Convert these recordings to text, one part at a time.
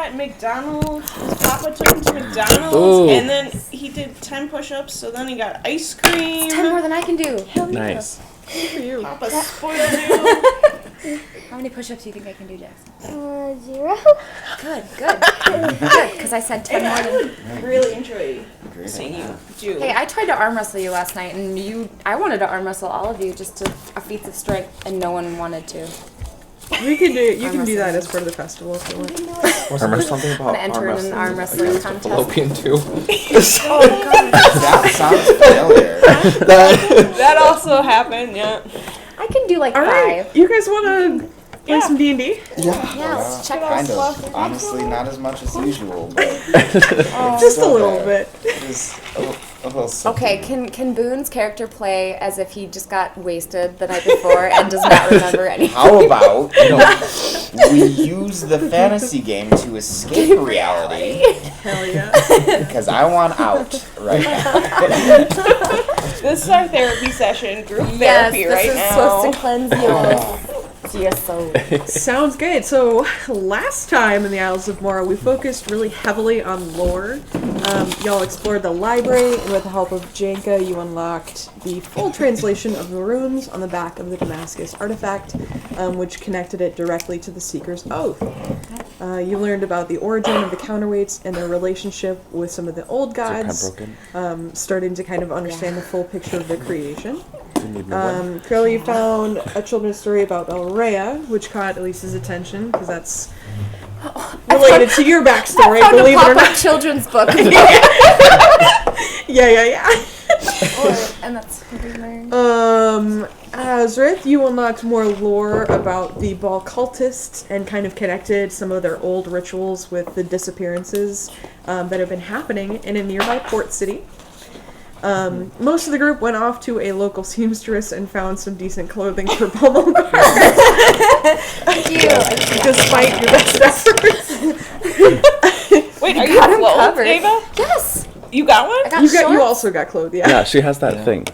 at McDonald's. His Papa took him to McDonald's, and then he did 10 push-ups. So then he got ice cream. That's 10 more than I can do. Hell yeah. Nice. Good for you. Papa spoiled you. How many push-ups do you think I can do, Jackson? 0. Good. Good, because I said 10 more I than... would really enjoy seeing you do. Hey, I tried to arm wrestle you last night, and I wanted to arm wrestle all of you just to a feat of strength, and no one wanted to. We can do. You can do that as part of the festival if you want. Remember something I'm about gonna enter in an arm wrestling against a contest. fallopian tube? That sounds familiar. That also happened, yeah. I can do like All 5. right, you guys want to play some D&D? Yeah, let's check Kind out. of. Honestly, not as much as usual, but Just a little bit. Just a little something. Okay, can Boone's character play as if he just got wasted the night before and does not remember anything? How about we use the fantasy game to escape reality? Hell yeah. Because I want out right now. This is our therapy session, group Yes, therapy this right is now. supposed to cleanse your soul. Sounds good. So last time in the Isles of Mora, we focused really heavily on lore. Y'all explored the library, and with the help of Janka, you unlocked the full translation of the runes on the back of the Damascus artifact, which connected it directly to the Seekers' Oath. You learned about the origin of the counterweights and their relationship with some of the old gods, starting to kind of understand the full picture of their creation. Curly, you found a children's story about Elrea, which caught Elise's attention, because that's related to your backstory, believe it or not. Children's book. Yeah. And that's what we learned. Azrith, you unlocked more lore about the Ball cultists and kind of connected some of their old rituals with the disappearances that have been happening in a nearby port city. Most of the group went off to a local seamstress and found some decent clothing for Pummel. Thank you. Despite your best efforts. Wait, are you got him clothed, covered. Ava? Yes. You got one? I got You shorts. also got clothes, yeah. Yeah, she has that thing.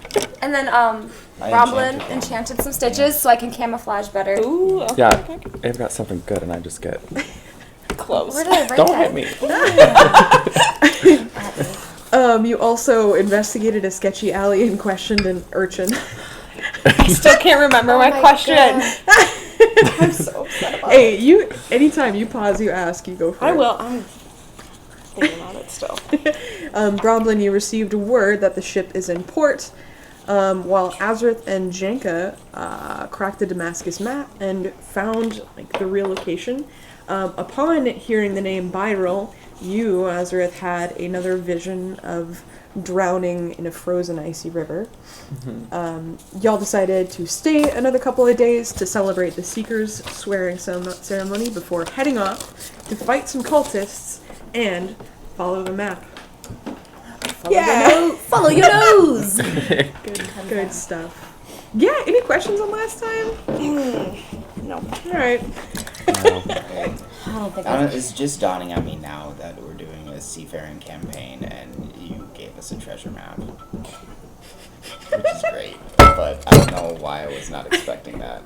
And then I Brambleton enchanted enchanted some stitches so I can camouflage better. Ooh, okay. Yeah, I've got something good, and I just get. Close. Where did I write Don't that? hit me. You also investigated a sketchy alley and questioned an urchin. I still can't remember my question. I'm so upset about Hey, anytime you pause, you ask, you go for it. I will. I'm thinking about it still. Bromlin, you received word that the ship is in port, while Azrith and Janka cracked the Damascus map and found the real location. Upon hearing the name Byril, you, Azrith, had another vision of drowning in a frozen icy river. Y'all decided to stay another couple of days to celebrate the Seekers' swearing ceremony before heading off to fight some cultists and follow the map. Follow your nose. Good stuff. Yeah, any questions on last time? No. Alright. It's just dawning on me now that we're doing a seafaring campaign and you gave us a treasure map. Which is great, but I don't know why I was not expecting that.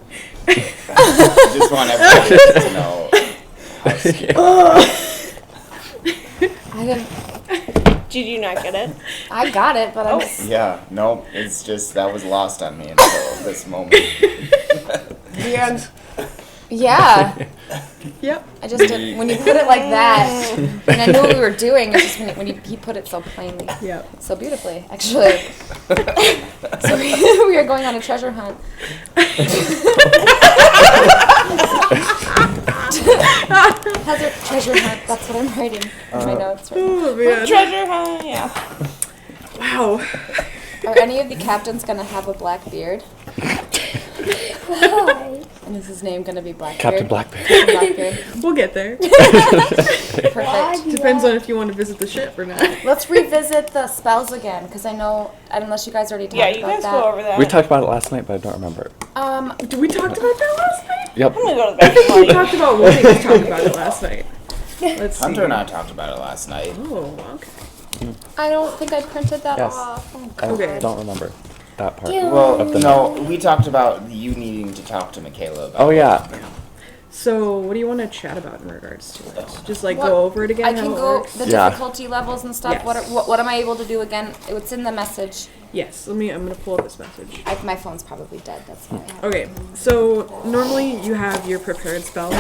I just want everybody to know how scary. I didn't. Did you not get it? I got it, but I'm just Yeah, no, it's just that was lost on me until this moment. Yeah. Yep. I just did, when you put it like that, and I knew what we were doing, it's just when he put it so plainly. Yep. So beautifully, actually. So we are going on a treasure hunt. Hazard treasure hunt, that's what I'm writing in my notes right now. Oh, man. Treasure hunt, yeah. Wow. Are any of the captains going to have a black beard? And is his name going to be Blackbeard? Captain Blackbeard. Captain Blackbeard. We'll get there. Perfect. Depends on if you want to visit the ship or not. Let's revisit the spells again, because I know, unless you guys already talked Yeah, you about guys that. go over that. We talked about it last night, but I don't remember it. Did we talk about that last night? Yep. I'm gonna go to the I back. think we talked about wanting to talk about it last night. Let's see. Hunter and I talked about it last night. Oh, okay. I don't think I printed that Yes. off. Oh, I Okay. don't remember that part. Well, Of the no, we talked about you needing to talk to Michaela about Oh, yeah. So, what do you want to chat about in regards to it? Just like What- go over it again. I how can it go works? the Yeah. difficulty levels and stuff. Yes. What am I able to do again? It's in the message. Yes. I'm gonna pull up this message. My phone's probably dead. That's why. I have Okay. So normally you have your prepared spells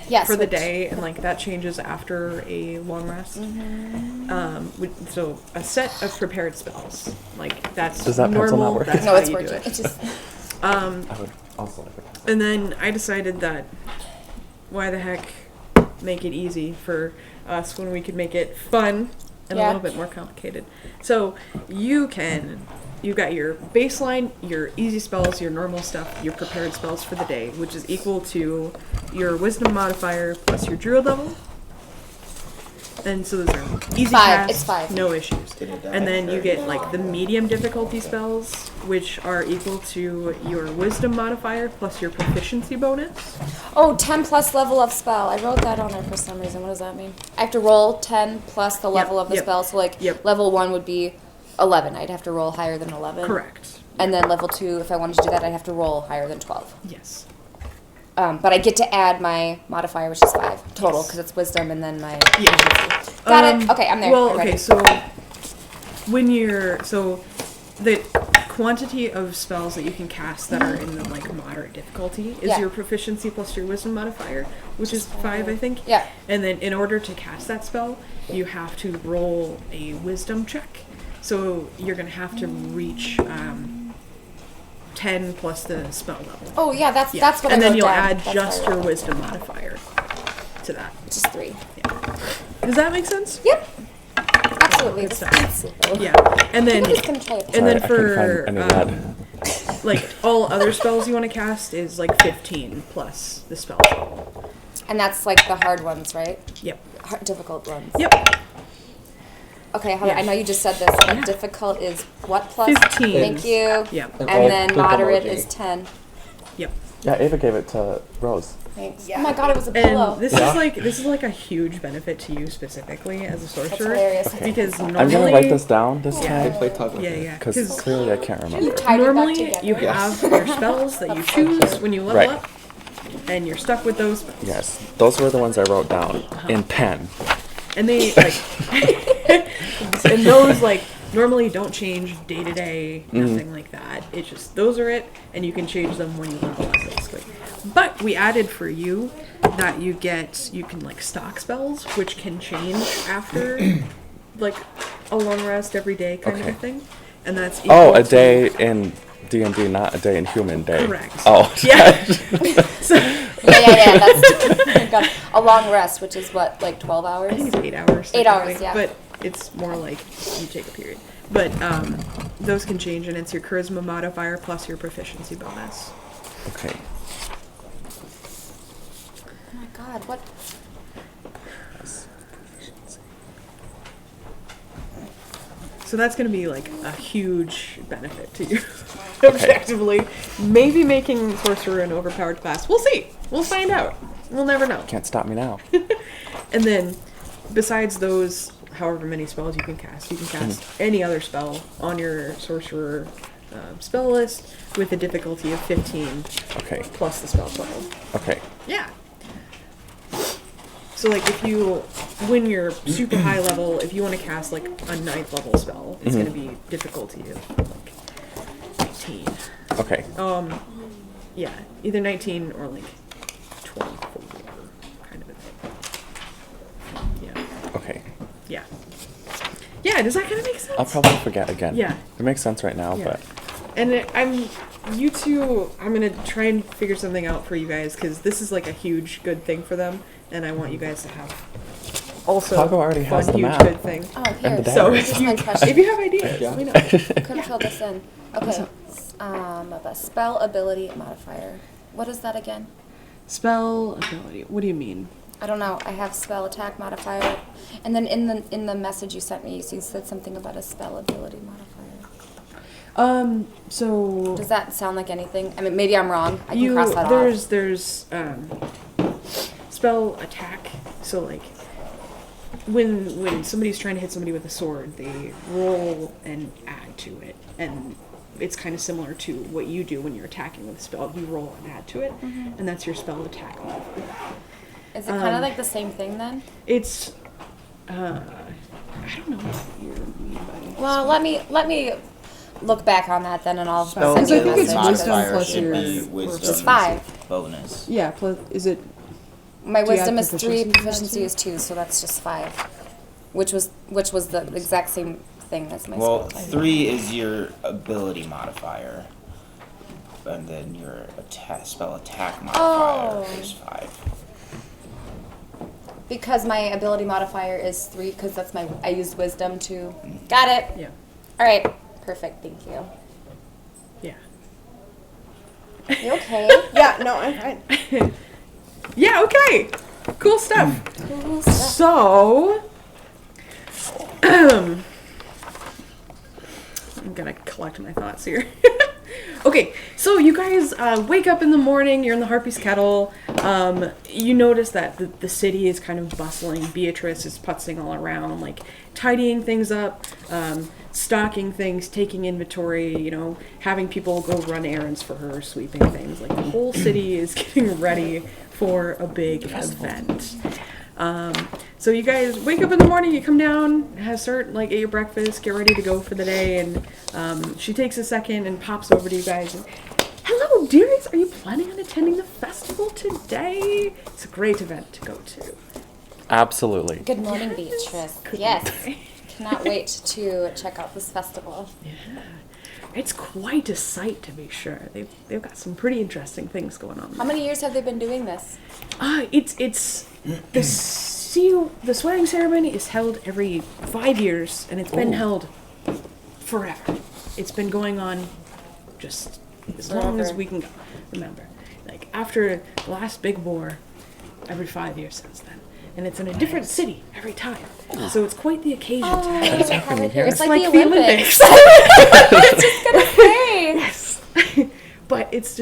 Yes. for the which- day, and like that changes after a long rest. So a set of prepared spells, like that's Does that pencil normal. not work? That's No, how it's you do working. it. It's just I would also like it. And then I decided that why the heck make it easy for us when we could make it fun and a Yeah. little bit more complicated. So you've got your baseline, your easy spells, your normal stuff, your prepared spells for the day, which is equal to your wisdom modifier plus your druid level. And so those are easy 5. casts, It's 5. no issues. Did it die? And then you get like the medium difficulty spells, which are equal to your wisdom modifier plus your proficiency bonus. 10 plus level of spell. I wrote that on there for some reason. What does that mean? I have to roll 10 plus the level of the yep, spell. So like yep. level 1 would be 11. I'd have to roll higher than 11. Correct. And then level 2, if I wanted to do that, I'd have to roll higher than 12. Yes. But I get to add my modifier, which is 5 total, Yes. because it's wisdom and then my. Yeah. Got it. Okay, I'm there. Well, I'm ready. okay, so the quantity of spells that you can cast that are in the like moderate difficulty is Yeah. your proficiency plus your wisdom modifier, which is 5, I think. Yeah. And then in order to cast that spell, you have to roll a wisdom check. So you're gonna have to reach 10 plus the spell level. Oh yeah, that's Yeah. what and I then wrote you'll down. add That's just what I your wrote. wisdom modifier to that. Just 3. Does that make sense? Yep. Absolutely. Good This stuff. is simple. Yeah. And then I'm just gonna try it. And then Sorry, I couldn't for find any lead. like all other spells you want to cast is like 15 plus the spell level. And that's like the hard ones, right? Yep. Difficult ones. Yep. Okay, Yeah. I know you just said this, but Yeah. difficult is what plus? 15. Thank you. Yep. And Oh, then click moderate emoji. is 10. Yep. Yeah, Ava gave it to Rose. Thanks. Oh my god, it was a pillow. And this is like a huge benefit to you specifically as a That's sorcerer hilarious. because I'm normally gonna write this down this Yeah. time Play tug with yeah, it. yeah, because because clearly I can't remember. Tied it back normally together. you Yes. have your spells that you choose when you level Right. up, and you're stuck with those spells. Yes, those were the ones I wrote down in pen. And they like, and those like normally don't change day to day, nothing like that. It's just those are it, and you can change them when you level up, basically. But we added for you that you can like stock spells, which can change after like a long rest every day kind of Okay. a thing, and that's Oh, equal a to- day in D&D, not a day in human day. Correct. Oh, Yeah. So, Yeah. That's oh my god. A long rest, which is what, like 12 hours? I think it's 8 hours. 8 hours, technically, yeah. But it's more like you take a period. But those can change, and it's your charisma modifier plus your proficiency bonus. okay. Oh my god, what? So that's going to be like a huge benefit to you, objectively. Maybe making sorcerer an overpowered class. We'll see. We'll find out. We'll never know. Can't stop me now. And then, besides those, however many spells you can cast any other spell on your sorcerer spell list with a difficulty of 15 Okay. plus the spell level. Okay. Yeah. So like when you're super high level, if you want to cast like a 9th level spell, it's going to be difficulty of like 19. Okay. Yeah, either 19 or like 24 kind of a thing. Yeah. Okay. Yeah. Yeah, does that kind of make sense? I'll probably forget again. Yeah. It makes sense right now, Yeah. but And I'm gonna try and figure something out for you guys because this is like a huge good thing for them, and I want you guys to have also Pago already has fun, the huge map. good thing. Oh, And here. the So diaries. This if is my you, question. if you have ideas, Yeah. let me know. Couldn't fill this in. Okay. A spell ability modifier. What is that again? Spell ability. What do you mean? I don't know. I have spell attack modifier, and then in the message you sent me, you said something about a spell ability modifier. So Does that sound like anything? I mean, maybe I'm wrong. I can cross that there's spell attack. So like when somebody's trying to hit somebody with a sword, they roll and add to it, and it's kind of similar to what you do when you're attacking with a spell. You roll and add to it, and that's your spell attack level. Is it kind of like the same thing then? It's, I don't know what you mean by. Well, let me look back on that then, and I'll Spell send you a I think it's message. wisdom modifier plus should your- be wisdom It's 5. bonus. Yeah, plus, is it? My Do you wisdom add is 3, proficiency to that proficiency too? is 2, so that's just 5. Which was the exact same thing as my Well, spell. 3 is your ability modifier, and then your spell attack modifier is 5. Because my ability modifier is 3, because that's I used wisdom to. Got it. Yeah. All right. Perfect. Thank you. Yeah. You okay? Yeah, no, I'm fine. Yeah, okay. Cool stuff. Cool stuff. So, I'm gonna collect my thoughts here. Okay, so you guys wake up in the morning, you're in the Harpy's Kettle. You notice that the city is kind of bustling. Beatrice is putzing all around, like tidying things up, stocking things, taking inventory, you know, having people go run errands for her, sweeping things. Like the whole city is getting ready for a big event. So you guys wake up in the morning, you come down, start, like, eat your breakfast, get ready to go for the day, and she takes a second and pops over to you guys and, hello, dearies, are you planning on attending the festival today? It's a great event to go to. Absolutely. Good morning, Beatrice. Yes. Cannot wait to check out this festival. Yeah. It's quite a sight, to be sure. They've got some pretty interesting things going on. How many years have they been doing this? It's the swearing ceremony is held every 5 years, and it's been held forever. It's been going on just as long as we can go. Remember, like after the last big war, every 5 years since then, and it's in a different city every time. So it's quite the occasion to have. What's happening here? It's like the the Olympics. I was just gonna say. Yes. But it's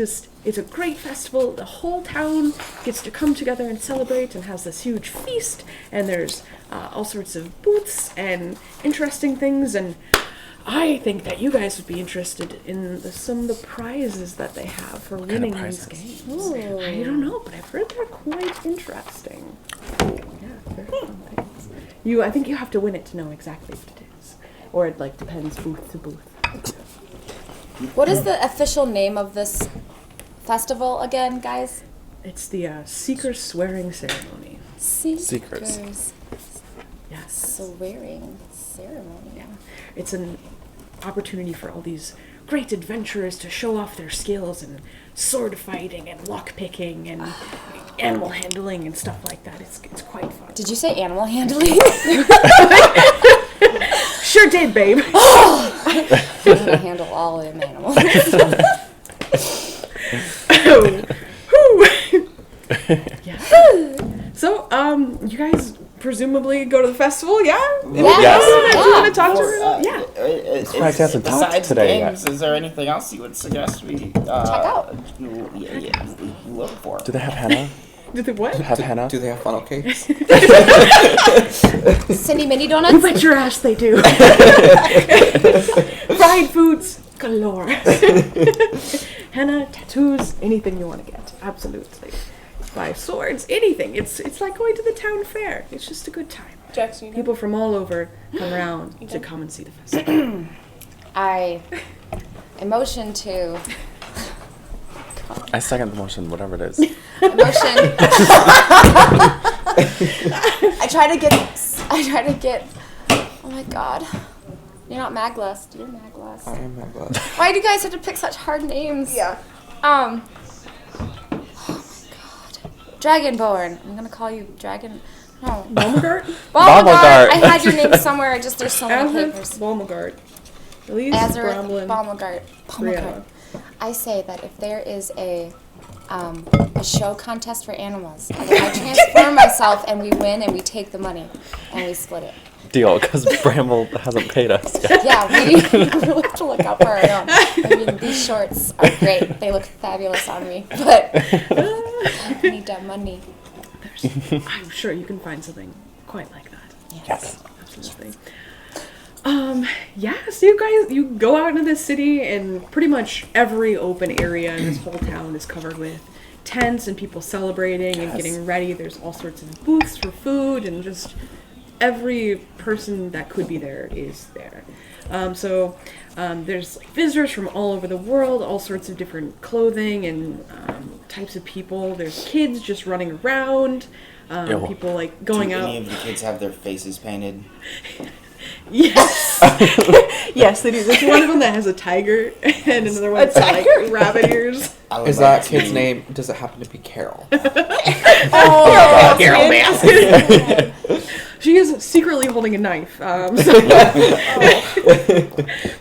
a great festival. The whole town gets to come together and celebrate and has this huge feast. And there's all sorts of booths and interesting things. And I think that you guys would be interested in some of the prizes that they have for winning these games. Ooh. I don't know, but I've heard they're quite interesting. Yeah, very fun things. I think you have to win it to know exactly what it is. Or it like depends booth to booth. What is the official name of this festival again, guys? It's the Seekers swearing ceremony. Seekers. Yes. Swearing ceremony. Yeah. It's an opportunity for all these great adventurers to show off their skills in sword fighting and lock picking and animal handling and stuff like that. It's quite fun. Did you say animal handling? Sure did, babe. I'm gonna handle all of them animals. Yeah. So, you guys presumably go to the festival, yeah? Yes. Do you want to talk to her? Yeah. Surprised he hasn't talked Besides today games, is there anything else you would suggest we check out? Look for? Do they have henna? Did they what? Have henna? Do they have funnel cakes? Cindy mini You donuts? bet your ass they do. Fried foods galore. Henna, tattoos, anything you want to get. Absolutely. Buy swords, anything. It's like going to the town fair. It's just a good time. Jackson, you People from all over come around to come and see the festival. I motion to I second the motion, whatever it is. motion. I try to get. Oh my god. You're not Maglust. You're Maglust. I am that glad. Why do you guys have to pick such hard names? Yeah. Oh my god. Dragonborn. I'm gonna call you Dragon. No. Balmagart? Balmagart. I had your name somewhere. There's so many Azurth, papers. Balmagart. Elise, Azurth, Brambleton, Balmagart. Brianna. I say that if there is a show contest for animals, I transform myself and we win and we take the money and we split it. Deal, because Bramble hasn't paid us yet. Yeah, we really have to look out for our own. I mean, these shorts are great. They look fabulous on me, but I need that money. I'm sure you can find something quite like that. Yes. Absolutely. Yeah, so you go out into the city, and pretty much every open area in this whole town is covered with tents and people celebrating and getting ready. There's all sorts of booths for food, and just every person that could be there is there. There's visitors from all over the world, all sorts of different clothing and types of people. There's kids just running around, people like going out. Do any of the kids have their faces painted? Yes. Yes, they do. There's one of them that has a tiger, and another one that's like rabbit ears. Is that kid's name? Does it happen to be Carol? Oh, Carol Baskin. She is secretly holding a knife.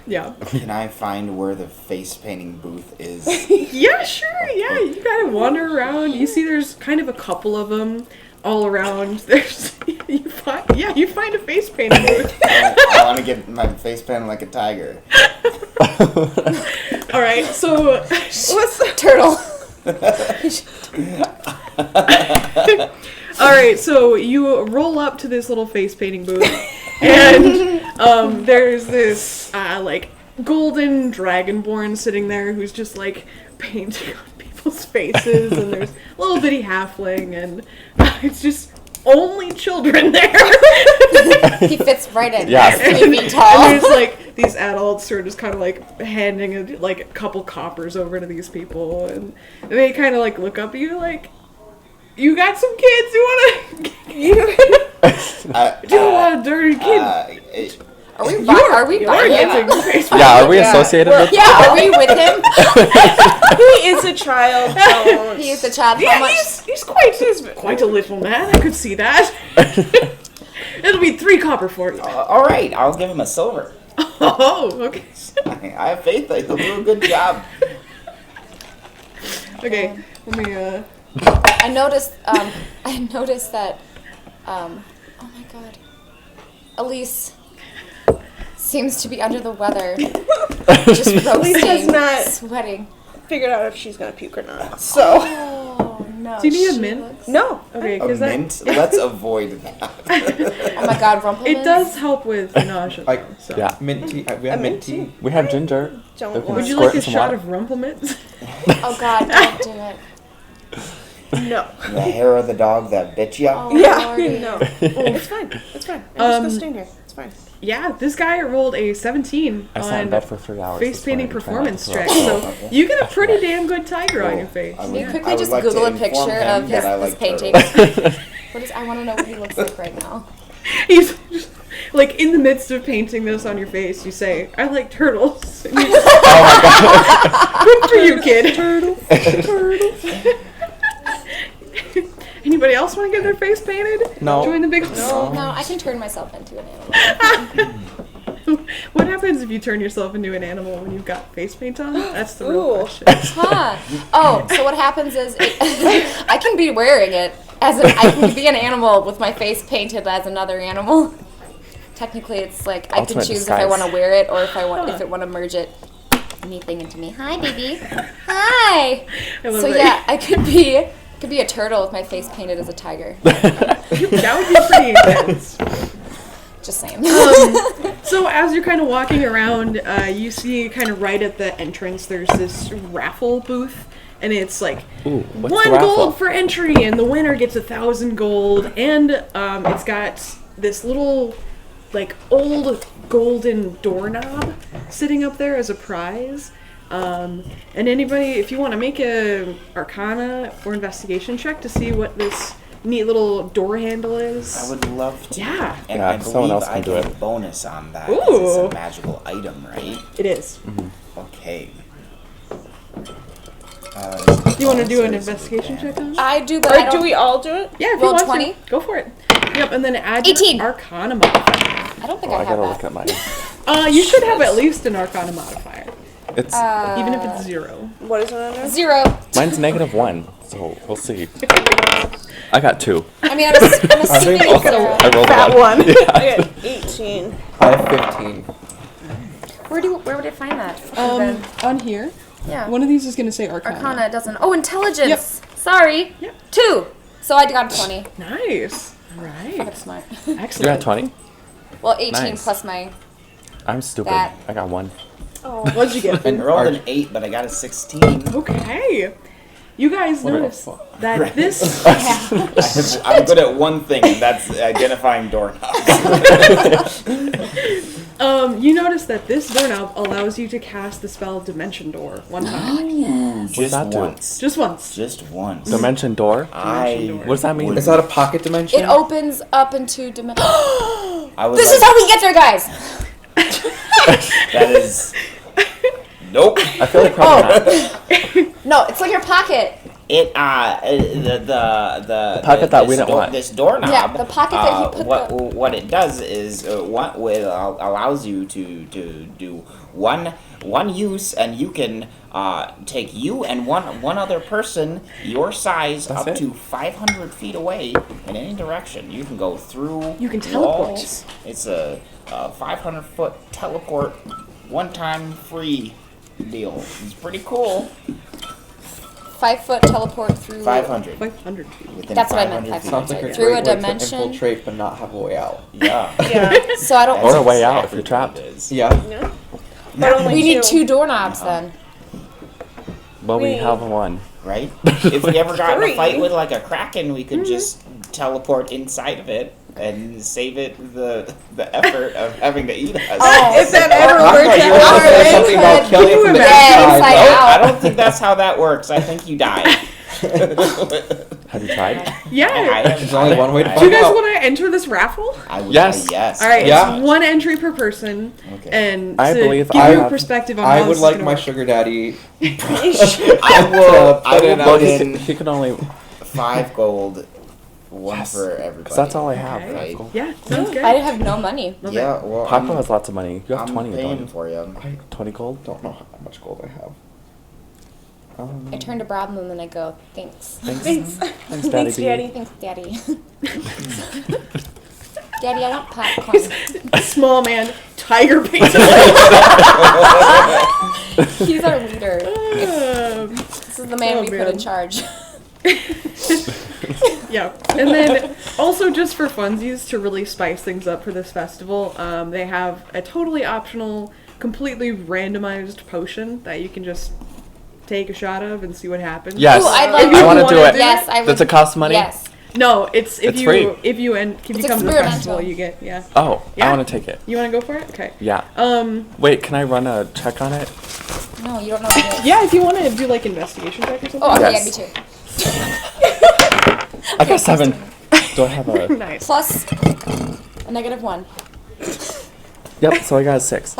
Yeah. Can I find where the face painting booth is? Yeah, sure. Yeah, you kind of wander around. You see, there's kind of a couple of them all around. You find a face painting booth. I want to get my face painted like a tiger. All right, so What's the turtle? all right, so you roll up to this little face painting booth, and there's this like golden dragonborn sitting there who's just like painting on people's faces, and there's a little bitty halfling, and it's just only children there. He fits right in. Yeah. He's 3 feet And tall. there's like these adults who are just kind of like handing a couple coppers over to these people, and they kind of like look up at you like, you got some kids you want to do you want a dirty kid? Are we buying him? Yeah, are we associated with? Yeah, are we with him? He is a child. Don't. He is a child. How Yeah, much? he's quite a little man. I could see that. It'll be 3 copper for you. All right, I'll give him a silver. Oh, okay. I have faith that he'll do a good job. Okay, let me. I noticed that. Oh my god, Elise seems to be under the weather, just roasting, has not- sweating. Figured out if she's gonna puke or not. So Oh no. Do you need a she mint? looks- no. Okay, A because mint? Let's avoid that. Oh my god, Rumpelman. it does help with nausea. Like, so. Yeah. mint tea. We have mint tea. We have ginger. Don't If we want. Would you Squirt like a some shot water. of rumplemint? Oh god, don't do it. No. The hair of the dog that bit you? Oh, Yeah. Lordy. No. It's fine. It's fine. I'm just gonna stand here. It's fine. Yeah, this guy rolled a 17 I sat in on bed for 3 hours. face this painting morning trying not to performance throw check, up. so you get a pretty damn good tiger on your face. I Can you would- quickly I would just like to Google a inform picture him of that I his like painting? turtles. I want to know what he looks like right now. He's just, like, in the midst of painting this on your face, you say, I like turtles. And he's, good for you, kid. Turtles. Anybody else want to get their face painted? No. Join the big... No, I can turn myself into an animal. What happens if you turn yourself into an animal when you've got face paint on? That's the real Ooh. question. Huh. Oh, so what happens is I can be wearing it I can be an animal with my face painted as another animal. Technically, it's like I can Ultimate choose if I disguise. want to wear it or if I want to merge it anything into me. Hi, baby. Hi. I love So it. yeah, I could be a turtle with my face painted as a tiger. That would be pretty intense. Just saying. So as you're kind of walking around, you see kind of right at the entrance, there's this raffle booth, and it's like Ooh, what's 1 the raffle? gold for entry, and the winner gets 1,000 gold, and it's got this little like old golden doorknob sitting up there as a prize. And anybody, if you want to make a Arcana or investigation check to see what this neat little door handle is. I would love to. Yeah. And Yeah, I someone believe else can I do get it. a bonus on that. 'Cause it's Ooh. a magical item, right? It is. Okay. You want to do an investigation check on it? I do, but Or I don't. do we all do it? Yeah, if Roll you want 20? to. Go for it. Yep, and then add 18. your Arcana modifier. I don't think Oh, I I have gotta that. look at mine. You should have at least an Arcana modifier, It's even if it's 0. What is it under? 0. mine's -1, so we'll see. I got 2. I mean, I'm assuming it's 0. I rolled That one. one. I got 18. I have 15. Where would I find that? On here, Yeah. one of these is going to say Arcana. Arcana it doesn't. Oh, intelligence. Sorry. Yep. 2. So I got 20. Nice. All right. That's smart. You got Excellent. 20? Well, 18 Nice. plus my I'm stupid. That- I got 1. Oh, what'd you get? I rolled an 8, but I got a 16. Okay. You guys What the notice fuck? that this I'm good at one thing, and that's identifying doorknobs. you notice that this doorknob allows you to cast the spell Dimension Door one time. Just that do? once. Just once. Just once. Dimension door? I What does that mean? Is that a pocket dimension? It opens up into dimension. I would This like, is how we get there, guys. that is. Nope. I feel like probably not. No, it's like your pocket. It the pocket that we don't want. This doorknob. Yeah, the pocket that you put what it does is what will allows you to do one use, and you can take you and one other person your size That's up it? to 500 feet away in any direction. You can go through. You can teleport. walls. It's a 500-foot teleport, one-time free deal. It's pretty cool. 5-foot teleport through. 500. 500 feet. Within That's what I meant, 500 feet. Sounds like a Through great a way dimension. to infiltrate but not have a way out. Yeah. Yeah. So I don't. Or a way That's out if you're exactly trapped. what it is. Yeah. No. But only We need 2 doorknobs then. Well, we Wait. have 1. Right? If we ever got in a 3. fight with like a kraken, we could just teleport inside of it and save it the effort of having to eat us. If that ever I were thought to you were gonna say happen, something about killing it from the Yeah, inside. inside Nope, out. I don't think that's how that works. I think you die. Have you tried? yeah. There's only one way to Do you find guys out. want to enter this raffle? I would Yes. say yes. All right, Yeah. it's 1 entry per person, Okay. and I to believe give I you a have- perspective on I how would this is like gonna my work. sugar daddy. I will put in Well, put he in can only... 5 gold, one for everybody. Because that's all I have. Okay. Right. Cool. Yeah, sounds good. I have no money. Yeah, well, Papa has lots of money. You have I'm 20, paying don't you? for you. 20 gold? Don't know how much gold I have. I turn to Brambleton and I go, thanks. Thanks. Thanks. Thanks, Daddy. B. Thanks, Daddy. Daddy, I want popcorn. Small man, tiger painted. He's our leader. This is the man Oh, we man. put in charge. Yeah, and then also just for funsies to really spice things up for this festival, they have a totally optional, completely randomized potion that you can just take a shot of and see what happens. Yes. Ooh, I'd like I want to to do it. Yes, I would. Does it cost money? Yes. No, it's if It's you free. if you come to the experimental. festival, you get Oh, Yeah. I want to take it. You want to go for it? Okay. Yeah. Um. Wait, can I run a check on it? No, you don't know what it is. Yeah, if you want to do like investigation check or something. Oh, okay, Yes. yeah, me too. I got 7. Do I have a... Nice. Plus a -1. Yep, so I got a 6.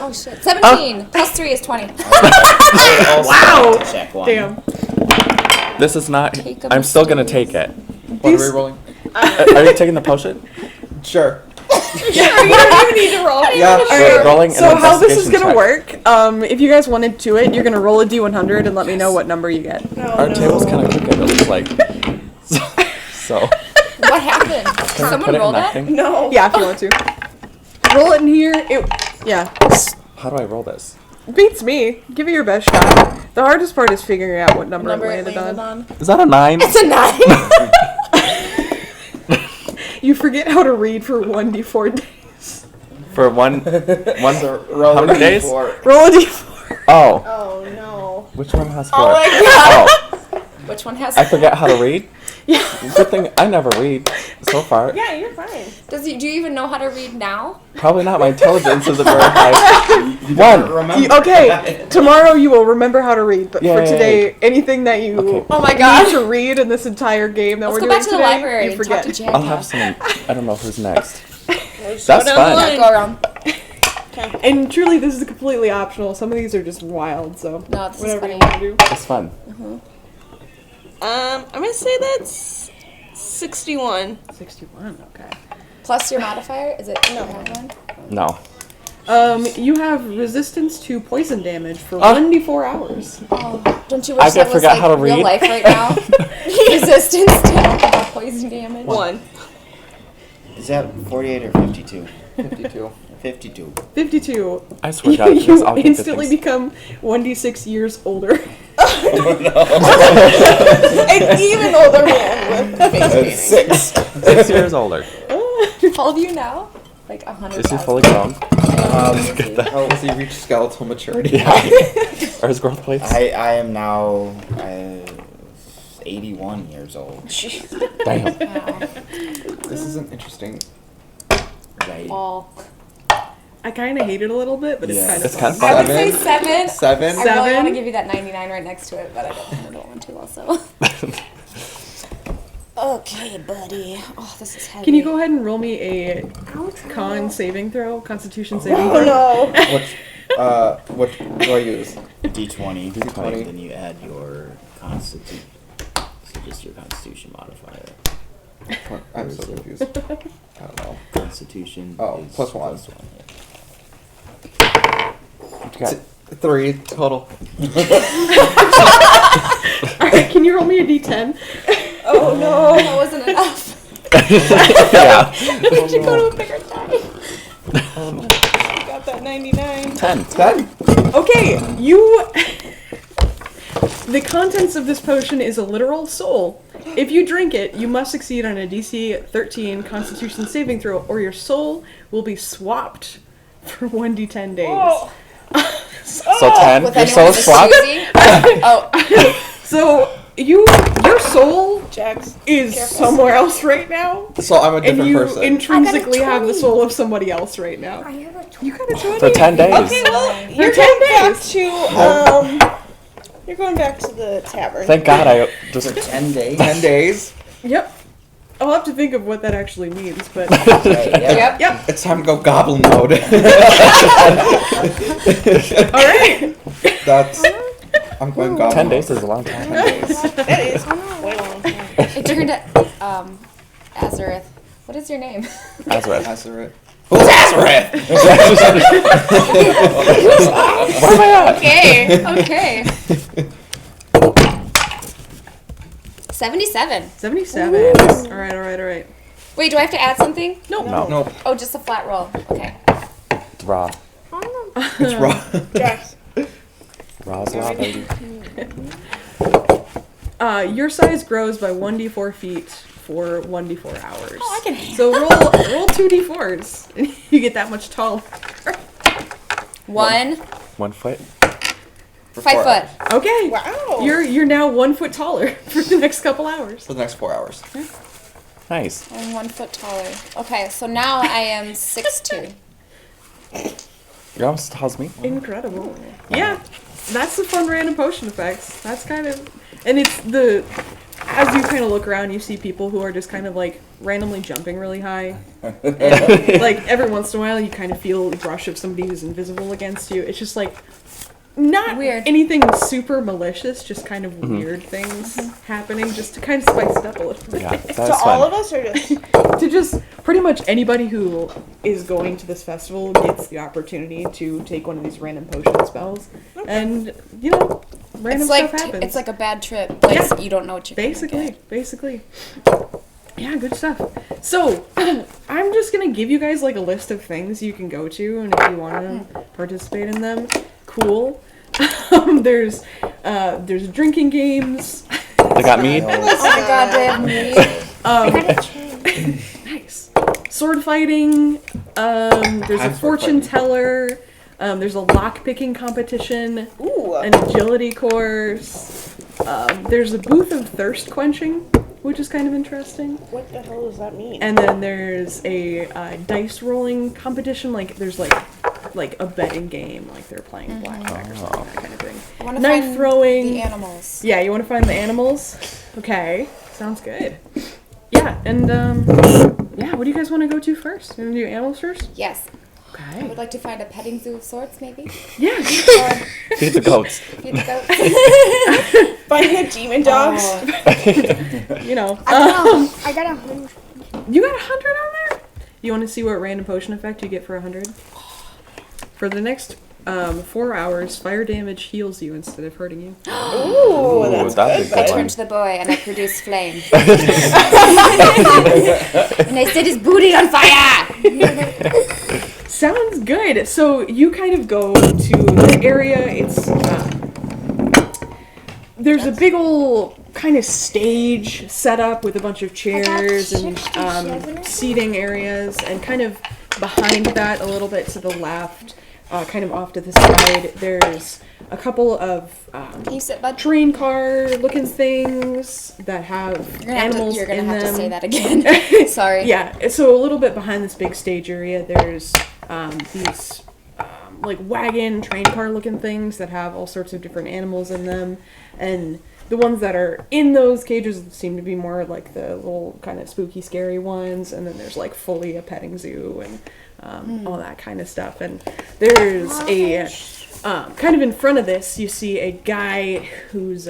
Oh shit. 17 plus 3 is 20. Wow. Check one. Damn. This is not... Take a I'm still going to mysterious- take it. What are we rolling? Are you taking the potion? Sure. You don't even need to roll. Yeah. All right. Rolling an So how this is investigation gonna check. work? If you guys want to do it, you're gonna roll a d100 and let me know what number you get. Our table's kind of crooked, it looks like. So... What happened? Can I put Someone it in rolled that that? thing? No. Yeah, if you want to. Roll it in here. Yeah. How do I roll this? Beats me. Give it your best shot. The hardest part is figuring out what number, Number it it landed landed on. on. Is that a 9? It's a 9. You forget how to read for 1d4 days. For one... Roll How many a days? d4. Roll a d4. Oh. Oh no. Which one has 4? Oh my Oh, Which one has? I forget how to read? Yeah. Good thing I never read so far. Yeah, you're fine. Do you even know how to read now? Probably not. My intelligence isn't very high. 1. Remember. Okay, tomorrow you will remember how to read, but Yeah, for yeah, today, anything that you Okay. Oh my need god. to read in this entire game that Let's we're go doing back to the today, library you and forget. talk to Jack. I'll have someone... I don't know who's next. Let's That's go down fun. the Yeah, line. go around. And truly, this is completely optional. Some of these are just wild, so No, this is whatever funny. you want to do. It's fun. I'm gonna say that's 61. 61, okay. Plus your modifier? Is it no one? No. You have resistance to poison damage for Ah. 1d4 hours. Oh, don't you I wish that was forgot like how to real read. life right now? Resistance to poison damage. 1. Is that 48 or 52? 52. 52. 52. I swear to God, You these all get good instantly things. become 1d6 years older. An even older man with face painting. 6. 6 years older. How old are you now? Like 100,000. Is he fully grown? How has he reached skeletal maturity? Yeah. Are his growth plates? I am now 81 years old. Damn. Wow. This is an interesting. Right. All. I kind of hate it a little bit, but Yeah. it's kind of It's kind of I would fun. say 7. Seven. I really want to Seven? give you that 99 right next to it, but I don't want to also. Okay, buddy. Oh, this is heavy. Can you go ahead and roll me a Constitution saving throw? Oh no. What do I use? D20. D20. Then you add your constitution. So just your constitution modifier. I'm so confused. I don't know. Constitution. Oh, is +1. +1, What you got? 3 total. Alright, can you roll me a d10? Oh no. That wasn't enough. Yeah. Did you go to a bigger die? Got that 99. 10. 10. Okay, you. The contents of this potion is a literal soul. If you drink it, you must succeed on a DC 13 Constitution saving throw, or your soul will be swapped for 1d10 days. Oh. So 10. With Your anyone soul's swapped? misusing? Oh, So your soul Jax. is Careful. somewhere else right now, So I'm a and different you person. intrinsically I got a have the 20. soul of somebody else right now. I have a You got a 20. For 10 days. Okay, well, you're 10 going back days. to you're going back to the tavern. Thank God I just. 10 days. 10 days. Yep. I'll have to think of what that actually means, but Okay, yeah. yep. It's time to go goblin mode. all right. That's. I'm going goblin 10 mode. days is a long time. 10 days. That is way long. It turned Azareth. What is your name? Azareth. Azareth. Who's Azareth? Where am I at? Okay. 77. 77. All right. Wait, do I have to add something? Nope. No. Nope. Oh, just a flat roll. Okay. It's raw. It's raw. Jax. Raw's raw, baby. Your size grows by 1d4 feet for 1d4 hours. Oh, I can handle. So roll 2d4s, and you get that much taller. 1. 1 foot. 5 foot. Okay. Wow. You're now 1 foot taller for the next couple hours. For the next 4 hours. Nice. I'm 1 foot taller. Okay, so now I am 6'2". You're almost as tall as me. Incredible. Yeah, that's the fun random potion effects. That's kind of, and it's the, as you kind of look around, you see people who are just kind of like randomly jumping really high. And, like every once in a while, you kind of feel the rush of somebody who's invisible against you. It's just like not Weird. anything super malicious, just kind of weird things happening, just to kind of spice it up a little bit. Yeah, that To was all fun. of us, or just To just pretty much anybody who is going to this festival gets the opportunity to take one of these random potion spells, and you know, random It's like stuff happens. it's like a bad trip. Like Yeah. you don't know what you're basically. Yeah, good stuff. So, I'm just gonna give you guys like a list of things you can go to, and if you want to participate in them, cool. There's drinking games. They got mead. Oh my god, they have me. Nice. Sword fighting. There's a I'm sword fortune fighting. teller. There's a lock picking competition. ooh. An agility course. There's a booth of thirst quenching, which is kind of interesting. What the hell does that mean? And then there's a dice rolling competition. Like there's like a betting game, like they're playing blackjack or something, that kind of thing. I wanna Knife find throwing. the animals. Yeah, you want to find the animals? Okay, sounds good. Yeah, and yeah, what do you guys want to go to first? You want to do animals first? Yes. I Okay. would like to find a petting zoo of sorts, maybe. Yeah. Or Feed the goats. feed the goats. Finding the demon dogs. You know. I got 100. You got 100 on there? You want to see what random potion effect you get for 100? For the next 4 hours, fire damage heals you instead of hurting you. Ooh, that's that'd good. be I good. turn to the boy and I produce flame. And I set his booty on fire! Sounds good. So you kind of go to the area. It's there's a big old kind of stage set up with a bunch of chairs and seating areas, and kind of behind that, a little bit to the left, kind of off to the side, there's a couple of Can you sit, bud? train car looking things that have animals You're gonna in have them. to say that again. Sorry. Yeah, so a little bit behind this big stage area, there's these like wagon, train car looking things that have all sorts of different animals in them. And the ones that are in those cages seem to be more like the little kind of spooky, scary ones. And then there's like fully a petting zoo and all that kind of stuff. And there's a kind of in front of this, you see a guy who's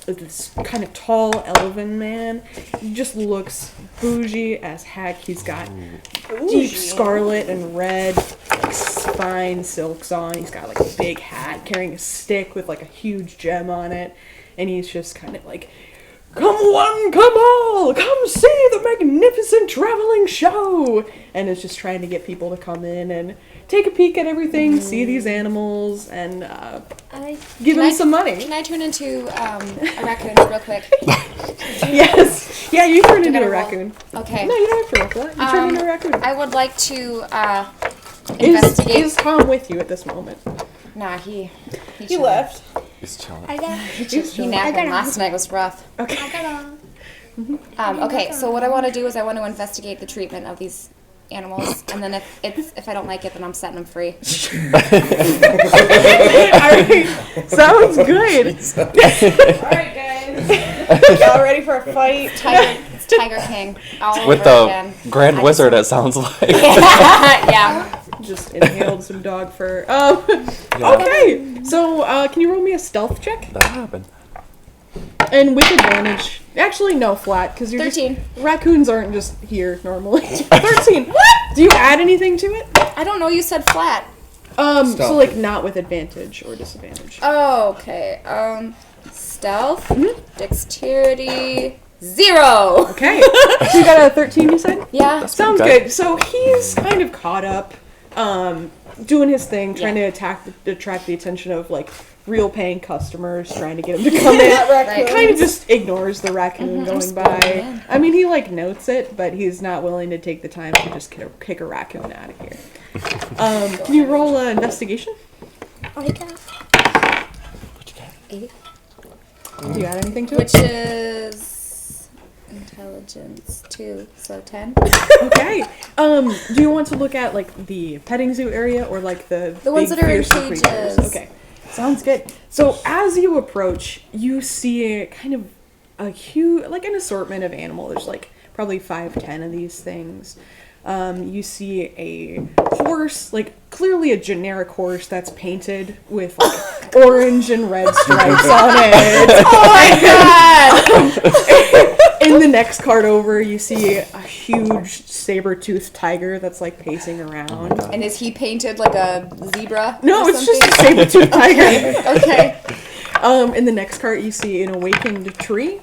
this kind of tall elven man. He just looks bougie as heck. He's got deep scarlet and red, like fine silks on. He's got like a big hat, carrying a stick with like a huge gem on it, and he's just kind of like, "Come one, come all, come see the magnificent traveling show," and is just trying to get people to come in and take a peek at everything, see these animals, and give them some money. Can I turn into a raccoon real quick? Yes. Yeah, you turn into a roll. raccoon. Okay. No, you don't have to roll for that. You turn into a raccoon. I would like to investigate. Is Tom with you at this moment? Nah, he He left. He's chilling. I got He napped. Last night was rough. Okay. Okay, so what I want to do is I want to investigate the treatment of these animals, and then if I don't like it, then I'm setting them free. Alright. Sounds good. Alright, guys. Y'all ready for a fight? It's Tiger King all With over the again. Grand Wizard, it sounds like. Yeah. Just inhaled some dog fur. Okay. So, can you roll me a stealth check? That happened. And with advantage. Actually, no, flat, because you're 13. just... Raccoons aren't just here normally. 13. What? Do you add anything to it? I don't know. You said flat. So Stealth. like not with advantage or disadvantage. Oh, okay. Stealth, dexterity, 0. Okay. So you got a 13, you said? Yeah. Sounds Okay. good. So he's kind of caught up, doing his thing, trying to attract the attention of like real paying customers, trying to get him to come in. Right. Kind of just ignores the raccoon going by. I mean, he like notes it, but he's not willing to take the time to just kick a raccoon out of here. Can you roll an investigation? I got 8. Do you add anything to it? Which is intelligence 2, so 10. Okay. Do you want to look at like the petting zoo area or like the ones big, that are in fearsome cages. creatures? Okay. Sounds good. So as you approach, you see kind of a huge, like an assortment of animals. There's like probably 5-10 of these things. You see a horse, like clearly a generic horse that's painted with like orange and red stripes on it. Oh my god! In the next cart over, you see a huge saber-toothed tiger that's like pacing around. And is he painted like a zebra? No, or it's just a something? saber-toothed tiger. Okay. In the next cart, you see an awakened tree,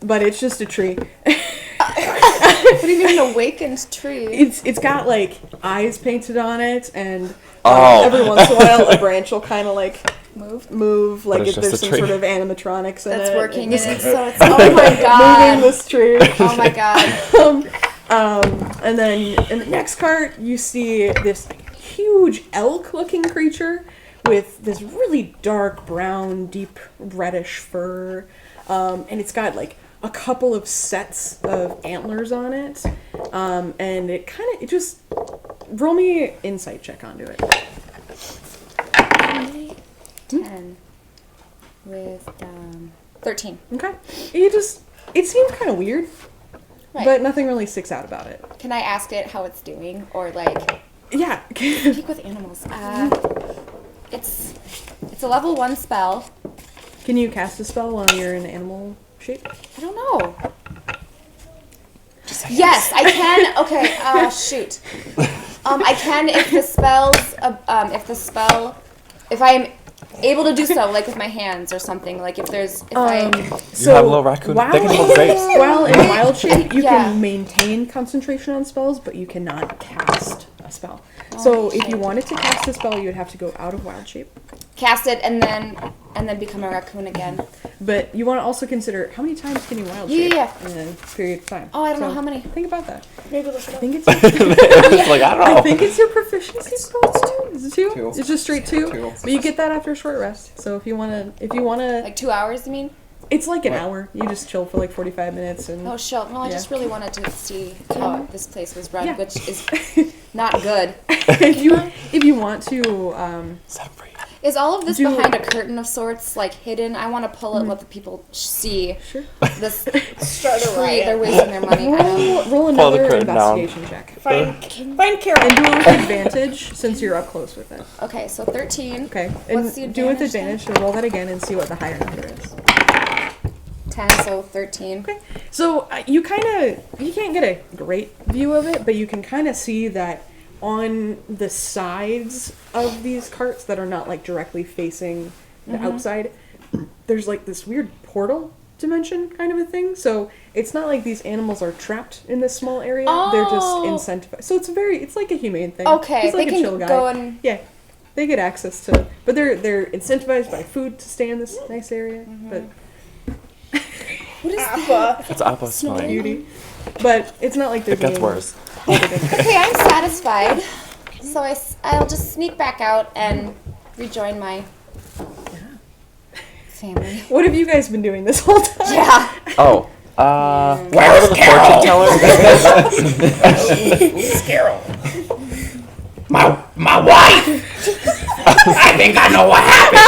but it's just a tree. What do you mean an awakened tree? It's got like eyes painted on it, and Oh. every once in a while, a branch will kind of like Move. like it's if just there's a some tree. sort of animatronics in That's it. working in and it, so it's oh my god. moving this tree. Oh my god. And then in the next cart, you see this huge elk-looking creature with this really dark brown, deep reddish fur, and it's got like a couple of sets of antlers on it, and it just roll me an insight check onto it. 10 with 13. Okay, it seems kind of weird, Right. but nothing really sticks out about it. Can I ask it how it's doing, or like Yeah. speak with animals? It's a level 1 spell. Can you cast a spell while you're in animal shape? I don't know. Yes, I can. Okay. Shoot. I can if if I'm able to do so, like with my hands or something. Like if I. You have a little raccoon. They can hold grapes. While in wild shape, you Yeah. can maintain concentration on spells, but you cannot cast a spell. So if you wanted to cast a spell, you would have to go out of wild shape. cast it, and then become a raccoon again. But you want to also consider how many times can you wild Yeah. shape in a period of time. Oh, I don't know how many. Think about that. Maybe look it I up. think it's. It's like, I don't know. I think it's your proficiency scores too. Is it 2? Two. It's just straight 2. Two. But you get that after a short rest. So if you wanna, Like 2 hours, you mean? it's like an hour. You just chill for like 45 minutes and. Oh, sure. Well, I just really wanted to see how this place was run, Yeah. which is not good. if you want to, Separate. Is all of this Do- behind a curtain of sorts, like hidden? I want to pull it, let the people see. Sure. This Start a tree. riot. They're wasting their money. I know. roll the another curtain down. investigation check. Find Carol. And do it with advantage since you're up close with it. Okay, so 13. Okay. And What's the do it with advantage advantage. So roll that again and see what the higher number is. 10, so 13. Okay. So you can't get a great view of it, but you can kind of see that on the sides of these carts that are not like directly facing the outside, there's like this weird portal dimension kind of a thing. So it's not like these animals are trapped in this small area. They're just Oh. incentivized. So it's like a humane thing. Okay, He's like they a can chill guy. go and... Yeah. They get access to, but they're incentivized by food to stay in this nice area. But What is Appa. It's Appa's fine. beauty. But it's not like there's It gets any worse. Okay, I'm satisfied. So I'll just sneak back out and rejoin my family. What have you guys been doing this whole time? Yeah. Oh, Where's the Carol? fortune teller? Who's Carol? My wife. I think I know what happened.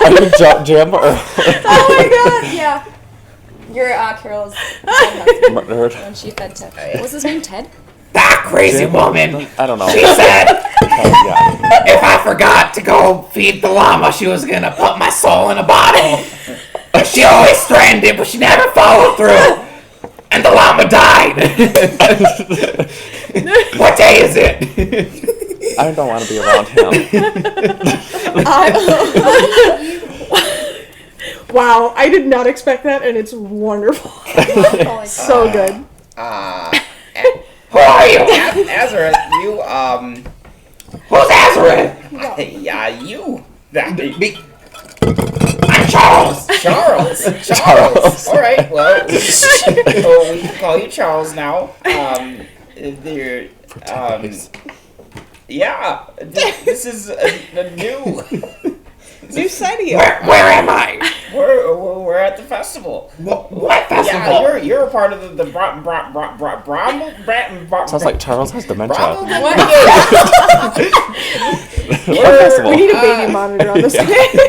Are you Jim or Oh my god, yeah. Your Carol's husband murdered? when she fed Ted. What was his name? Ted? That crazy Jim? woman. I don't know. She said Yeah. if I forgot to go feed the llama, she was gonna put my soul in a bottle. She always threatened it, but she never followed through. And the llama died. What day is it? I don't want to be around him. Wow, I did not expect that, and it's wonderful. So good. Who are you? Azareth, you, who's Azareth? Yeah, you. That me. I'm Charles. Charles. Alright, well, we can call you Charles now. Yeah, this is a New side of you. Where am I? We're at the festival. What festival? Yeah, you're a part of the Brambleton. Sounds like Charles has dementia. We need a baby monitor on this.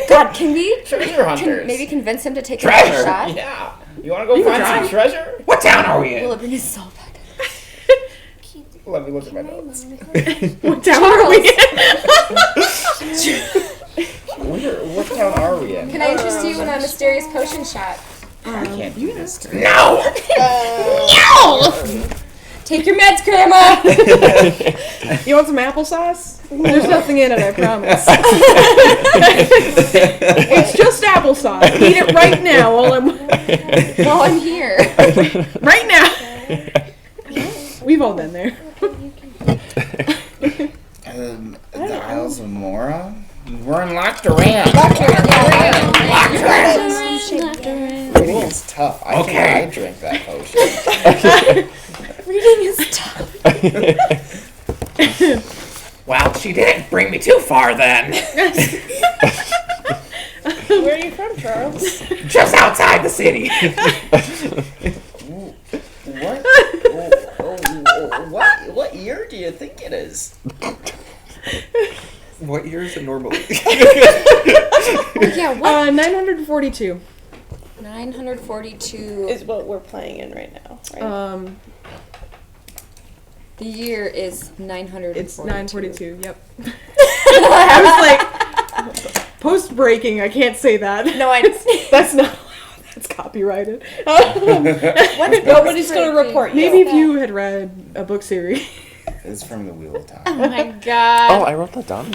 God, can we Treasure hunters. maybe convince him to take Treasure. another shot? Yeah. You want to go find some treasure? What town are we in? Will it bring his soul back? Let me look at my notes. What town are we in? What town are we in? Can I interest you in a mysterious potion shot? I can't do this. No! Take your meds, Grandma! You want some applesauce? There's nothing in it, I promise. It's just applesauce. Eat it right now while I'm here. right now. We've all been there. The Isles of Mora? We're in Lochduran. Reading is tough. I think I drink that potion. Reading is tough. Well, she didn't bring me too far then. Where are you from, Charles? Just outside the city. What year do you think it is? What year is it normally? Yeah, what? 942. 942. Is what we're playing in right now, right? The year is 942. It's 942. Yep. I was like, post breaking. I can't say that. No, That's not. That's copyrighted. Nobody's going to report you. Maybe if you had read a book series. It's from the Wheel of Time. Oh my god. Oh, I wrote that down.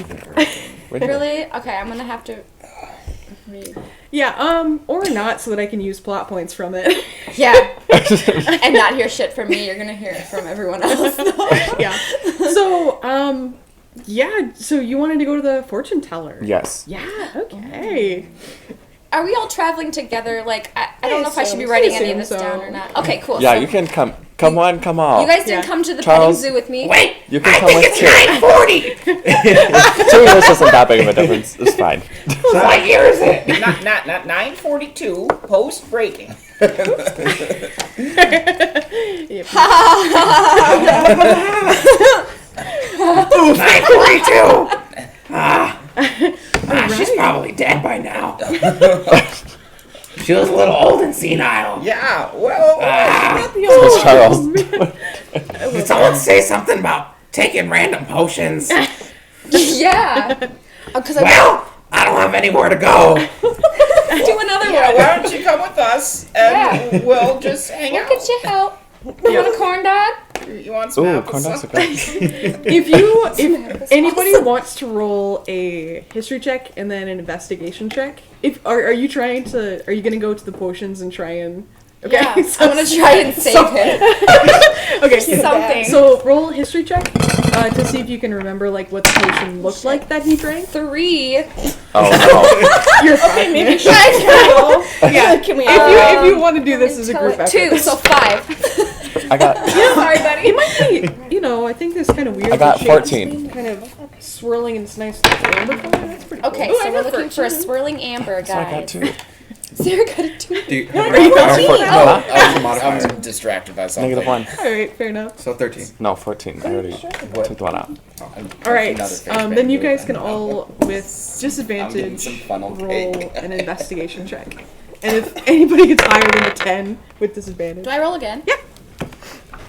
Really? Okay, I'm gonna have to read. Yeah, or not, so that I can use plot points from it. Yeah. And not hear shit from me. You're gonna hear it from everyone else. Yeah. So, Yeah, so you wanted to go to the fortune teller. Yes. Yeah, okay. Are we all traveling together? Like, I don't know if I should be writing any of this assume so. down or not. Okay, cool. Yeah, so you can come. Come on, come on. You guys didn't Yeah. come to the Charles. petting zoo with me. Wait, You can I come think with it's two. 9:40. 2 years isn't that big of a difference. It's fine. What year is it? Not 9:42 post breaking. 9:42. She's probably dead by now. She was a little old and senile. Yeah, well, not the It's Charles. Did someone say something about taking random potions? Yeah. Because I Well, I don't have anywhere to go. do another Yeah, one. why don't you come with us and we'll just hang We'll out. get you out. You want a corn dog? You want some Ooh, corn dogs applesauce? are good. If anybody wants to roll a history check and then an investigation check, are you gonna go to the potions and try and Yeah. I'm gonna try and save him. okay, Something. so roll a history check to see if you can remember like what the potion looked like that he drank. 3. Oh You're fine. Maybe Yeah, can we? if you want to do this as a group effort. 2, so 5. no! I got. Sorry, buddy. It might be, I think this kind of weird. I got shape 14. kind of swirling in this nice amber color. That's pretty cool. Okay, Ooh, so I we're got looking for a 13. swirling amber, So I got guys. 2. Sarah got a 2. Do you, you got I fourteen? have a modifier. I'm distracted by something. -1. All right, fair enough. So 13. No, 14. I already took the one out. All right, Another face then paint you to it. guys can all, with I'm getting disadvantage, some funnel roll cake. an investigation check. And if anybody gets higher than a 10 with disadvantage. Do I roll again? Yeah.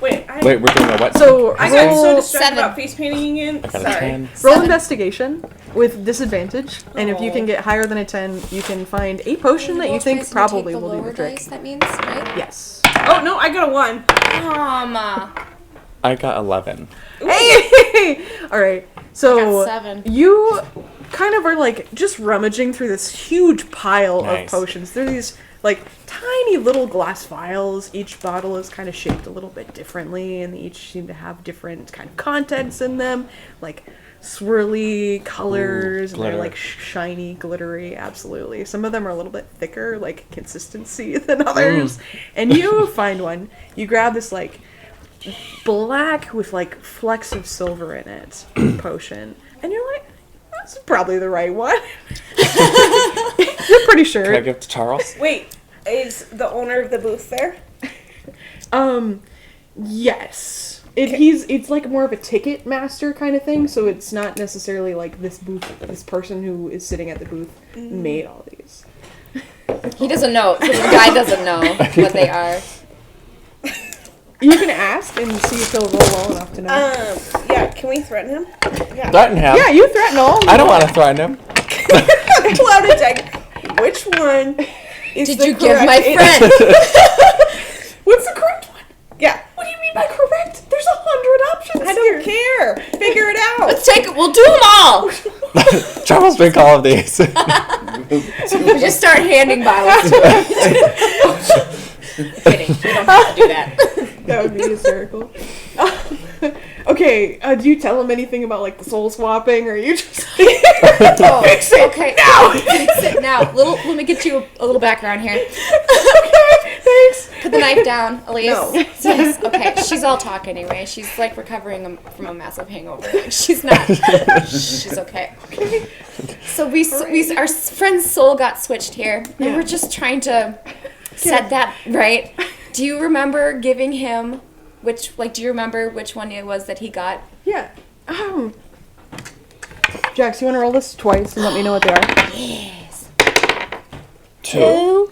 Wait, Wait, we're doing a what? So I got so roll, distracted 7. about face painting again. I got a Sorry. 10. roll 7. investigation with disadvantage. And if you can get higher than a 10, you can find a potion that you think probably will do the trick. Dice, that means, right? Yes. Oh no, I got a 1. I got 11. Hey! All right. So I got 7. you kind of are like just rummaging through this huge pile Nice. of potions. They're these like tiny little glass vials. Each bottle is kind of shaped a little bit differently, and they each seem to have different kind of contents in them, like swirly colors, and they're glitter. like shiny, glittery. Absolutely. Some of them are a little bit thicker, like consistency, than others. And you find one. You grab this like black with like flecks of silver in it potion, and you're like, that's probably the right one. You're pretty Can I sure. give it to Charles? Wait, is the owner of the booth there? Yes. It's like more of a ticket master kind of thing, so it's not necessarily like this person who is sitting at the booth made all these. He doesn't know. So the guy doesn't know what they are. You can ask and see if he'll roll well enough to know. Yeah, can we threaten him? Yeah. Threaten him. Yeah, you threaten all. I don't want to threaten him. Pull out a deck. Which one is Did the you give correct my answer? friend? What's the correct one? Yeah. What do you mean by correct? There's 100 options. I don't care. Figure it out. Let's take it. We'll do them all. Charles drink all of these. We just start handing bottles to him. Kidding. We don't have to do that. That would be hysterical. Okay, do you tell him anything about like the soul swapping, or are you just Oh, fix it okay. Now. Fix it now. Let me get you a little background here. okay? Thanks. Put the knife down, Elise. No. Yes. Okay. She's all talk anyway. She's like recovering from a massive hangover. Like, she's not. She's okay. So our friend's soul got switched here, and we're just trying to set that right. Do you remember giving him do you remember which one it was that he got? Yeah. Jax, you want to roll this twice and let me know what they are? Yes. 2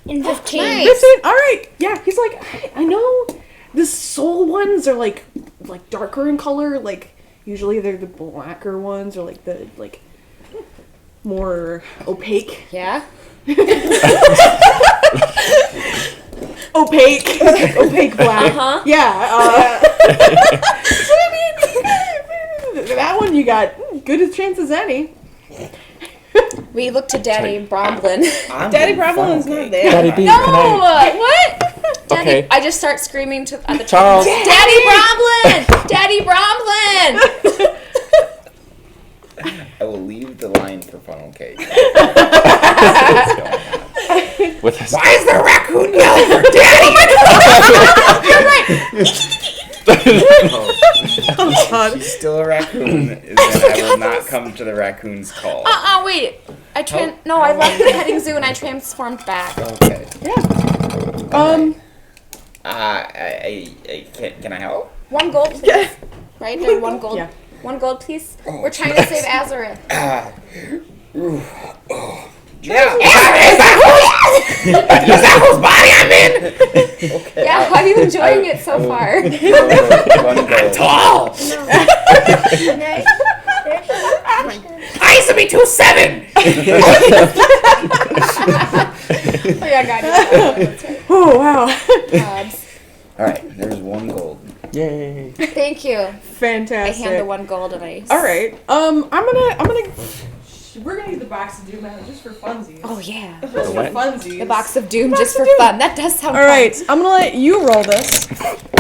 and 15. Nice. 15. All right. Yeah. He's like, I know. The soul ones are like darker in color. Like usually they're the blacker ones, or like the more opaque. Yeah. Opaque black. Uh-huh. Yeah. That one you got good a chance as any. We look to Daddy Bromblin. Daddy Brambleton's not there. Daddy B, No! can I? What? Daddy, Okay. I just start screaming at the Charles. Daddy Bromblin! Daddy Bromblin! leave the line for funnel cake. With his Why is there a raccoon yelling for daddy? She's still a raccoon. Then I will not come to the raccoon's call. Wait. I left the petting zoo and I transformed back. Okay. Yeah. Can I help? 1 gold, please. Right there, 1 gold. Yeah. 1 gold, please. We're trying to save Azareth. Yeah. Is that whose body I'm in? Okay. Yeah, how are you enjoying it so far? 1 gold. Tall. I used to be 2'7". Oh yeah, God. That's right. Oh wow. All right. There's 1 gold. Yay. Thank you. I Fantastic. hand the 1 gold and I. All right. We're gonna use the box of doom now just for funsies. Oh yeah. Just for what? funsies. The box of doom Box just of for doom. fun. That does sound All right. I'm gonna let you roll this,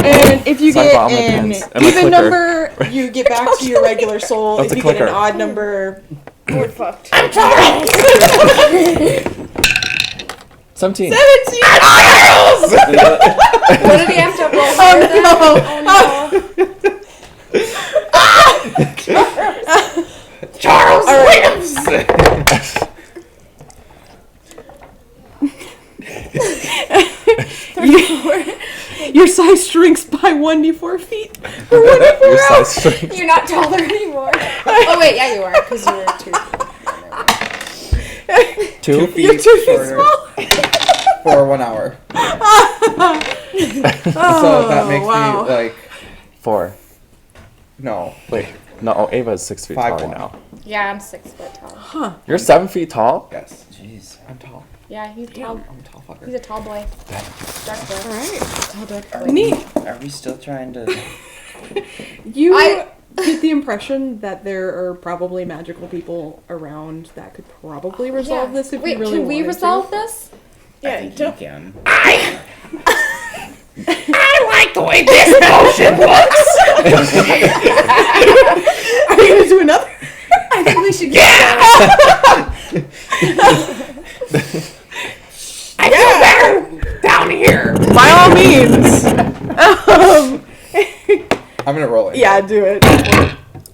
and if you So I get bought my an pens and my even clicker. number, you get back to your regular soul. That's If a you get an clicker. odd number, We're fucked. 17. 17. What did he have to roll? Oh no! Charles All right. Williams. Your size shrinks by 1d4 feet. Your size shrink. You're not taller anymore. Oh wait, yeah you are, because you were 2. 2? feet You're 2 feet shorter small. for 1 hour. So that makes wow. me like 4. no. Wait. No, Ava's 6 feet 5'1". taller now. Yeah, I'm 6 foot tall. You're 7 feet tall? Yes, Jeez. I'm tall. Yeah, he's tall. I'm a tall fucker. He's a tall boy. Dark boy. All right. Tall dark Are boy. Neat. Are we still trying to? You I- get the impression that there are probably magical people around that could probably resolve this if Wait, you really can we wanted resolve to. this? I Yeah, think you don't. can. I like the way this potion looks. Are you gonna do another? I think we should I feel better down here. By all means. I'm gonna roll it. Yeah, do it.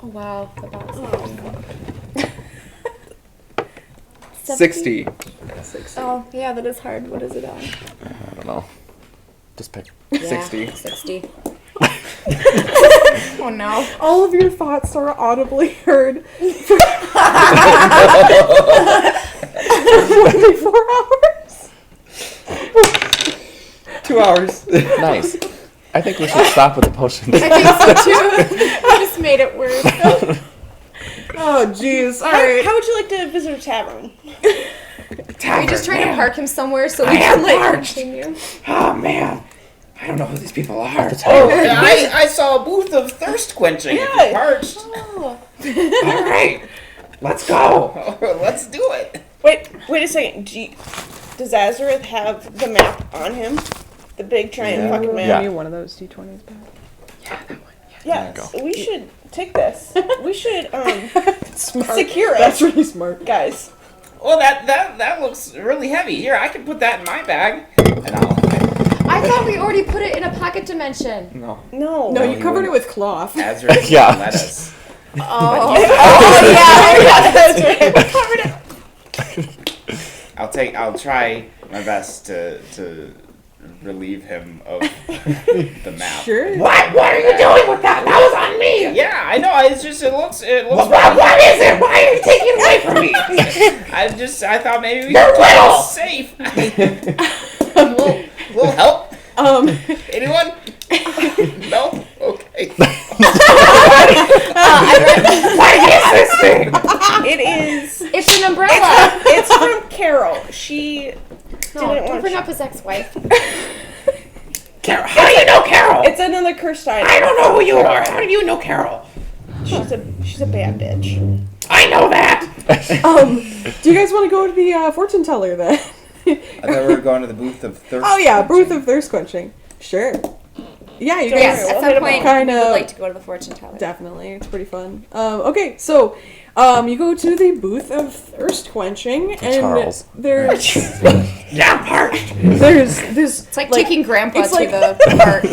Oh wow, the box. 60. Oh yeah, that is hard. What is it on? I don't know. Just pick. 60. 60. Oh no. All of your thoughts are audibly heard for 24 hours. 2 hours. Nice. I think we should stop with the potions. I think so too. You just made it worse. Oh, jeez. All How right. would you like to visit a tavern? We're just trying to park him somewhere so we I can am like parched. continue. Oh man, I don't know who these people are. Oh, I saw a booth of thirst quenching. If you're parched. Oh. All right, let's go. Let's do it. Wait a second. Does Azareth have the map on him? The big giant fucking map? Yeah. Give me one of those D20s back. Yeah, we should take this. We should Smart. secure it, That's really smart. guys. Well, that looks really heavy. Here, I can put that in my bag. And I thought we already put it in a pocket dimension. No. No. No, you you covered it wouldn't. with cloth. Azareth Yeah. won't let us. Oh. I'll try my best to relieve him of the map. Sure. What are you doing with that? That was on me. Yeah, I know. It's just it looks. What is it? Why are you taking it away from me? I thought maybe we You're could keep little. it safe. Little help? Anyone? No? Okay. What is this thing? It is. It's an umbrella. It's from Carol. She No, didn't don't want bring to. up his ex-wife. Carol. How do you know Carol? It's another cursed item. I don't know who you are. How do you know Carol? She's a bad bitch. I know that. Do you guys want to go to the fortune teller then? I thought we were going to the booth of thirst. Oh yeah, booth of thirst quenching. Sure. Yeah, you guys Yes, at some point kind we would of like to go to the fortune teller. definitely. It's pretty fun. Okay, so You go to the booth of thirst quenching, and Charles. there's Yeah, parched. there's this. It's like taking Grandpa it's to like- the park.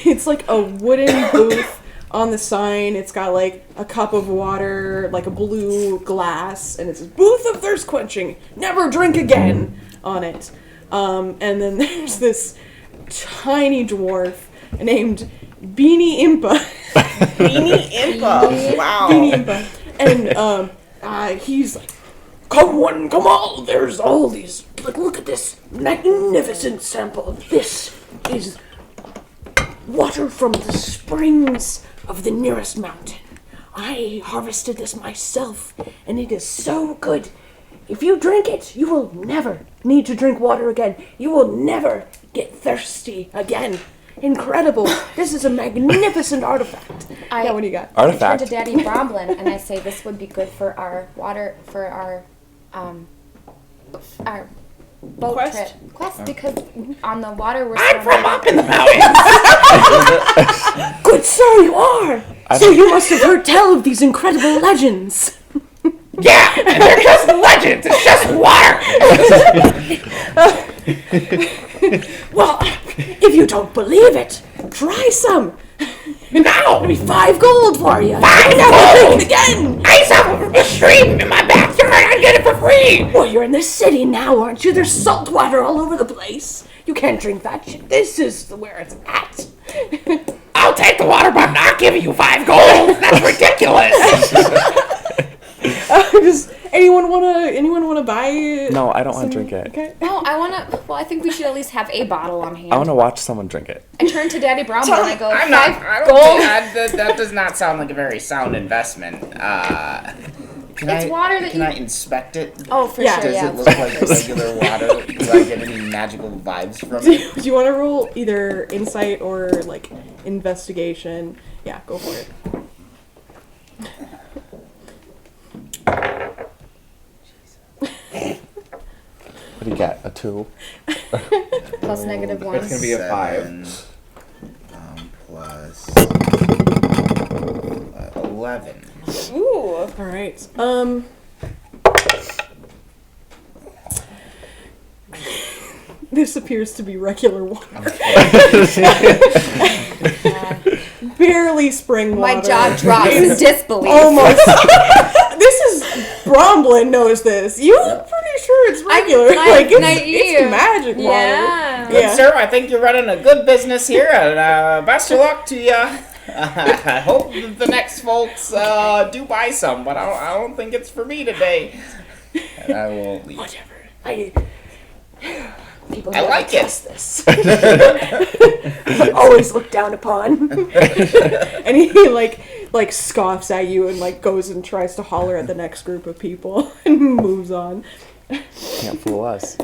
It's like a wooden booth on the sign. It's got like a cup of water, like a blue glass, and it says "Booth of Thirst Quenching. Never drink again" on it. And then there's this tiny dwarf named Beanie Impa. Beanie Impa. Wow. Beanie Impa. And he's like, Come one, come all. There's all these. Look at this magnificent sample. This is water from the springs of the nearest mountain. I harvested this myself, and it is so good. If you drink it, you will never need to drink water again. You will never get thirsty again. Incredible. This is a magnificent artifact. "Yeah, what do you got?" I turn Artifact. to Daddy Bromblin and I say this would be good for our water, for our boat Quest? trip. Quest, because on the water we're I'm from surrounded- up in the mountains. Good sir, you are. So you must have heard tell of these incredible legends. Yeah, and they're just legends. It's just water. Well, if you don't believe it, try some. Now, it'll be 5 gold for you. 5 gold again. I saw it from a stream in my backyard. I get it for free. Well, you're in the city now, aren't you? There's salt water all over the place. You can't drink that shit. This is where it's at. I'll take the water, but I'm not giving you 5 gold. That's ridiculous. Does anyone wanna buy? No, I don't want some- to drink it. Okay. No, I think we should at least have a bottle on hand. I want to watch someone drink it. I turn to Daddy Bromblin and I go, I'm not. 5 I don't gold. think that does not sound like a very sound investment. Can It's water that Can you- I inspect it? Oh, for Yeah. sure, Does yeah. it look like regular water? Do I get any magical vibes from it? Do you want to roll either insight or like investigation? Yeah, go for it. What do you get? A 2? Plus negative 1. It's gonna be a 5. 7, plus 11. Ooh. All right. This appears to be regular water. Barely spring water. My jaw drops in disbelief. Almost. This is Bromblin knows this. You're pretty sure it's regular. It's magic water. Yeah. Good Yeah. sir, I think you're running a good business here, and best of luck to you. I hope the next folks do buy some, but I don't think it's for me today. And I will leave. Whatever. People I never like it. trust this. Always looked down upon. And he like scoffs at you and like goes and tries to holler at the next group of people and moves on. Can't fool us.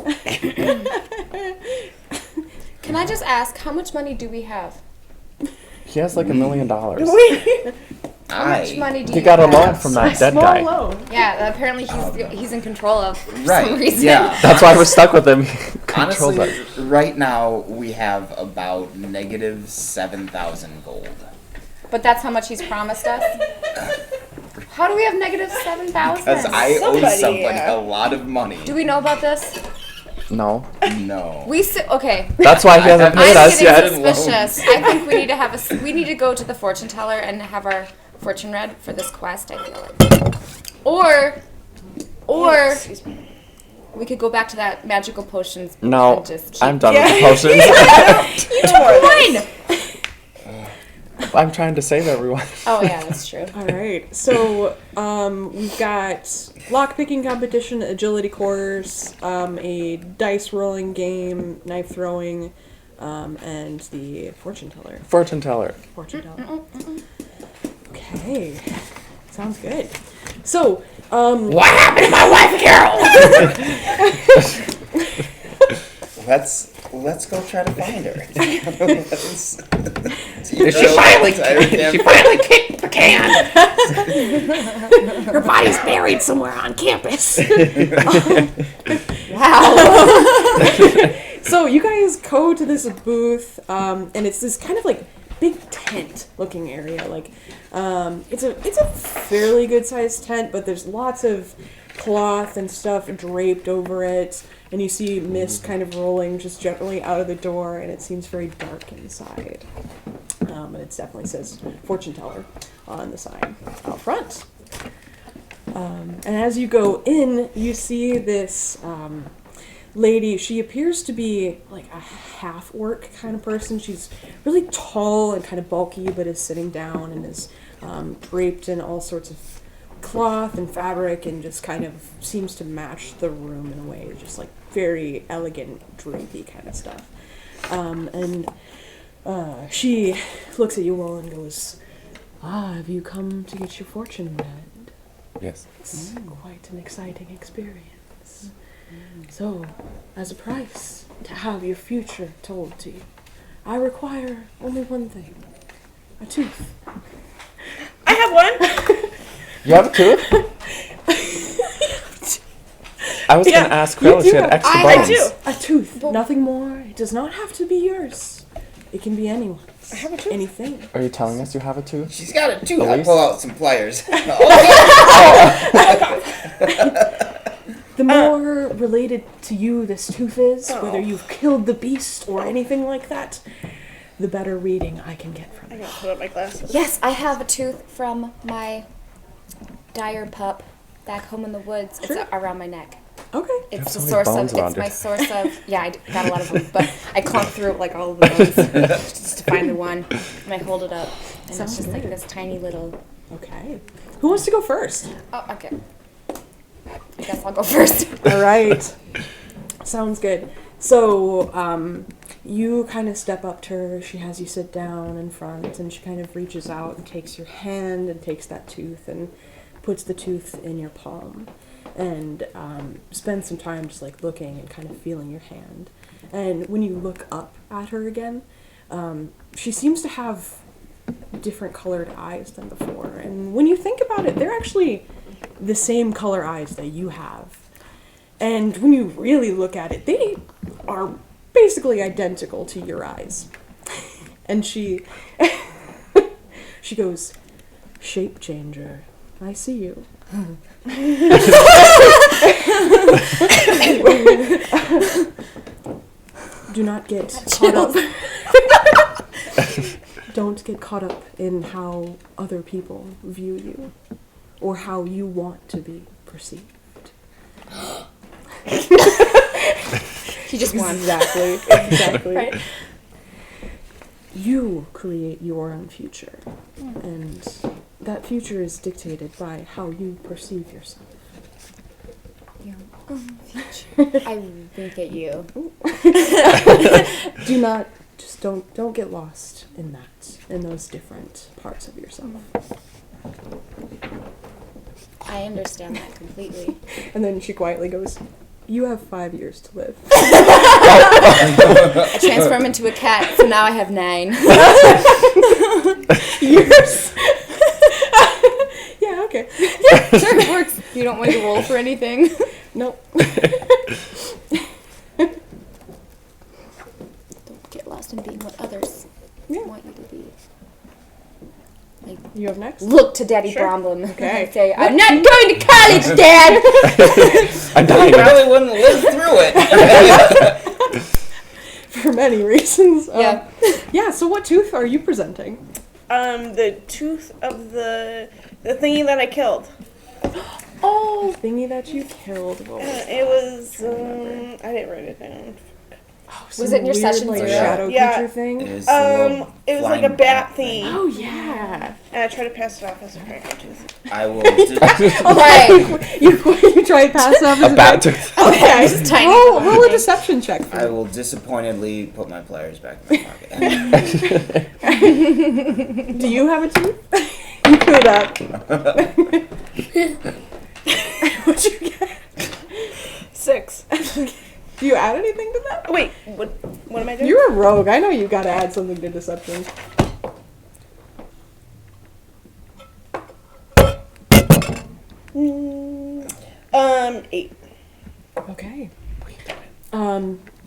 Can I just ask, how much money do we have? He has like $1 million. How much money do He you got a have? loan from that dead guy. loan. Yeah, apparently he's in control of for Right, some reason. yeah. That's why we're stuck with him. He controls Honestly, us. right now we have about negative 7,000 gold. But that's how much he's promised us? How do we have negative 7,000? Because I owe Somebody, somebody yeah. a lot of money. Do we know about this? No. No. Okay. That's why he hasn't paid I'm us getting yet. suspicious. I think we need to have we need to go to the fortune teller and have our fortune read for this quest, I feel like. Or we could go back to that magical potions No, and just keep I'm done with the potions. You took mine! I'm trying to save everyone. Oh yeah, that's true. All right. So we've got lockpicking competition, agility course, a dice rolling game, knife throwing, and the fortune teller. Fortune teller. Fortune teller. Okay. Sounds good. So, What happened to my wife, Carol? Let's go try to find her. She finally kicked the can. Her body's buried somewhere on campus. so you guys go to this booth, and it's this kind of like big tent-looking area. Like, it's a fairly good-sized tent, but there's lots of cloth and stuff draped over it, and you see mist kind of rolling just gently out of the door, and it seems very dark inside. And it definitely says fortune teller on the sign out front. And as you go in, you see this lady. She appears to be like a half-orc kind of person. She's really tall and kind of bulky, but is sitting down and is draped in all sorts of cloth and fabric, and just kind of seems to match the room in a way, just like very elegant, drapey kind of stuff. And she looks at you all and goes, have you come to get your fortune read? Yes. It's quite an exciting experience. So, as a price to have your future told to you, I require only one thing. A tooth. I have one. You have a tooth? I was going to ask Krill if she had extra I bones. do. A tooth. Nothing more. It does not have to be yours. It can be anyone's. I have a tooth. Anything. Are you telling us you have a tooth? She's got a tooth. I Elise? pull out some pliers. The more related to you this tooth is, whether you've killed the beast or anything like that, the better reading I can get from I it. gotta put up my glasses. Yes, I have a tooth from my dire pup back home in the woods. Sure. It's around my neck. Okay. It's so the many source bones of. around It's you. my source of. Yeah, I got a lot of them, but I clump through like all of the bones just to find the one, and I hold it up, and Sounds it's just like good. this tiny little. Okay. Who wants to go first? Oh, okay. I guess I'll go first. All right. Sounds good. So, you kind of step up to her. She has you sit down in front, and she kind of reaches out and takes your hand and takes that tooth and puts the tooth in your palm, and spends some time just like looking and kind of feeling your hand. And when you look up at her again, she seems to have different colored eyes than before. And when you think about it, they're actually the same color eyes that you have. And when you really look at it, they are basically identical to your eyes. And she goes, "Shape changer, I see you." Do not get caught up. Don't get caught up in how other people view you or how you want to be perceived. He just won. Exactly. Right. You create your own future, and that future is dictated by how you perceive yourself. I wink at you. Do not, just don't get lost in that, in those different parts of yourself. I understand that completely. And then she quietly goes, "You have 5 years to live." I transform into a cat, so now I have 9. Years. Yeah, okay. Yeah, sure, it works. You don't want to roll for anything. Nope. Don't get lost in being what others want you to be. You have next? Look to Daddy Sure. Brambleton Okay. and say, "I'm not going to college, Dad!" I'm dying. I really wouldn't live through it. For many reasons. Yeah. Yeah, so what tooth are you presenting? The tooth of the thingy that I killed. Oh, thingy that you killed. What was it? It was I didn't write it down. Was it in your Weird, session like, zero? shadow Yeah. creature thing? It was, the little It was like a flying bat thing. thingy, Oh, yeah. and I tried to pass it off as a cracker tooth. I will. Right. You try to pass off as A bat tooth. Okay. Just tiny. Roll a deception check for I me. will disappointedly put my pliers back in my pocket. Do you have a tooth? You could What'd you get? 6. Do you add anything to that? Wait, what am I doing? You're a rogue. I know you gotta add something to deception. Mm, 8. Okay.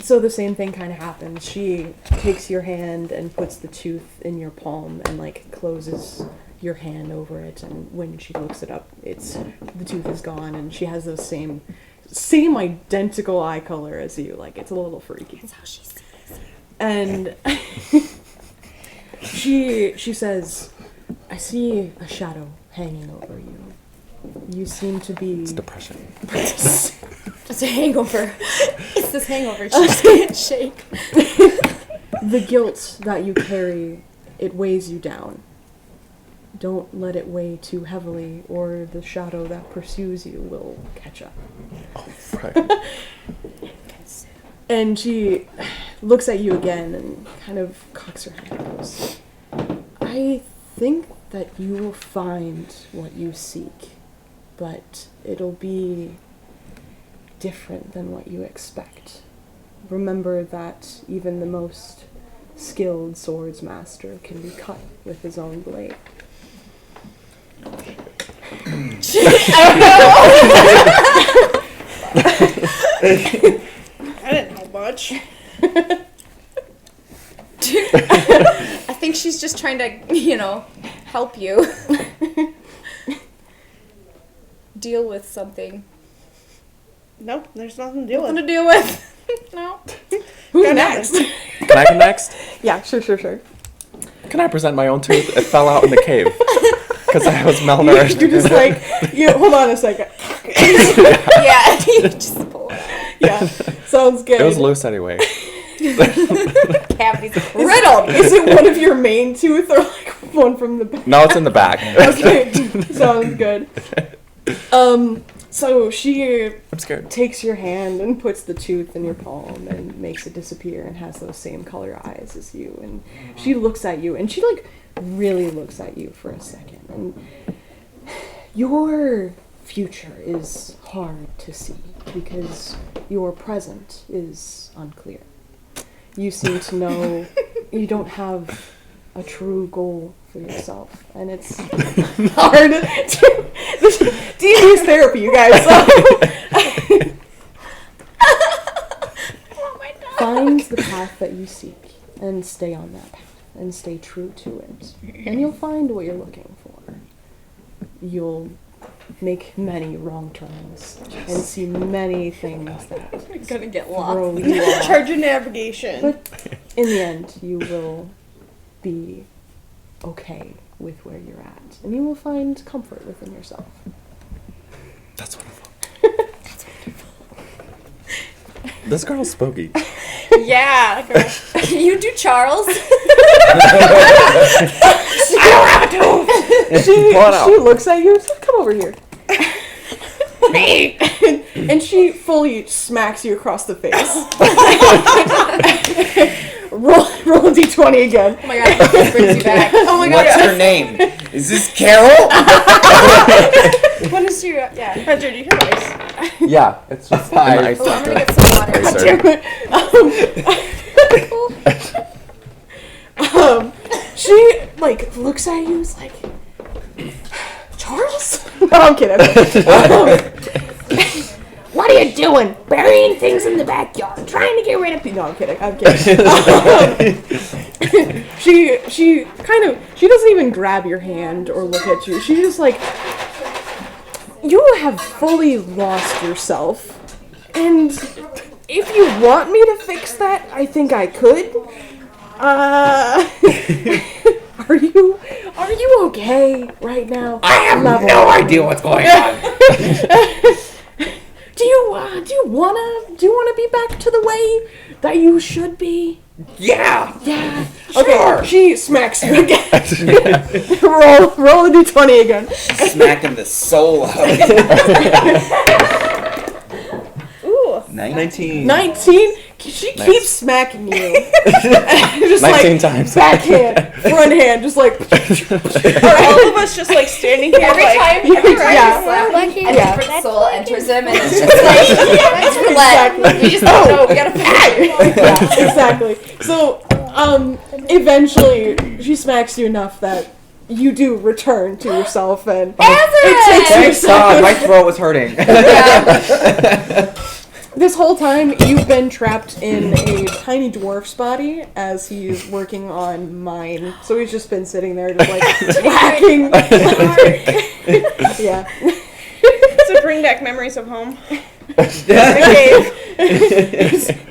So the same thing kind of happens. She takes your hand and puts the tooth in your palm and like closes your hand over it, and when she looks it up, the tooth is gone, and she has those same identical eye color as you. Like, it's a little freaky. That's how she sees. And she says, "I see a shadow hanging over you. You seem to be..." It's depression. It's a hangover. It's this hangover. She just can't shake. "The guilt that you carry, it weighs you down. Don't let it weigh too heavily, or the shadow that pursues you will catch up." Oh, right. And she looks at you again and kind of cocks her head and goes, "I think that you will find what you seek, but it'll be different than what you expect. Remember that even the most skilled swords master can be cut with his own blade." I didn't know much. I think she's just trying to, help you. Deal with something. Nope, there's nothing to deal Nothing with. to deal with. No. Who's next? Can I go next? Yeah, sure. Can I present my own tooth? It fell out in the cave. Because I was malnourished. You're just like, hold on a second. Yeah, you just pull it out. Yeah, sounds good. It was loose anyway. Cavity's riddled. Is it one of your main tooth or like one from the back? No, it's in the back. Okay, sounds good. So she I'm scared. takes your hand and puts the tooth in your palm and makes it disappear and has those same color eyes as you. And she looks at you, and she like really looks at you for a second. And your future is hard to see because your present is unclear. You seem to know you don't have a true goal for yourself, and it's hard to D&D's therapy, you guys. Find the path that you seek and stay on that path and stay true to it, and you'll find what you're looking for. You'll make many wrong turns and see many things that You're gonna get throw lost. you off. Charge your navigation. But in the end, you will be okay with where you're at, and you will find comfort within yourself. That's wonderful. This girl's spooky. Yeah, girl. You do Charles. She looks at you and says, "Come over here." Me? And she fully smacks you across the face. roll a d20 again. Oh my god, this brings you back. Oh my god. What's her name? Is this Carol? What is your... Yeah. Hunter, do you have ice? Yeah, it's just Five. Oh, I'm gonna get some water. She like looks at you and is like, "Charles?" No, I'm kidding. What are you doing? Burying things in the backyard, trying to get rid of people. No, I'm kidding. She doesn't even grab your hand or look at you. She's just like, "You have fully lost yourself, and if you want me to fix that, I think I could. Are you okay right now?" I have no idea what's going on. Do you wanna be back to the way that you should be? Yeah. Yeah. Sure. Okay. She smacks you again. roll a d20 again. Smacking the soul out of Ooh. 19. 19. She keeps smacking you. Just 19 like times. backhand, front hand, just like. Are all of us just like standing here Every like, time Yeah. you Yeah. slap, a Yeah. different soul enters him, and it's just like, it's roulette. Exactly. We just don't know. We gotta fight. Yeah, exactly. So, eventually, she smacks you enough that you do return to yourself, and it takes you Thanks God, my throat was hurting. This whole time, you've been trapped in a tiny dwarf's body as he's working on mine. So he's just been sitting there, just like whacking. Yeah. So bring back memories of home.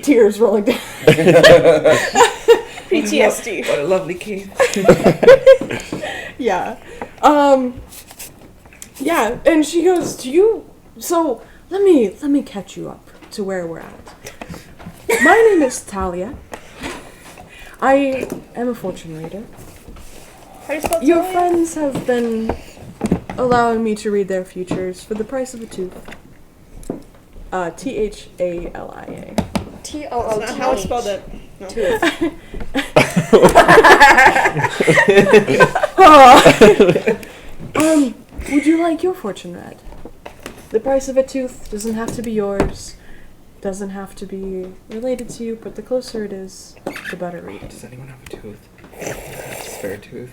Tears rolling down. PTSD. What a lovely cave. Yeah. Yeah, and she goes, "Do you? So let me catch you up to where we're at. My name is Talia. I am a fortune reader. How do you spell Your Talia? friends have been allowing me to read their futures for the price of a tooth. Thalia. T-O-O-T. That's not how it's spelled it. No. Would you like your fortune read? The price of a tooth doesn't have to be yours. Doesn't have to be related to you, but the closer it is, the better read. Does anyone have a tooth? Spare tooth?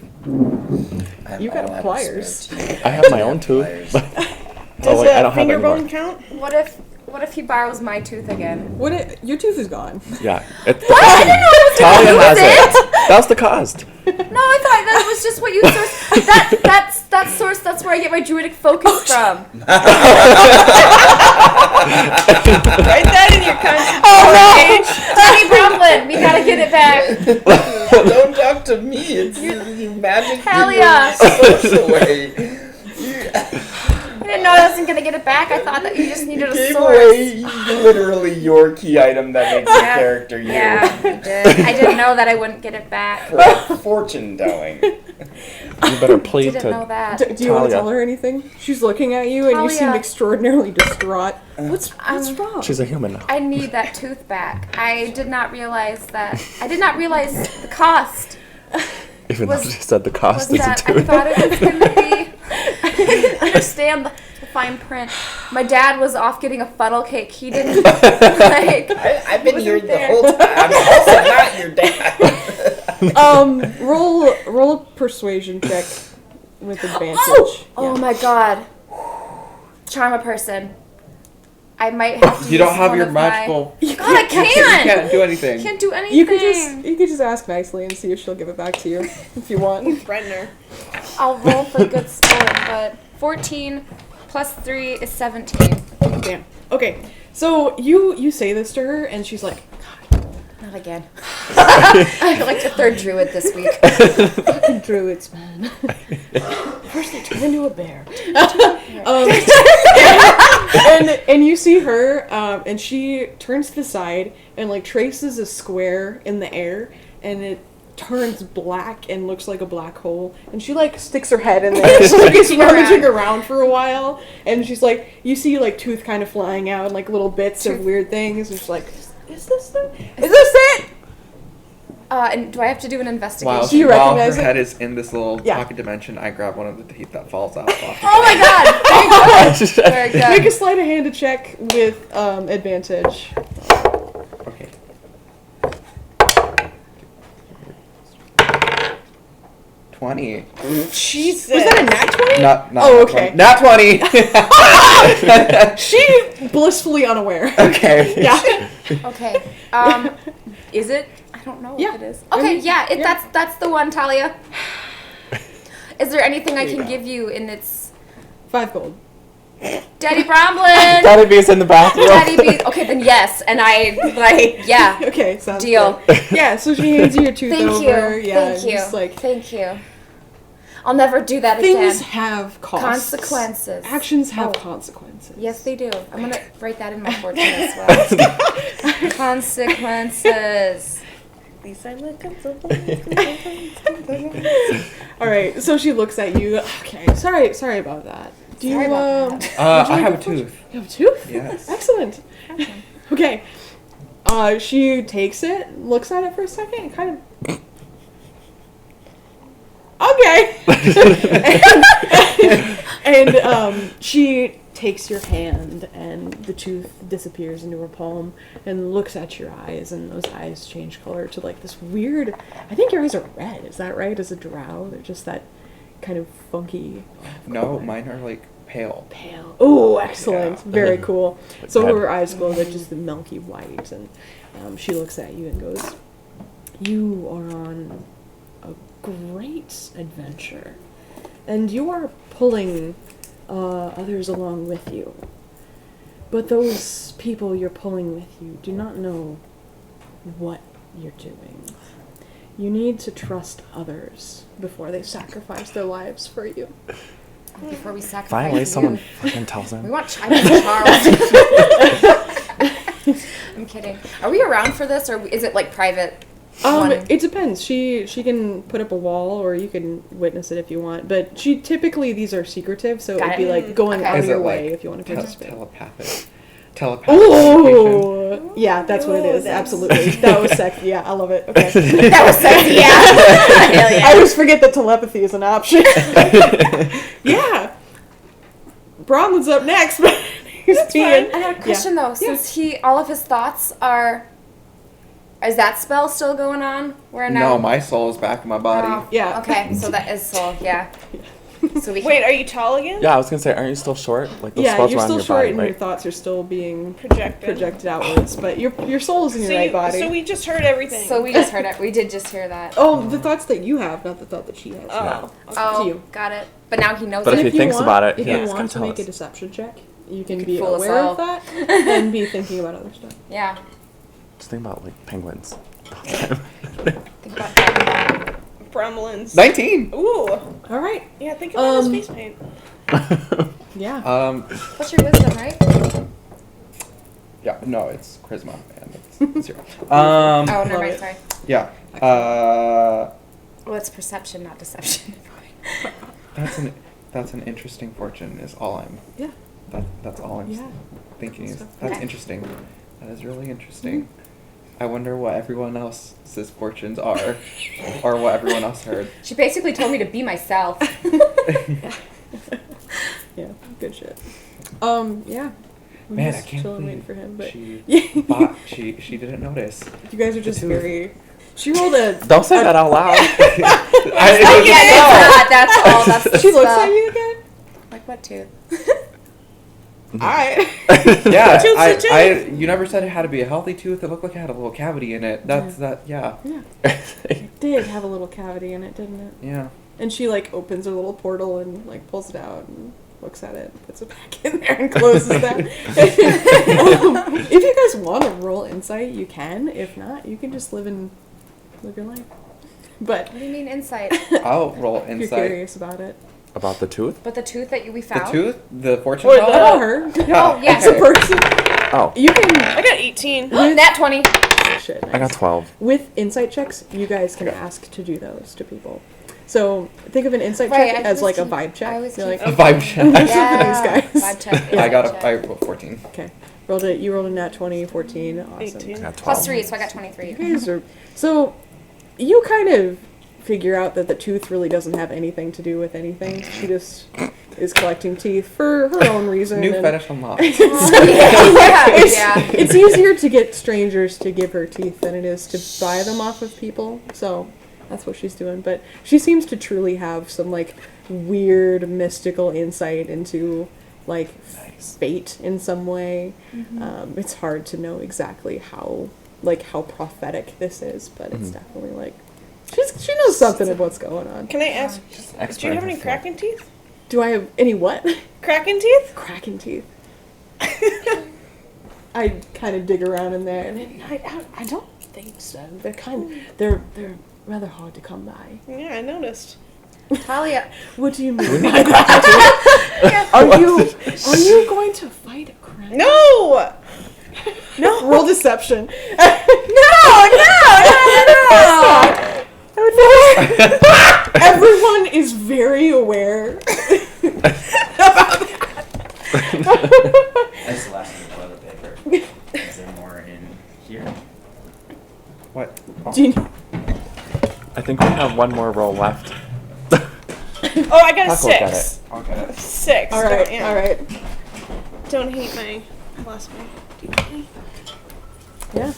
You got pliers. I have my own tooth. Pliers. But Does I don't a have finger any more. bone count? What if he borrows my tooth again? Your tooth is gone. Yeah. It's What? I didn't know it was Talia gonna has use it. That's the cost. No, I thought that was just what you source. That's source. That's where I get my druidic focus from. Write that in your contract. Tiny Brambleton, we gotta get it back. Don't talk to me. It's you magic. Hell people yeah. source away. I didn't know I wasn't gonna get it back. I thought that you just needed a Gave source. away literally your key item that makes the character you. Yeah, I did. I didn't know that I wouldn't get it back. For fortune telling. You better plead Didn't know to. that. Do you want to Talia. tell her anything? She's looking at you, and you seem Talia. extraordinarily distraught. What's wrong? She's a human now. I need that tooth back. I did not realize that. I did not realize the cost. Even though was- she said the cost Was is a that I tooth. thought it was gonna be. I didn't understand the fine print. My dad was off getting a funnel cake. He didn't like. I've been here Wasn't the there. whole time. I'm also not your dad. Roll a persuasion check with advantage. Oh my god. Charm a person. I might have to. You don't use have one your of my- magical. God, I You can't. can't do anything. Can't do anything. You could just ask nicely and see if she'll give it back to you if you want. Threaten her. I'll roll for good sport, but 14 plus 3 is 17. Damn. Okay. So you say this to her, and she's like, Not again. I feel like the third druid this week. "Fucking druids, man." First they turn into a bear. And you see her, and she turns to the side and like traces a square in the air, and it turns black and looks like a black hole. And she like sticks her head in there, so like it's rummaging around for a while. And she's like, you see like tooth kind of flying out, and like little bits of weird things. And she's like, "Is this it?" And do I have to do an investigation? While, Do you while her recognize it? head is in this little Yeah. pocket dimension, I grab one of the teeth that falls out. Oh my god! Very good. Make a sleight of hand check with advantage. Okay. $20. Jesus. Was that a nat 20? Not Oh, nat okay. 20. Nat 20! She blissfully unaware. Okay. Yeah. Okay. Is it? I don't know Yeah. if it is. Okay, yeah, Yeah. that's the one, Talia. Is there anything I can give you in its 5 gold. Daddy Brambleton? Daddy B's in the bathroom. Daddy B. Okay, then yes, and I like yeah. Okay, sounds Deal. good. Yeah, so she hands you your tooth Thank over. you. Yeah, Thank you. just like Thank you. I'll never do that things again. have costs. Consequences. Actions have Oh. consequences. Yes, they do. I'm gonna write that in my fortune as well. Consequences. At least I look up All right, so she looks at you. Okay, sorry about that. Do you Sorry about that. I have a tooth. You have a tooth? Yes. Excellent. Okay. She takes it, looks at it for a second, and kind of. Okay. and she takes your hand, and the tooth disappears into her palm, and looks at your eyes, and those eyes change color to like this weird. I think your eyes are red. Is that right? As a drow, they're just that kind of funky. No, mine are like Pale. Pale. Oh, excellent. Yeah. Very cool. So Red. her eyes glow like just the milky white, and she looks at you and goes, "You are on a great adventure, and you are pulling others along with you. But those people you're pulling with you do not know what you're doing. You need to trust others before they sacrifice their lives for you." Before we sacrifice Finally, you. someone fucking tells We him. want Chinese Charles. I'm kidding. Are we around for this, or is it like private? one? It depends. She can put up a wall, or you can witness it if you want. But these are secretive, so Got it'd be it. like going Okay. out Is of your it way like if you want to participate. Telepathic communication? Oh, yeah, that's what it is. Absolutely, that was sexy. Yeah, I love it. Okay, That was sexy, yeah. Hell yeah. I always forget that telepathy is an option. Yeah, Bronwyn's up next. He's peeing. I got a question though. Since all of his thoughts are, is that spell still going on? Where now? No, my soul is back in my body. Oh, Yeah. Okay, so that is soul. Yeah. So we Wait, are you tall again? Yeah, I was gonna say, aren't you still short? Like those Yeah, spells you're are on still your short, body, and right? your thoughts are still being Projected. outwards, but your soul is in your right body. So we just heard everything. So we just heard it. We did just hear that. Oh, the thoughts that you have, not the thought that she has. Oh. Oh, to you. got it. But now he knows But it. if he thinks about it, if yeah, you it's want to gonna make tell a us. deception check, you can could be fool us aware all. of that and be thinking about other stuff. Yeah. Just think about like penguins. Think about that. Brumlins. 19! Ooh. All right. Yeah, think about his face paint. Yeah. What's your wisdom, right? Yeah, no, it's charisma, and it's 0. Oh, never Love mind. it. Sorry. Yeah. Well, it's perception, not deception. That's an interesting fortune. Is all I'm. Yeah. That's all I'm Yeah. thinking. Is Stuff. that's Okay. interesting. That is really interesting. I wonder what everyone else's fortunes are, or what everyone else heard. She basically told me to be myself. Yeah. Good shit. Yeah. I'm Man, I just can't chilling, believe waiting for him, but she didn't notice. you guys are just tooth. very. She rolled a. Don't say that out loud. That's all. That's the She looks spell. at you again. Like what tooth? Alright. Yeah, Tooth's a tooth. you never said it had to be a healthy tooth. It looked like it had a little cavity in it. Yeah. It did have a little cavity in it, didn't it? Yeah. And she like opens her little portal and like pulls it out and looks at it, puts it back in there and closes that. If you guys want to roll insight, you can. If not, you can just live your life. But What do you mean insight? I'll roll if you're insight. curious about it. About the tooth? But the tooth that we The found. tooth? The fortune Or teller? not her. Oh yes. It's a person. Oh, You can I got 18. Nat 20. shit. I got 12. With insight checks, you guys can ask to do those to people. So think of an insight Right, check I as like a was vibe check. I was You're like, A vibe check. Yeah. Thanks, guys. Vibe check. I got Vibe check. I rolled 14. okay, you rolled a nat 20, 14, awesome. 18. I got 12. Plus 3, so I got 23. You guys are so you kind of figure out that the tooth really doesn't have anything to do with anything. She just is collecting teeth for her own reason. New and fetish unlocked. yeah. It's easier to get strangers to give her teeth than it is to buy them off of people. So that's what she's doing. But she seems to truly have some like weird mystical insight into like fate in some way. It's hard to know exactly how prophetic this is, but it's definitely like she knows something of what's going on. Can I ask, Expert do you have any herself. cracking teeth? Do I have any what? Cracking teeth? Cracking teeth. I kind of dig around in there, and I don't think so. They're rather hard to come by. Yeah, I noticed. Talia. What do you mean by that? Are you going to fight a crack? No! No. Roll deception. Everyone is very aware. That's the last of the toilet paper. Is there more in here? What? Do you- I think we have one more roll left. Oh, I got a Huck look at 6. Okay. 6. all right, Yeah. all right. Don't hate my. I lost my. Do you hate me? Yeah.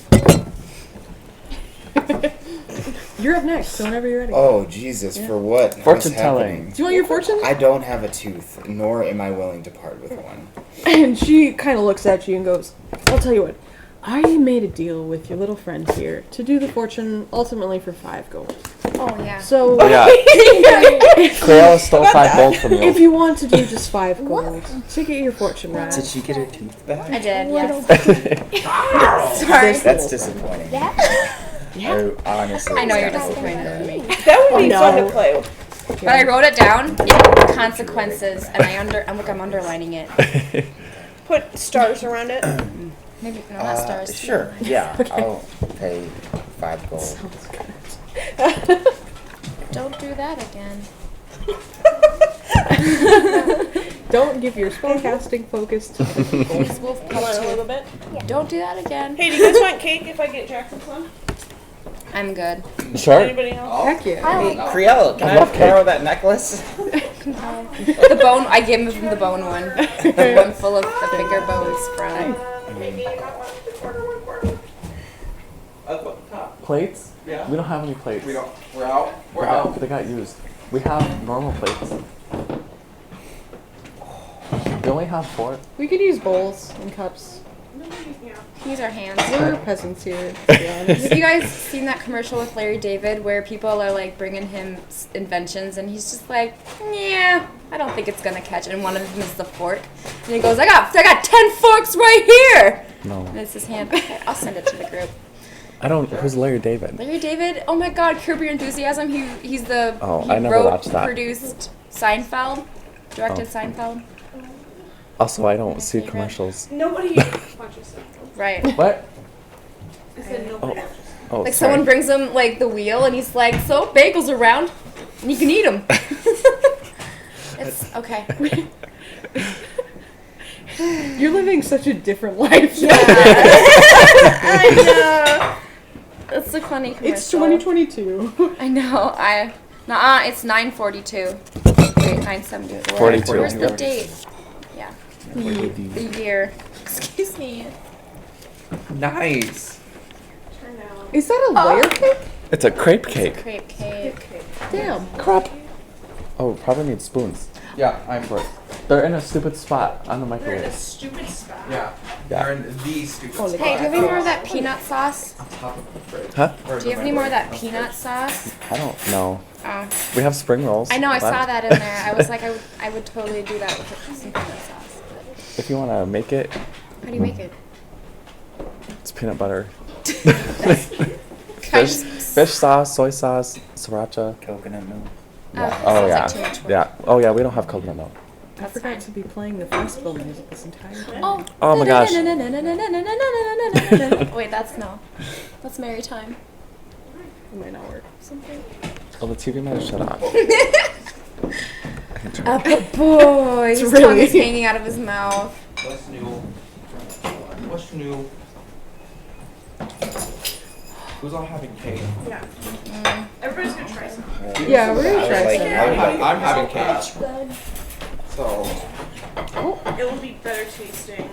You're up next, so whenever you're ready. Oh, Jesus, for what? Fortune What's telling. happening? Do you want your fortune? I don't have a tooth, nor am I willing to part with one. And she kind of looks at you and goes, I'll tell you what. I made a deal with your little friend here to do the fortune ultimately for 5 gold. Oh yeah. So, Oh yeah. Crayola stole 5 gold from if you. you want to do just 5 gold to get your fortune right. Did she get her tooth back? I did. Yes. Sorry. That's disappointing. I honestly. I know you're was kinda disappointed in me. That would be no. fun to play with. But I wrote it down. Consequences, and I'm underlining it. Put stars around it. Maybe no, not stars. Sure, yeah. I'll pay 5 gold. Don't do that again. Don't give your spellcasting focus to other people. Please, Wolf Come on a Pup little bit. Don't do that again. Hey, do you guys want cake if I get Jackson some? I'm good. Sure. Anybody else? Heck yeah. Hey, Crielle, can I borrow that necklace? The bone. I gave him the bone one. The one full of the finger bones from. Plates? Yeah. We don't have any plates. We're out. We're out. They got used. We have normal plates. We only have 4. We could use bowls and cups. Use our hands. We're peasants here, to be honest. Have you guys seen that commercial with Larry David where people are like bringing him inventions and he's just like, yeah, I don't think it's gonna catch. And one of them is the fork, and he goes, I got 10 forks right here. No. And it's his hand. Okay, I'll send it to the group. I don't. Who's Larry David? Larry David. Oh my God, Curb Your Enthusiasm. He's the. Oh, he I never wrote, watched that. Produced Seinfeld, directed Oh. Seinfeld. Also, I don't My see favorite. commercials. Nobody watches that. Right. What? I said nobody watches Oh, Like sorry. someone brings him like the wheel and he's like, so bagels are round and you can eat them. It's okay. You're living such a different life. I know. It's a funny commercial. It's 2022. I know. It's 9:42. Wait, 9:74. 42. Where's the date? Yeah. The The year. Excuse me. Nice. Is that a layer cake? It's a crepe cake. Crepe cake. Damn. Crap. Oh, probably need spoons. Yeah, I'm for it. They're in a stupid spot on the They're in a microwave. stupid spot. Yeah. Yeah. They're in the stupid Holy Hey, do you have any more of that peanut sauce? top of the fridge. Huh? Or Do you have the any more of that microwave. peanut sauce? I don't know. Oh. We have spring rolls. I know, I left. saw that in there. I was like, I would totally do that with some peanut sauce. If you want to make it, How do you make it? it's peanut butter. Can I just- Fish sauce, soy sauce, sriracha. Coconut milk. that Oh sounds yeah. like too much work. Yeah. Oh yeah, we don't have coconut milk. I That's forgot fine. to be playing the festival music this entire time. Oh. Oh my gosh. Wait, that's Merry Time. It might not work. Something. Oh, the TV might have shut off. I can turn. Boy, his really- tongue is hanging out of his mouth. What's new? What's new? Who's all having cake? Yeah. Everybody's gonna try some. Yeah, we're gonna try Like, some. I'm having cake. So, It will be better tasting.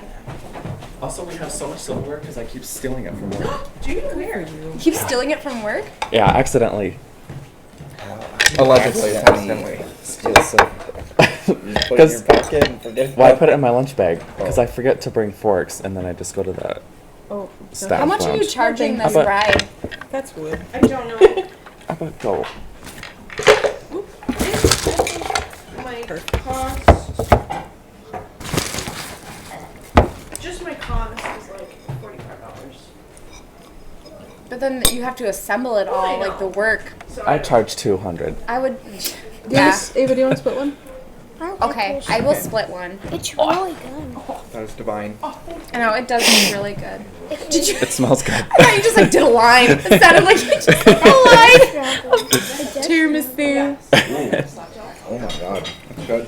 Also, we have so much silverware because I keep stealing it from work. Do you wear? Keep stealing it from work? Yeah, accidentally. allegedly, accidentally. Steal some. You put it in your 'Cause- pocket and forget Well, I about put it in my lunch bag because Oh. I forget to bring forks, and then I just go to the Oh, staff How much are you lounge. charging this But- ride? that's weird. I don't know. I bet go. My cost. Just my cost is like $45. But then you have to assemble it all, like the work. So I charge 200. I would. Yeah. Yeah. Ava, do you want to split one? Okay, I will split one. It's really good. That was divine. I know it does look really good. Did you? It smells good. I thought you just like did a line. It sounded like you just did a line. Tiramisu. Oh my god. That's good.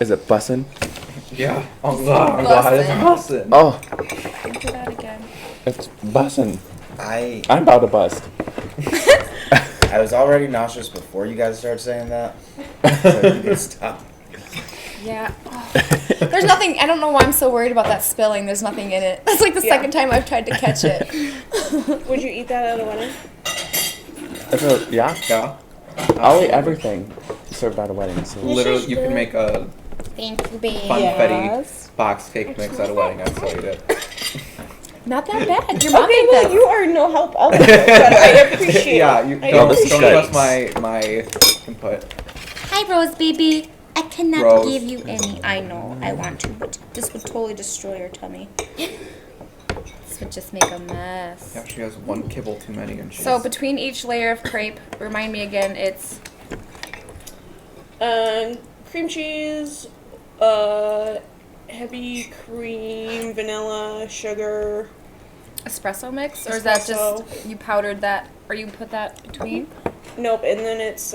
Is it bussin'? Yeah. Oh god. It's bussin'. Oh, Do that again. it's bussin'. I'm about to bust. I was already nauseous before you guys started saying that. So you can stop. Yeah. Oh. There's nothing. I don't know why I'm so worried about that spilling. There's nothing in it. That's like the second time I've tried to catch it. would you eat that at a wedding? Yeah, Yeah. I'll eat everything served at a wedding. So Literally, you can make a Thank you, babe. funfetti box cake mix at a wedding. I'd still eat it. Not that bad. Your mom Okay, made well, this. you are no help elsewhere, but I appreciate Yeah, it. you I don't, this is don't good. trust my input. Hi, Rose baby. I cannot Rose. give you any. I know. I want to, but this would totally destroy your tummy. This would just make a mess. Yeah, she has one kibble too many, and she's So between each layer of crepe, remind me again, it's Cream cheese, heavy cream, vanilla, sugar. espresso mix, or is that Espresso. just you powdered that, or you put that between? Nope, and then it's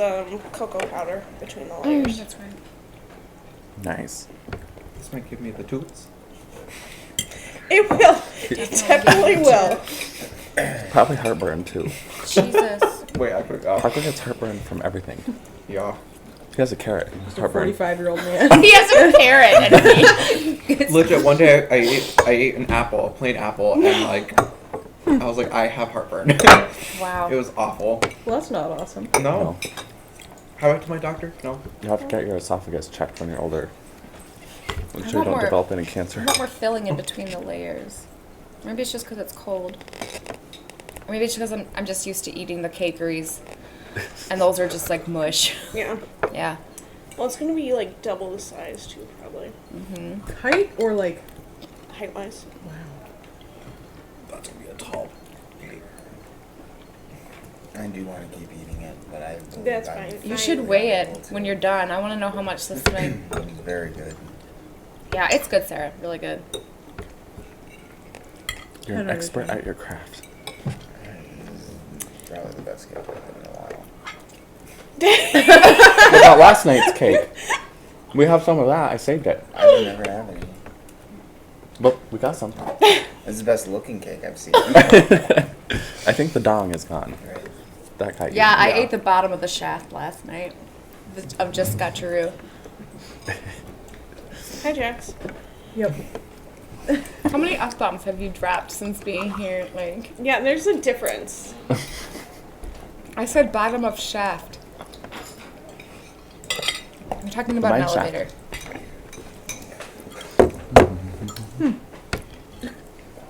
cocoa powder between the layers. That's right. nice. this might give me the toots. It will. It definitely will. Probably heartburn too. Jesus. Wait, I could go. Parker gets heartburn from everything. Yeah. He has a carrot. Just a Heartburn. 45-year-old man. He has a carrot and Legit, one day I ate an apple, a plain apple, and like I was like, I have heartburn. Wow. It was awful. Well, that's not awesome. No. No. How about to my doctor? No. You have to get your esophagus checked when you're older. Make I sure you want don't more- develop any cancer. I want more filling in between the layers. Maybe it's just because it's cold. Or maybe it's because I'm just used to eating the cakeries. And those are just like mush. Yeah. Yeah. Well, it's gonna be like double the size too, probably, Height or like... height wise. That's gonna be a tall cake. I do want to keep eating it, but I believe That's I'm fine. You should weigh it when you're done. I want to know how much this thing. It's very good. Yeah, it's good, Sarah. Really good. You're an I don't expert understand. at your craft. Probably the best cake I've had in a while. What about last night's cake? We have some of that. I saved it. I would never have any. But we got some. It's the best looking cake I've seen. I think the dong is gone. Right. That guy. Yeah, I Yeah. ate the bottom of the shaft last night of just scotcheroo. Hi, Jax. Yep. How many F-bombs have you dropped since being here? Like, Yeah, there's a difference. I said bottom of shaft. I'm talking about an Mine shaft. elevator.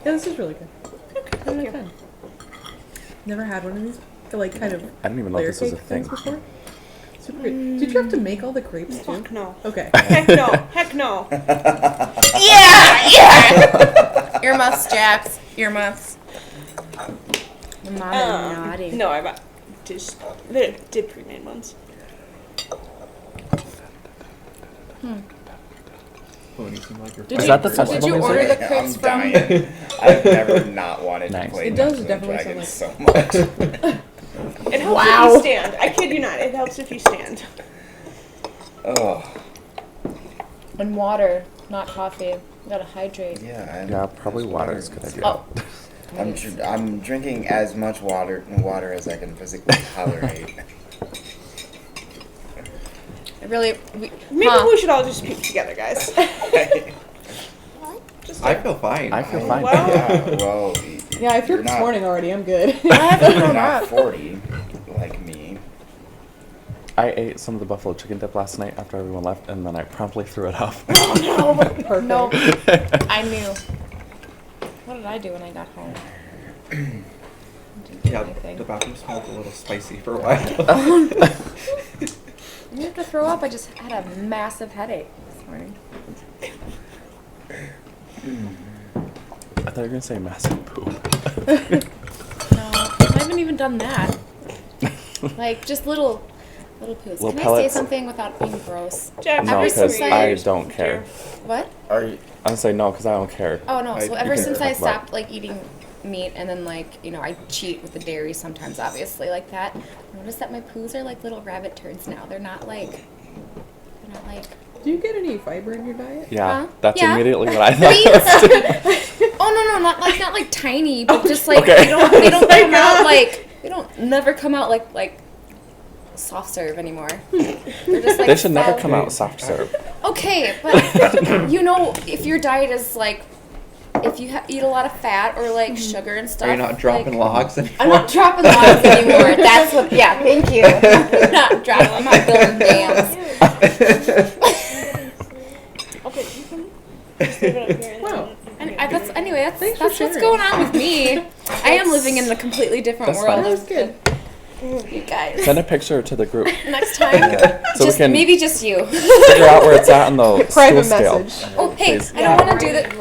Yeah, this is really good. Really fun. Never had one of these, like, kind of I didn't even know layer this was a cake things thing. before. Super good. Did you have to make all the crepes too? Fuck no. Okay. Heck no. Heck no. Earmuffs, Jax. Earmuffs. Your mom is naughty. No, I bought just they did pre-made ones. Oh, and you seem like you're Did Is you, that the did festival you music? order the I'm crepes from? dying. I've never not wanted Nice. to play It does Dungeons and definitely Dragons sound so much. It helps Wow. if you stand. I kid you not. It helps if you stand. Oh, And water, not coffee. You gotta hydrate. yeah. Yeah, probably water is a good idea. Oh. I'm drinking as much water as I can physically tolerate. It really. Maybe we should all just puke together, guys. Just I feel fine. I feel fine. Well, Yeah, well, Yeah, I You're puked this not- morning already. I'm good. you're not 40 like me. I ate some of the buffalo chicken dip last night after everyone left, and then I promptly threw it off. Perfect. No, I knew. What did I do when I got home? Didn't do Yeah, anything. the bathroom smelled a little spicy for a while. You have to throw up. I just had a massive headache this morning. I thought you were gonna say massive poop. No, I haven't even done that. Like just little poos. Little Can I pellets? say something without being gross? Jack, No, Ever because since I don't care. What? Are you? I'm gonna say no, because I don't care. Oh no! So You ever can since I talk about it. stopped like eating meat, and then like I cheat with the dairy sometimes, obviously like that. I noticed that my poos are like little rabbit turds now. They're not like. Do you get any fiber in your diet? Yeah, Huh? that's Yeah. immediately what I thought. Oh no, not like tiny, but just like Okay. they don't come out like they don't never come out like soft serve anymore. They're just like They should never soft- come out soft serve. Okay, but if your diet is like if you eat a lot of fat or like sugar and stuff. Are you not dropping logs anymore? I'm not dropping logs anymore. That's what. Yeah, thank you. I'm not dropping. I'm not building dams. Okay, you can just leave it up here. Wow. Anyway, that's what's going on with me. I am living in a completely different That's world. fine. That's good. You guys. Send a picture to the group Next time, so just we can maybe just you. figure out where it's at on the Private stool message. scale. Oh, hey, Please. I don't want to do that.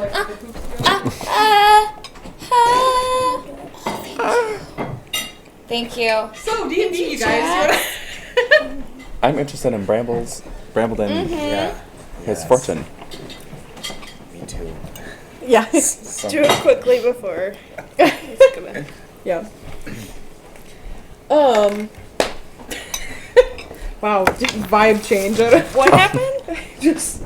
Thank you. So D&D, you guys. I'm interested in Brambleton, Yeah. his fortune. Me too. Yeah. Do it quickly before. Yeah. Wow, vibe change. What happened? Just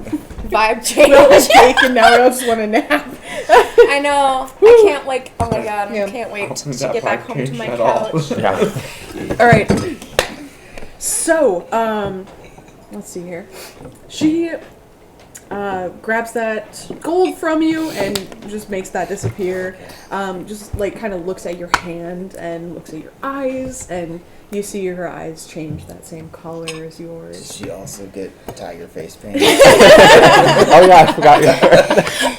Vibe we all had change. cake and now we all just want to nap. I know. I can't like. Oh my god. Yeah. I can't wait to That get back vibe home to changed my at all. couch. Yeah. All right. So, let's see here. She grabs that gold from you and just makes that disappear. Just like kind of looks at your hand and looks at your eyes, and you see her eyes change that same color as Did yours. she also get tiger face paint? Oh yeah, I forgot you.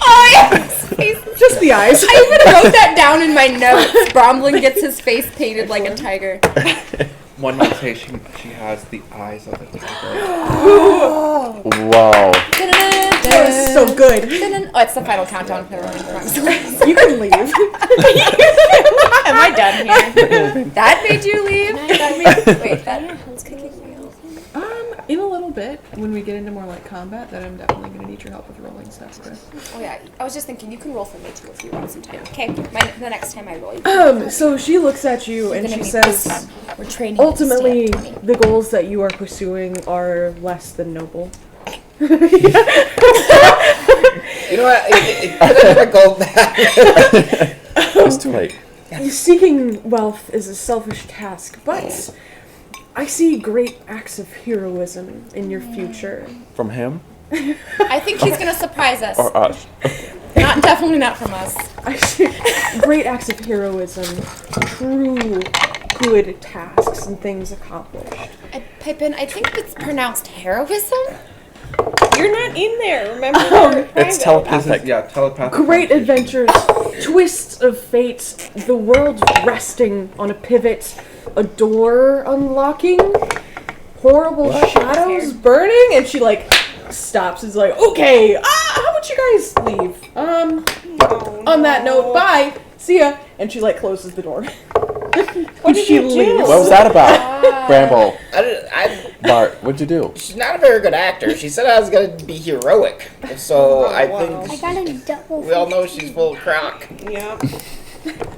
Oh yeah. Just the eyes. I even wrote that down in my notes. Bromlin gets his face painted like a tiger. One might say she has the eyes of a tiger. Whoa. That was so good. Oh, it's the final countdown. Never mind. You can leave. Am I done here? That made you leave? Wait, who's kicking me off? In a little bit, when we get into more like combat, that I'm definitely gonna need your help with rolling stuff. Okay? Oh yeah, I was just thinking you can roll for me too if you want some time. Okay, the next time I roll. So she looks at you and she says, "We're training." ultimately, the goals that you are pursuing are less than noble. You know what? It could have never go back. It's too late. Seeking wealth is a selfish task, but I see great acts of heroism in your future. From him I think he's gonna surprise us. or us? Definitely not from us. I see great acts of heroism, true good tasks and things accomplished. Pippin, I think it's pronounced heroism. You're not in there, remember? It's This telepathic. is, telepathic. Great adventures, twists of fate, the world resting on a pivot, a door unlocking, horrible shadows burning, and she like stops and is like, okay, how about you guys leave? On that note, bye, see ya, and she like closes the door. What did you do? What was that about? Bramble. Bart, what'd you do? She's not a very good actor. She said I was gonna be heroic, so I I think got a double. we all know she's full of crock. Yeah.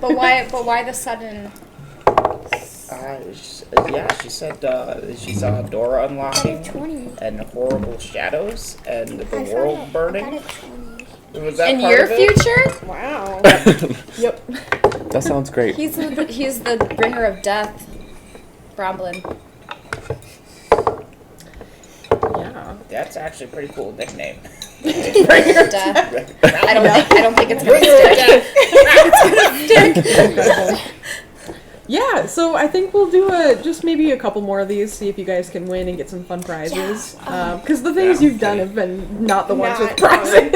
But why the sudden? She said she saw a door unlocking 20. and horrible shadows and the I world got burning. a 20. Was that In part your of it? future? Wow. Yep. That sounds great. He's the bringer of death. Bromlin. Yeah. That's actually a pretty cool nickname. Bringer of death. I don't think it's gonna stick. Yeah, so I think we'll do just maybe a couple more of these, see if you guys can win and get some fun prizes. Because the things you've done have been not the ones with prizes.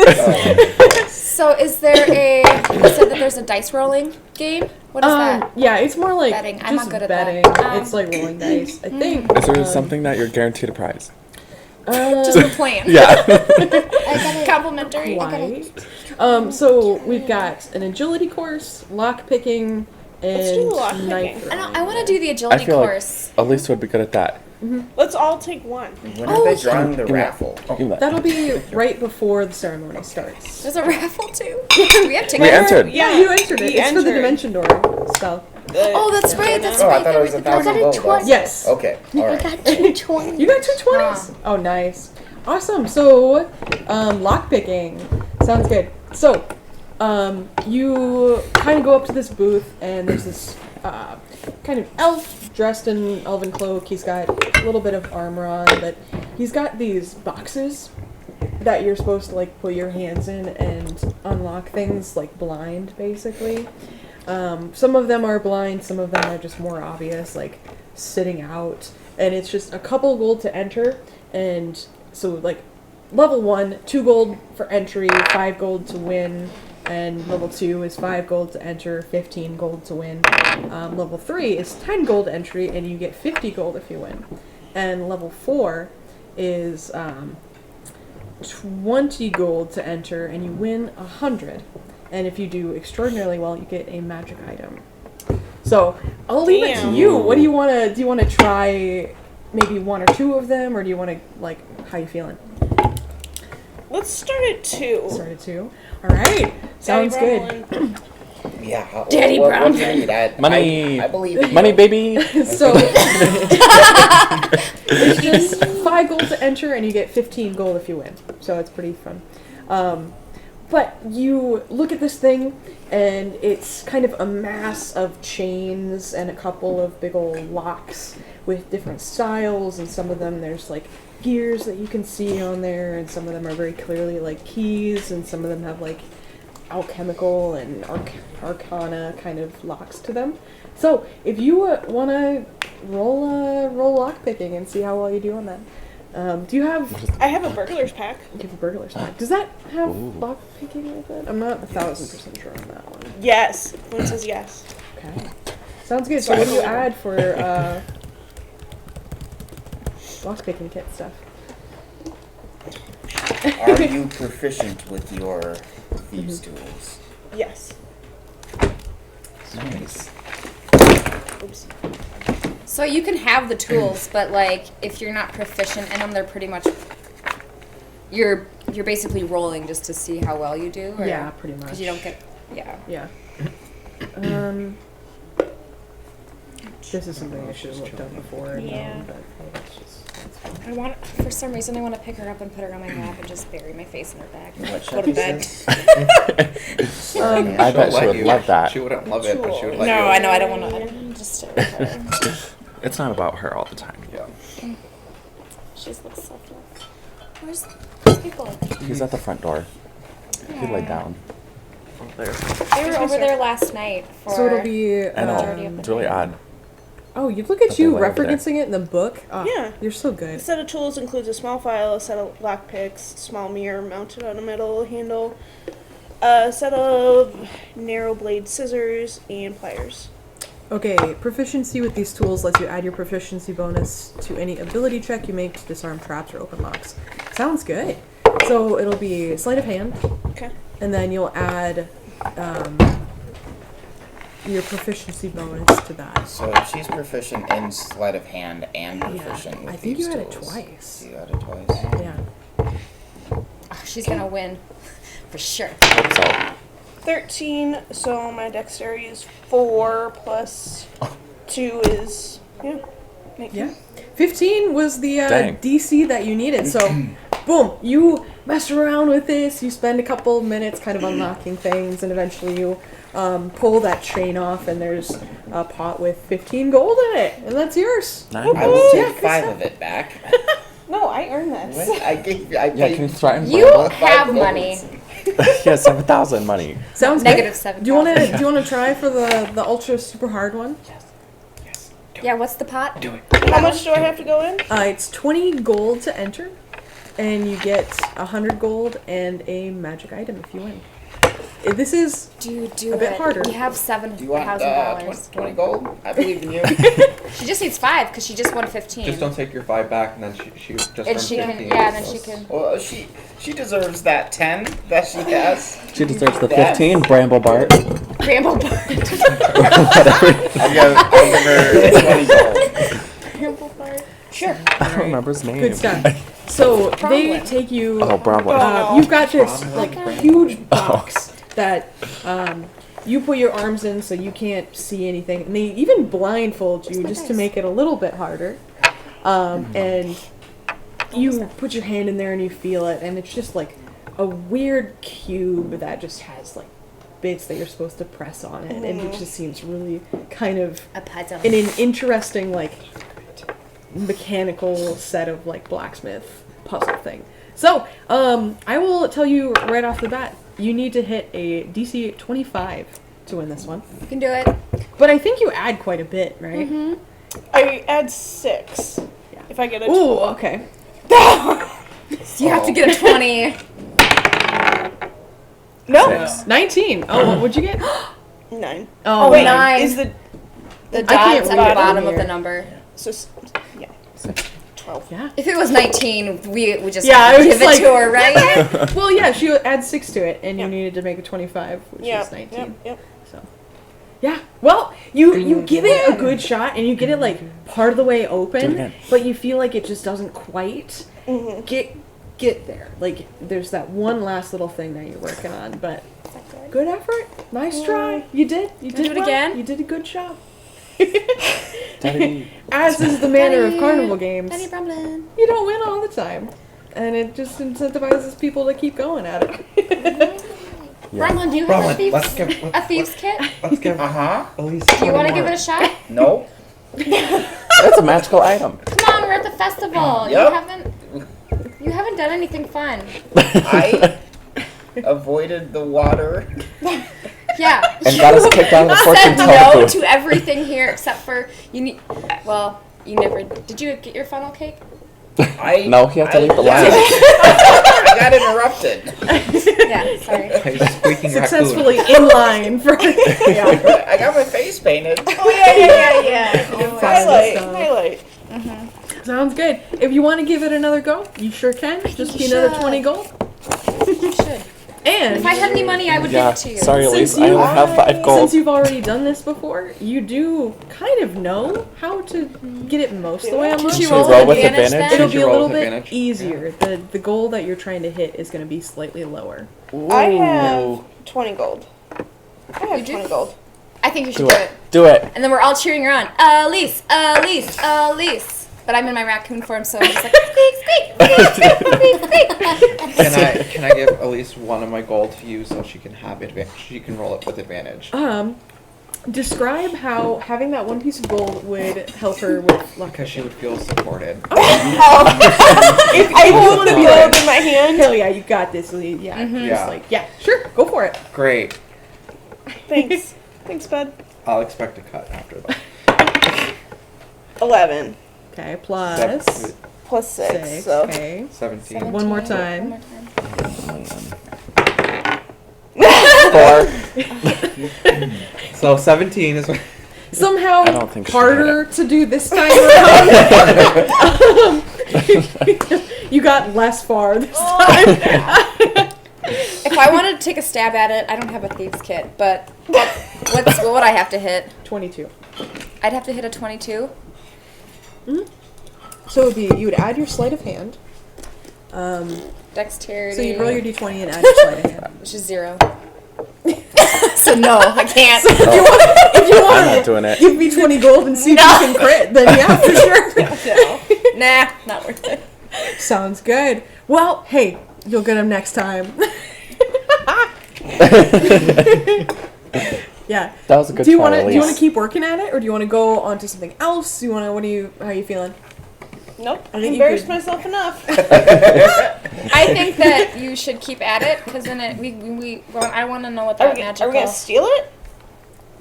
So is there you said that there's a dice rolling game? What is that? Yeah, it's more like Betting. I'm just not good at betting. that. It's like rolling dice, I think. Is there something that you're guaranteed a prize? Just the plan. Yeah. Complimentary. Quite. So we've got an agility course, lock picking, Let's do and the lock knife picking. throwing. I want to do the I agility feel course. like Elise would be good at that. Let's all take one. When are they drawing the Give me that. raffle? Give me that. That'll be right before the ceremony starts. There's a raffle too. We have tickets. We entered. Yeah, you entered it. we It's for the entered. dimension door spell. Oh, that's right. That's Oh, I right. thought it was I got 1,000 a gold. 20. Yes. Okay, I alright. got 220. You got 220s? Oh, nice. Awesome. So, lock picking. Sounds good. So, you kind of go up to this booth, and there's this kind of elf dressed in elven cloak. He's got a little bit of armor on, but he's got these boxes that you're supposed to like put your hands in, and unlock things like blind, basically. Some of them are blind, some of them are just more obvious, like sitting out. And it's just a couple gold to enter. And so, like, level 1, 2 gold for entry, 5 gold to win. And level 2 is 5 gold to enter, 15 gold to win. Level 3 is 10 gold entry, and you get 50 gold if you win. And level 4 is 20 gold to enter, and you win 100. And if you do extraordinarily well, you get a magic item. So I'll leave it to you. What do you want to? Do you want to try maybe 1 or 2 of them, or do you want to, like, how you feeling? Let's start at 2. Start at 2. All right. Sounds good. Yeah. Daddy what Brown. do you need? Money. I believe you. Money, baby. So it's just 5 gold to enter, and you get 15 gold if you win. So it's pretty fun. But you look at this thing, and it's kind of a mass of chains and a couple of big old locks with different styles, and some of them there's like gears that you can see on there, and some of them are very clearly like keys, and some of them have like alchemical and arcana kind of locks to them. So if you want to roll lockpicking and see how well you do on that. Do you have... I have a burglar's pack. You have a burglar's pack. Does that have lockpicking with it? I'm not 1,000% sure on that one. Yes. One says yes. Okay. Sounds good. So what do you add for lockpicking kit stuff? Are you proficient with your thieves' tools? Yes. Nice. Oops. So you can have the tools, but like if you're not proficient in them, they're pretty much you're basically rolling just to see how well you do. Or, Yeah, pretty much. Because you don't get Yeah. This is something I should have looked up before. Yeah. But it's fine. I want for some reason I want to pick her up and put her on my lap and just bury my face in her back. What Go to bed. I bet she would love that. She wouldn't love it, but she would let No, you. I know I don't want to. I don't want to just stay with her. It's not about her all the time. Yeah. She just looks so fluff. Where's people? He's at the front door. He laid down. There. They were over there last night for. So it'll be. I know. It's really odd. Oh, you look at But you they lay over there. referencing it in the book. Oh, Yeah. You're so A good. set of tools includes a small file, a set of lockpicks, small mirror mounted on a metal handle, a set of narrow blade scissors, and pliers. Okay, proficiency with these tools lets you add your proficiency bonus to any ability check you make to disarm traps or open locks. Sounds good. So it'll be sleight of hand, Okay. and then you'll add your proficiency bonus to that. So she's proficient in sleight of hand and proficient with I think thieves' you had it tools. twice. You had it twice. Yeah. Oh, she's gonna win, for sure. Hope so. 13, so my dexterity is 4 plus 2 is, 19. Yeah. 15 was the Dang. DC that you needed. So, boom, you mess around with this. You spend a couple minutes kind of unlocking things, and eventually you pull that chain off, and there's a pot with 15 gold in it, and that's yours. Nice. I will Yeah, take 5 of it back. No, I earned this. What? I gave you. I Yeah, gave can you threaten? You Five have golds. money. He has 7,000 money. Sounds Negative good. 7,000. Do you wanna try for the ultra super hard one? Yeah, what's the pot? Do it. How much do I have to go in? It's 20 gold to enter, and you get 100 gold and a magic item if you win. This is Do a bit it. harder. You have Do you want $7,000. 20 gold? I believe in you. She just needs 5 because she just won 15. Just don't take your 5 back, and then she just And earned she 15. can, yeah, and then she can. Well, she deserves that 10 that she has. She deserves the That's- 15, Bramble Bart. Bramble Bart. I'll give her 20 gold. Sure. I don't remember his name. good stuff. So they take you. Oh, Bramble. You've got this like huge box that you put your arms in so you can't see anything, and they even blindfold you just to make it a little bit harder. And you put your hand in there and you feel it, and it's just like a weird cube that just has like bits that you're supposed to press on it, and it just seems really kind of A puzzle. in an interesting like mechanical set of like blacksmith puzzle thing. So, I will tell you right off the bat, you need to hit a DC 25 to win this one. You can do it. But I think you add quite a bit, right? Mm-hmm. I add 6. Yeah. If I get a Ooh, okay. So you have to get a 20. No. 19. Oh, what would you get? 9. Oh, wait, 9. is the The I can't dots at read the it bottom from of the here. number. so yeah 12. Yeah. If it was 19, we would just Yeah, have I to was give it like- to her, right? Well, yeah, she adds 6 to it, and you Yeah. needed to make a 25, which Yeah. is 19. Yep. So, yeah. Well, you give it a good shot, and you get it like part of the way Do it open, again. but you feel like it just doesn't quite Mm-hmm. get there. Like there's that one last little thing that you're working on, but good effort. Nice try. You did. You did do it well. again? You did a good job. Daddy. As is the manner of Daddy- carnival games. Daddy Brambleton. You don't win all the time. And it just incentivizes people to keep going at it. Brambleton, do you have a Brambleton, let's thieves, give- a thieves kit? Let's give Uh-huh. Elise. Do you want to give it a shot? Nope. That's a magical item. Come on, we're at the festival. Yep. You haven't done anything fun. I avoided the water. Yeah. And got us kicked out of the You fortune said teller no booth. to everything here except for you need. Well, you never. Did you get your funnel cake? No, he had to leave the line. I got interrupted. Yeah. Sorry. Like squeaking Successfully in line for. Yeah. I got my face painted. Oh yeah. Highlight. Sounds good. If you want to give it another go, you sure can. Just be another should. 20 gold. You should. And If I had any money, I would Yeah, give it to you. sorry, Elise. Since I you- only have 5 gold. since you've already done this before, you do kind of know how to get it most of the way Can almost. she Should roll roll with with advantage advantage? then? It'll Should be you a roll little with bit advantage? easier. The goal that you're trying to hit is going to be slightly lower. I have 20 gold. I have You do? 20 gold. I think you should Do do it. it. Do it. And then we're all cheering her on. Elise, Elise, Elise. But I'm in my raccoon form, so I'm just like, squeak, squeak, squeak, squeak, squeak. Can I give Elise one of my gold to you so she can have she can roll it with advantage? Describe how having that one piece of gold would help her with luck. Because she would feel supported. If I hold the gold in my hand. Hell yeah, you got this, Lee. Yeah, just Yeah. like, yeah, sure, go for it. Great. Thanks. Thanks, bud. I'll expect a cut after that. 11 Okay, plus plus 6. 6. So Okay. 17. One more 1 time. more time. 4. So 17 is what. Somehow I don't think she harder to do this time around. You got less far this time. If I wanted to take a stab at it, I don't have a thieves kit, but what would I have to hit? 22. I'd have to hit a 22. So it would be, you would add your sleight of hand. Dexterity. So you'd roll your d20 and add your sleight of hand. which is 0. So no, I can't. If you I'm want not to doing it. give me 20 gold and see if you can crit, then yeah, for sure. Nah, not worth it. Sounds good. Well, hey, you'll get them next time. Yeah. That was a good Do you try, want to Elise. keep working at it, or do you want to go on to something else? How are you feeling? nope. I think you embarrassed could- myself enough. I think that you should keep at it because then I want to know what Are that we magical. gonna steal it?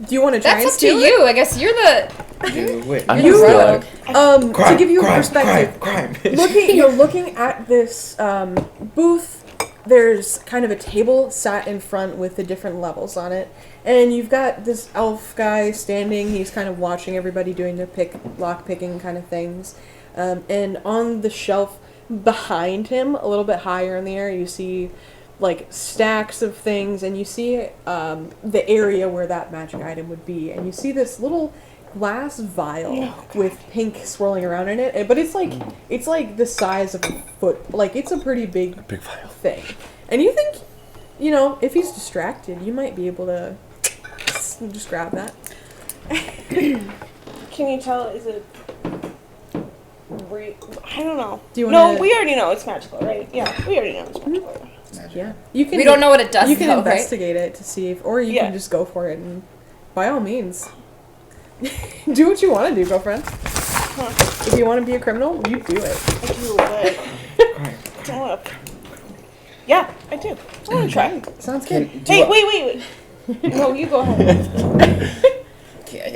Do you want to try That's and up to steal it? you. I guess you're the. Do it. I'm You gonna steal it. To give you a perspective, Crime. you're looking at this booth. There's kind of a table sat in front with the different levels on it, and you've got this elf guy standing. He's kind of watching everybody doing their lock picking kind of things, and on the shelf behind him, a little bit higher in the air, you see like stacks of things, and you see the area where that magic item would be, and you see this little glass vial with pink swirling around in it, but it's like the size of a foot. Like it's a pretty big vial thing, and you think, if he's distracted, you might be able to just grab that. Can you tell? Is it? I don't know. Do you wanna- No, we already know it's magical, right? Yeah, we already know it's magical. Yeah, you can. We don't know what it does. You can though, right? investigate it to see if, or you Yeah. can just go for it, and by all means, do what you want to do, girlfriend. If you want to be a criminal, you do it. I do, but Don't look. Yeah, I do. I want to try. Sounds good. Hey, wait. No, you go ahead.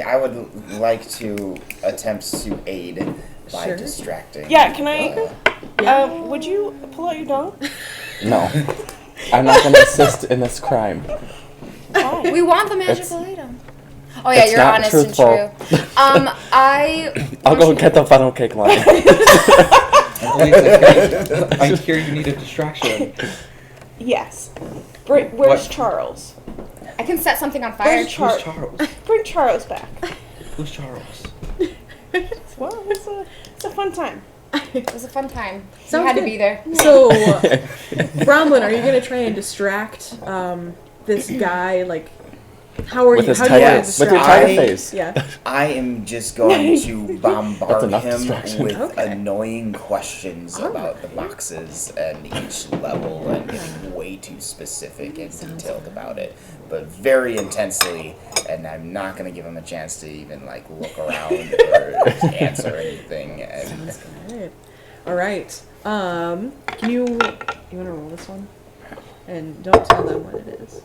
I would like to attempt to aid by Sure. distracting. Yeah, can I? Yeah. Would you pull out your dog? No. I'm not going to assist in this crime. Why? We want the magical item. Oh yeah, It's you're not honest truthful. and true. I'll go get the funnel cake line. I hear you need a distraction. Yes. Where's What? Charles? I can set something on fire. Where's Who's Charles? Bring Charles back. Who's Charles? Well, it's a fun time. It was a fun time. You Sounds had to good. be there. So, Bromlin, are you gonna try and distract this guy? Like, how are With you? his How do you tiger, want to with your distract? tiger I- face. Yeah. I am just going to That's bombard enough him distraction. with Okay. annoying questions about the boxes and each level and getting way too specific and detailed about it, but very intensely, and I'm not going to give him a chance to even like look around or answer anything. And Alright. All right. Can you want to roll this one? And don't tell them what it is.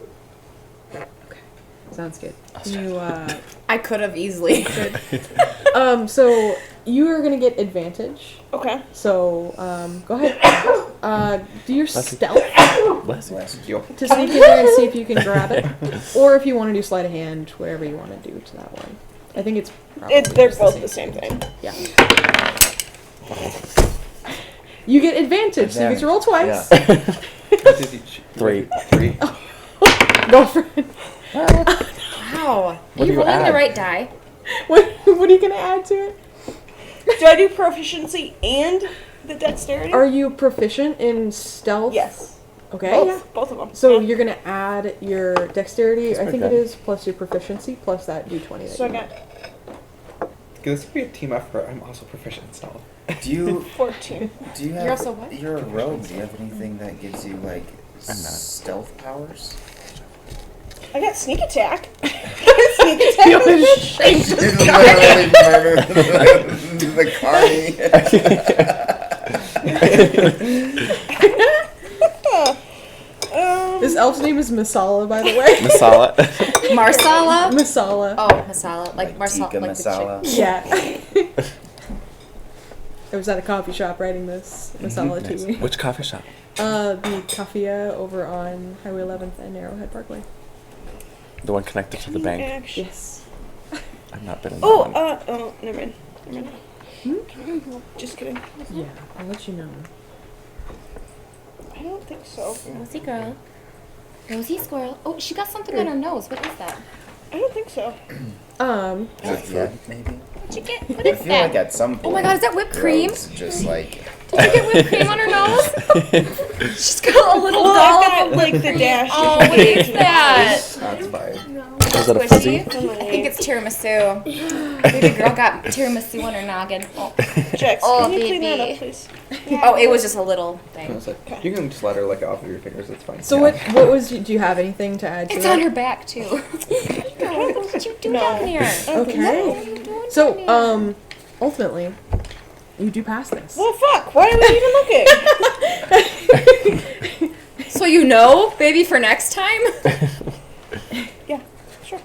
Okay. Sounds good. Can you I could have easily. so you are gonna get advantage. Okay. So go ahead. Do your stealth Bless you. Bless Yo. to sneak in there and see if you can grab it, or if you want to do sleight of hand, whatever you want to do to that one. I think it's. They're just both the same thing. Yeah. You get advantage, so you get to roll twice. What did he 3. 3? Go for it. Wow. What Are do you you rolling the add? right die? What are you gonna add to it? Do I do proficiency and the dexterity? Are you proficient in stealth? Yes. Okay. Both of them. So Yeah. you're gonna add your dexterity, That's I think pretty it good. is, plus your proficiency, plus that d20. That So I you got This could be a team effort. I'm also proficient in stealth. Do you 14. do you have? You're also what? You're a rogue. Do you have anything that gives you like I'm not. stealth powers? I got sneak attack. Sneak attack. Literally murder the carny. This elf's name is Masala, by the way. Masala. Marsala? Masala. Oh, masala. Like marsala. tikka Like masala. the chick. Yeah. I was at a coffee shop writing this Masala Nice. tea. Which coffee shop? The Kafia over on Highway 11th and Arrowhead Parkway. The one connected to the bank. Action. Yes. I've not been in that Oh, one. never mind. Just kidding. Yeah, I'll let you know. I don't think so. Rosie girl. Rosie squirrel. Oh, she got something on her nose. What is that? I don't think so. Is it food, maybe? What'd you get? What I is feel that? like at some point. Oh my god, is that whipped cream? rogues just like Did you get whipped cream on her nose? She's got a little Well, doll I've of got like the dash. Oh, what is that? that's fine. Is it a Squishy? fuzzy? I think it's tiramisu. Baby girl got tiramisu on her noggin. Oh, Jax, Oh, can you clean that baby. up, please? oh it was just a little I thing. was like, you can just let her lick it off of your fingers. It's fine. So what was do you have anything to add to It's it? on her back too. What you do down there? Okay. So, ultimately, you do pass this. Well, fuck. Why are we even looking? So you know, baby, for next time. Yeah, sure.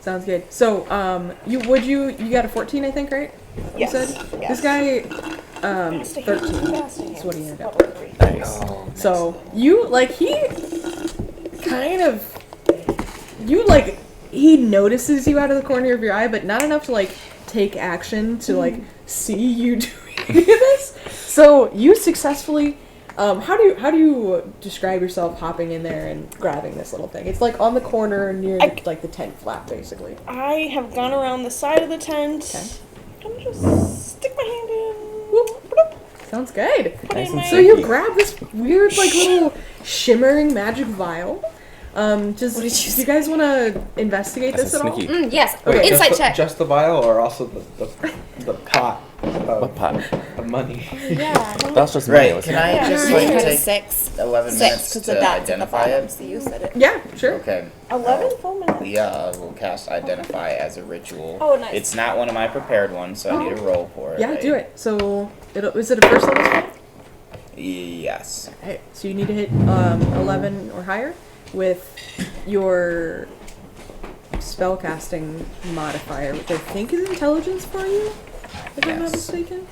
Sounds good. So, you got a 14, I think, right? Yes. You said yes. this guy, 13 is what he ended up with. Nice. So you he kind of he notices you out of the corner of your eye, but not enough to take action to see you doing any of this. So you successfully. How do you describe yourself hopping in there and grabbing this little thing? It's on the corner near the tent flap, basically. I have gone around the side of the tent. Okay. I'm just stick my hand in. Whoop. Sounds good. Put it in my. So you grab this weird, little shimmering magic vial. Do you guys want to investigate That's this a at all? sneaky. Yes. Okay. Insight check. Just the vial, or also the pot What of, pot? of money. Yeah. That was just money. Right. wasn't Can it? I just I had a take 6. 11 minutes Because the to dot's at the identify bottom, it? so you said it. Yeah, sure. Okay. 11 full minutes. Yeah, we'll cast Identify as a ritual. Oh, nice. It's not one of my prepared ones, so I need a roll for it. Yeah, right? do it. So, is it a first level spell? Yes. Okay, so you need to hit 11 or higher with your spellcasting modifier, which I think is intelligence for you, if I'm not Yes. mistaken.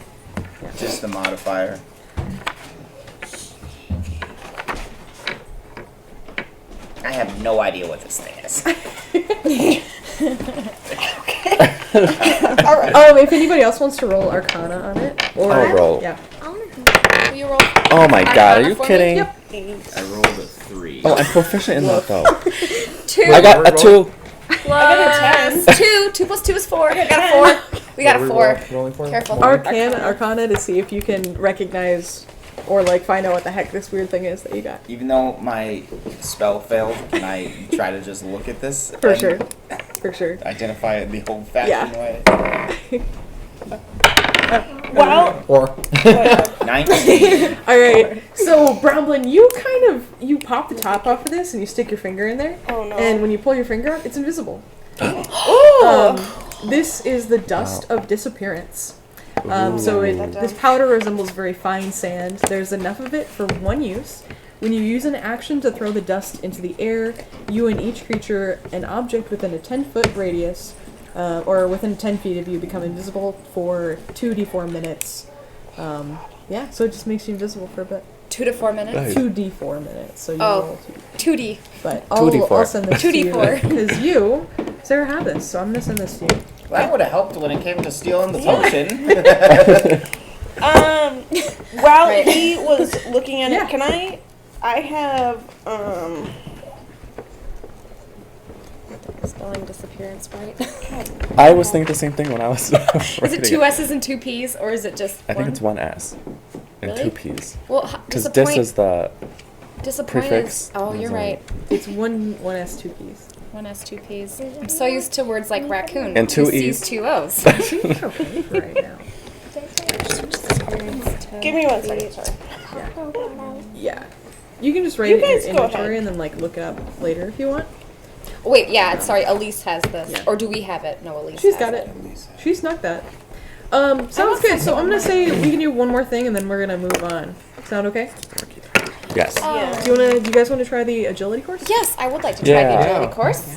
Yeah. Just the modifier. I have no idea what this thing is. If anybody else wants to roll Arcana on it, or I'll roll. Yeah. Will you roll? Oh my god, are you for me? kidding? Yep. I rolled a 3. Oh, I'm proficient in that though. 2 I got a 2. plus 2. 2 plus 2 is 4. I got a 4. We got a 4. Rolling for? Careful. Arcana to see if you can recognize or like find out what the heck this weird thing is that you got. Even though my spell failed, can I try to just look at this? For and sure. For sure. Identify it the old-fashioned way. Well, Or 19. Alright, so Brambleton, you pop the top off of this and you stick your finger in there. oh no. And when you pull your finger out, it's invisible. oh! This is the dust of disappearance. So Ooh. this powder resembles very fine sand. There's enough of it for one use. When you use an action to throw the dust into the air, you and each creature, an object within a 10-foot radius, or within 10 feet of you, become invisible for 2d4 minutes. Yeah, so it just makes you invisible for a bit. 2 to 4 minutes. Nice. 2d4 minutes, so you Oh. roll 2D. But 2d4. I'll send this to you 2d4. because you, Sarah, have this, so I'm gonna send this to you. Well, that would have helped when it came to stealing the potion. While Right. he was looking at Yeah. it, can I have, Spelling disappearance, right? I was thinking the same thing when I was Is it writing 2 S's and 2 P's, or is it just I one? think it's 1 S and Really? 2 P's. Well, Because dis is the disappoint prefix. is. Oh, you're right. It's one S, 2 P's. 1 S, 2 P's. I'm so used to words like raccoon. And 2 Who sees E's. 2 O's. Okay for right now. give me 1 second, sorry. Yeah. You can just write You it in guys your go inventory ahead. and then like look it up later if you want. Wait, yeah, sorry, Elise has this. Yeah. Or do we have it? No, Elise She's has got it. She snuck that. Sounds good. So I'm gonna say we can do one more thing and then we're gonna move on. Sound okay? yes. Yeah. Do you guys want to try the agility course? Yes, I would like to try Yeah. the agility course.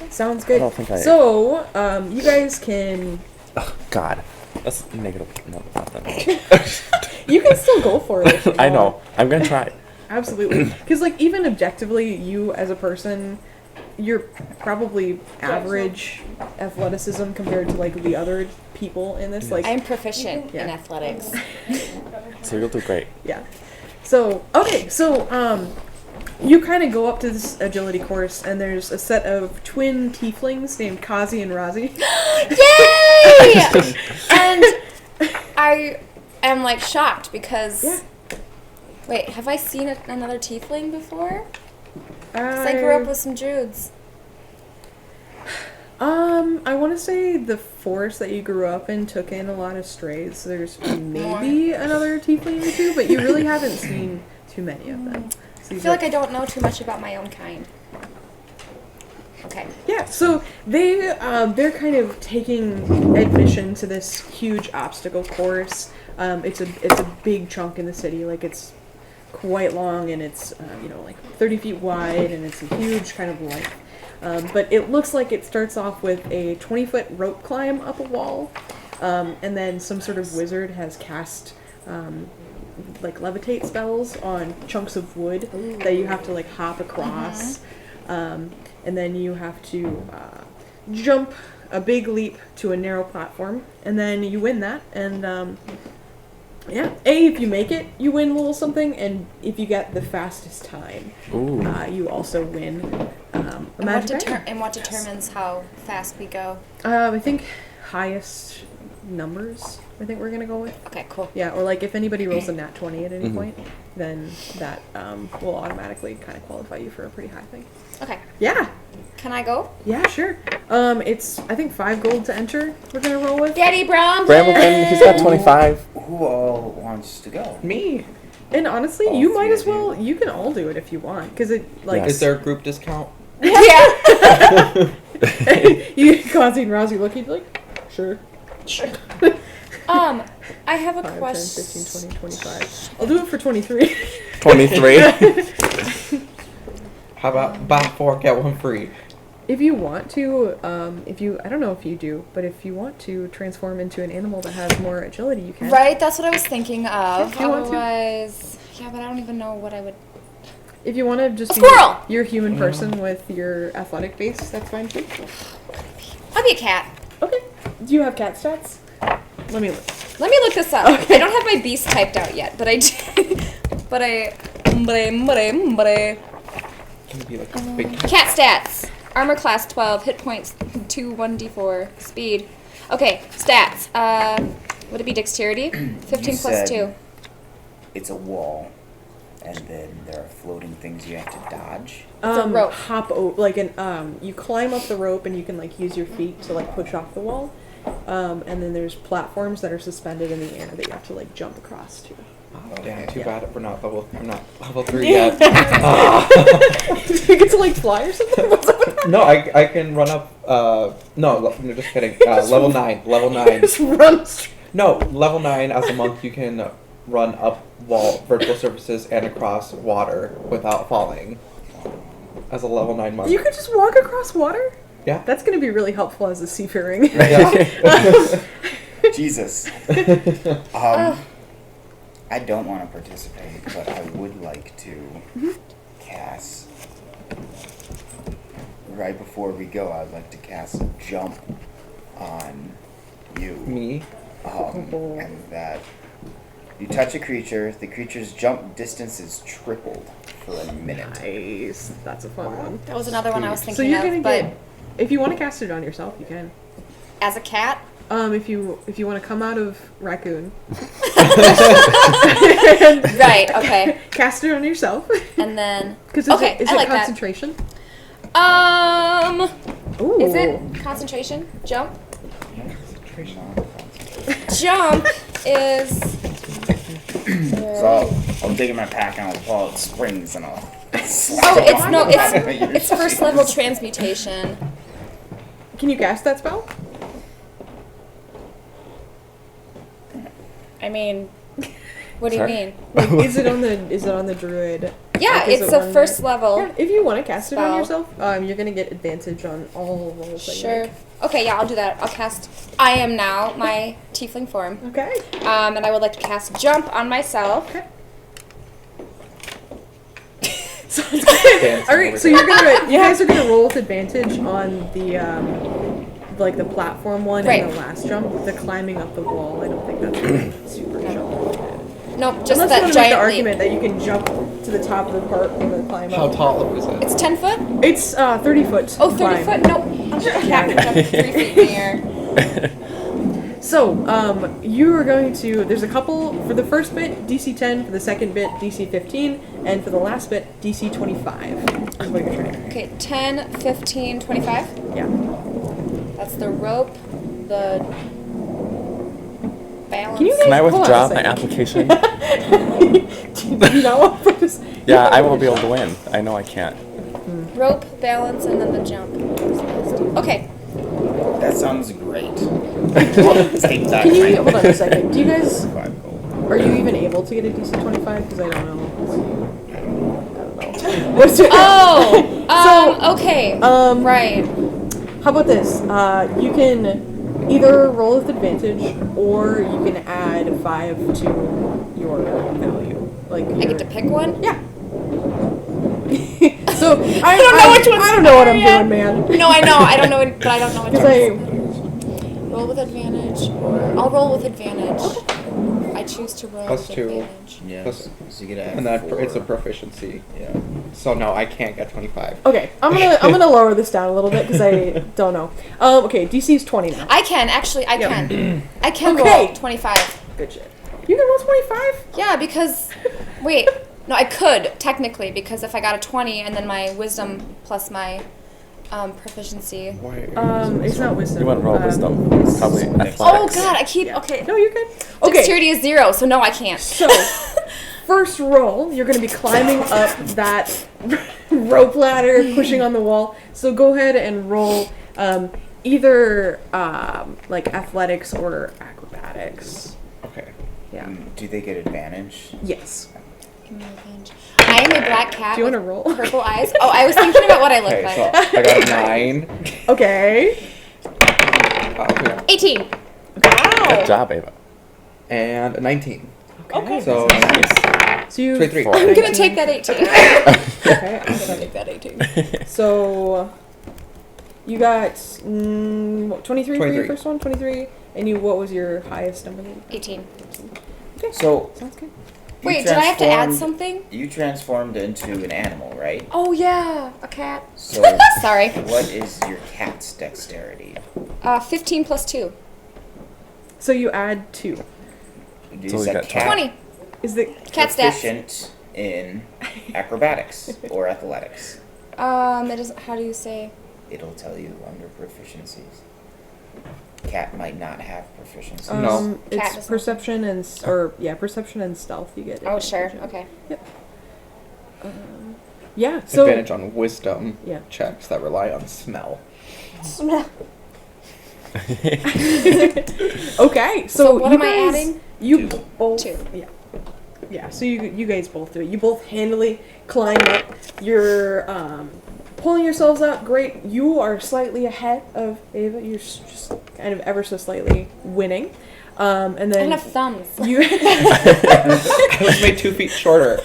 Sounds I good. don't think I. So, you guys can Oh, God. That's negative. No, not that. you can still go for it. if you I want. know. I'm gonna try. Absolutely. Because, like, even objectively, you as a person, you're probably average athleticism compared to, like, the other people in this. Like, I'm proficient Yeah. in athletics. So you'll do great. yeah. So, okay. So, you kind of go up to this agility course, and there's a set of twin tieflings named Kazi and Razi. Yay! And I am, like, shocked because... Yeah. Wait, have I seen another tiefling before? 'Cause I grew up with some Druids. I want to say the forest that you grew up in took in a lot of strays. There's maybe another tiefling or two, but you really haven't seen too many of them. So I feel like I don't know too much about my own kind. Okay. yeah. So they're kind of taking admission to this huge obstacle course. It's a big chunk in the city. Like it's quite long and it's like 30 feet wide and it's a huge kind of length. But it looks like it starts off with a 20-foot rope climb up a wall, and then some sort of wizard has cast like levitate spells on chunks of wood that you have to like hop across, and then you have to jump a big leap to a narrow platform, and then you win that, and if you make it, you win a little something, and if you get the fastest time, Ooh. you also win a And magic item. and what determines how fast we go? I think highest numbers. I think we're gonna go with. Okay, cool. Yeah, or like if anybody rolls a nat 20 at any Mhm. point, then that will automatically kind of qualify you for a pretty high thing. Okay. Yeah, Can I go? yeah, sure. It's I think 5 gold to enter. We're gonna roll with. Daddy Brown! Brambleton, he's got 25. Who all wants to go? Me. And honestly, All you might three as of you. well. You can all do it if you want, because it like Yes. Is there a group discount? Yeah. you causing Rousey looking like sure. I have a 5, 10, question. 15, 20, 25. I'll do it for 23. 23. How about buy 4 get 1 free? If you want to, I don't know if you do, but if you want to transform into an animal that has more agility, you can. Right, that's what I was thinking of. If you want to. Otherwise, yeah, but I don't even know what I would. If you want to just be squirrel! your human person with your athletic base, that's fine too. I'll be a cat. Okay. Do you have cat stats? Let me look. Let me look this up. Okay. I don't have my beast typed out yet, but I do. but I. Can be like a big Cat stats. Armor class 12, hit points 2, 1d4, speed. Okay, stats. Would it be dexterity? 15 plus 2. It's a wall, and then there are floating things you have to dodge. a rope. Hop over, like you climb up the rope and you can like use your feet to like push off the wall. And then there's platforms that are suspended in the air that you have to like jump across to. Oh, damn, too bad I'm not level 3 yet. You get to like fly or something? No, I can run up, no, just kidding. Level 9. Just run straight. No, level 9 as a monk you can run up vertical surfaces and across water without falling. As a level 9 monk. You could just walk across water? Yeah. That's going to be really helpful as a seafaring. Yeah. Jesus. I don't want to participate, but I would like to cast. Right before we go, I'd like to cast a jump on you. Me? And that you touch a creature, the creature's jump distance is tripled for a minute. Nice. That's a fun one. That was another one I was So thinking you're of, gonna but get, if you want to cast it on yourself, you can. as a cat, If you want to come out of raccoon, right? Okay, cast it on yourself. and then Because okay, is I it like that. concentration? Ooh. Is Ooh. it concentration? Jump. Jump is. So I'll dig in my pack and I'll pull out springs and I'll. It's first level transmutation. Can you cast that spell? I mean, what do Sorry? you mean? Like, is it on the druid? Yeah, Like, is it's it a one first that- level. Yeah, if you want to cast it Spell. on yourself, you're gonna get advantage on all rolls. That you Sure. make. Okay, yeah, I'll do that. I'll cast. I am now my tiefling form. Okay. And I would like to cast jump on myself. Okay. All right, so you guys are gonna roll with advantage on the like the platform one Right. and the last jump. The climbing up the wall, I don't think that's really super helpful. Nope, just Unless you that want to make the giant leap. argument that you can jump to the top of the part and then climb How up. tall is it? It's 10 foot? It's 30 foot. Oh, 30 climb. foot? Nope. I'm sure a cat can jump 3 feet in the air. So, you are going to, there's a couple, for the first bit, DC 10, for the second bit, DC 15, and for the last bit, DC 25 is what you're trying. Okay, 10, 15, 25. Yeah. That's the rope, the balance. Can you Can I Hold on a withdraw my second. application? Do you not want to put this? Yeah, I won't be able to win. I know I can't. Rope, balance, and then the jump. Okay. That sounds great. Take that. Can you, hold on a second, do you guys, 5 gold. are you even able to get a DC 25? Because I don't know. I don't know. What's your, Oh! Okay. Right. How about this? You can either roll with advantage, or you can add 5 to your value. Like I get to pick one? Yeah. So I don't know which one's I don't know what I'm higher doing, man. No, I know. I don't know, but I don't know which Because one. Roll with advantage, or I'll roll with advantage. I choose to roll Plus with 2. advantage. Yeah, Plus- so you get to add And that 4. it's a proficiency. Yeah. So no, I can't get 25. okay, I'm gonna lower this down a little bit because I don't know. Okay, DC is 20 now. I can, actually, I Yep. can. I can Okay. roll 25. Good shit. You can roll 25. Yeah, because, wait, no, I could, technically, because if I got a 20 and then my wisdom plus my proficiency. Why are you It's not wisdom. You want to roll wisdom. Probably athletics. Oh, God, I keep, Yeah. okay. No, you're good. Okay. Dexterity is 0, so no, I can't. So, first roll, you're going to be climbing up that rope ladder, pushing on the wall. So go ahead and roll Either like athletics or acrobatics. Okay. Yeah. Do they get advantage? Yes. Give me revenge. I am a black cat. Do you want to with roll? purple eyes? Oh, I was thinking about what I look Okay, like. so I got a 9. Okay. Yeah. 18. Good job, Ava. And a 19. Okay. So So you. 23. I'm gonna take that 18. Okay. I'm gonna take that 18. So you got 23 for your 23. first one. 23. And you. What was your highest number? 18. So Sounds good. you Wait, did I have to add transformed- something? You transformed into an animal, right? Oh yeah, a cat. So Sorry. what is your cat's dexterity? 15 plus 2. So you add 2. Is So we that got cat 20. Is the Cat stats. proficient in acrobatics or athletics? It is. How do you say? It'll tell you under proficiencies. Cat might not have proficiency. No. Cat It's doesn't. perception and perception and stealth. You get. Oh sure. advantage. Okay. Yeah. So Advantage on wisdom Yeah. checks that rely on smell. okay. So what you am I guys- adding? You 2. both. 2. Yeah. Yeah. So you guys both do it. You both handily climb up. You're pulling yourselves up. Great. You are slightly ahead of Ava. You're just kind of ever so slightly winning. And I don't then have thumbs. you. I was made 2 feet shorter.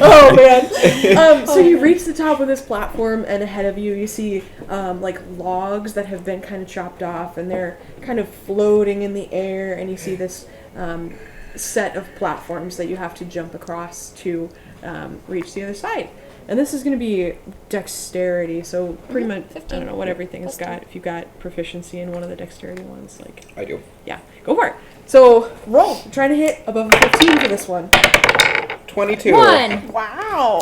Oh man! So you reach the top of this platform, and ahead of you, you see like logs that have been kind of chopped off, and they're kind of floating in the air. And you see this set of platforms that you have to jump across to reach the other side. And this is going to be dexterity, so pretty much I 15. don't know what everything's Plus got. If you've got proficiency in one of the dexterity ones, like I do. yeah, go for it. So roll, try to hit above a 15 for this one. 22. 1. Wow.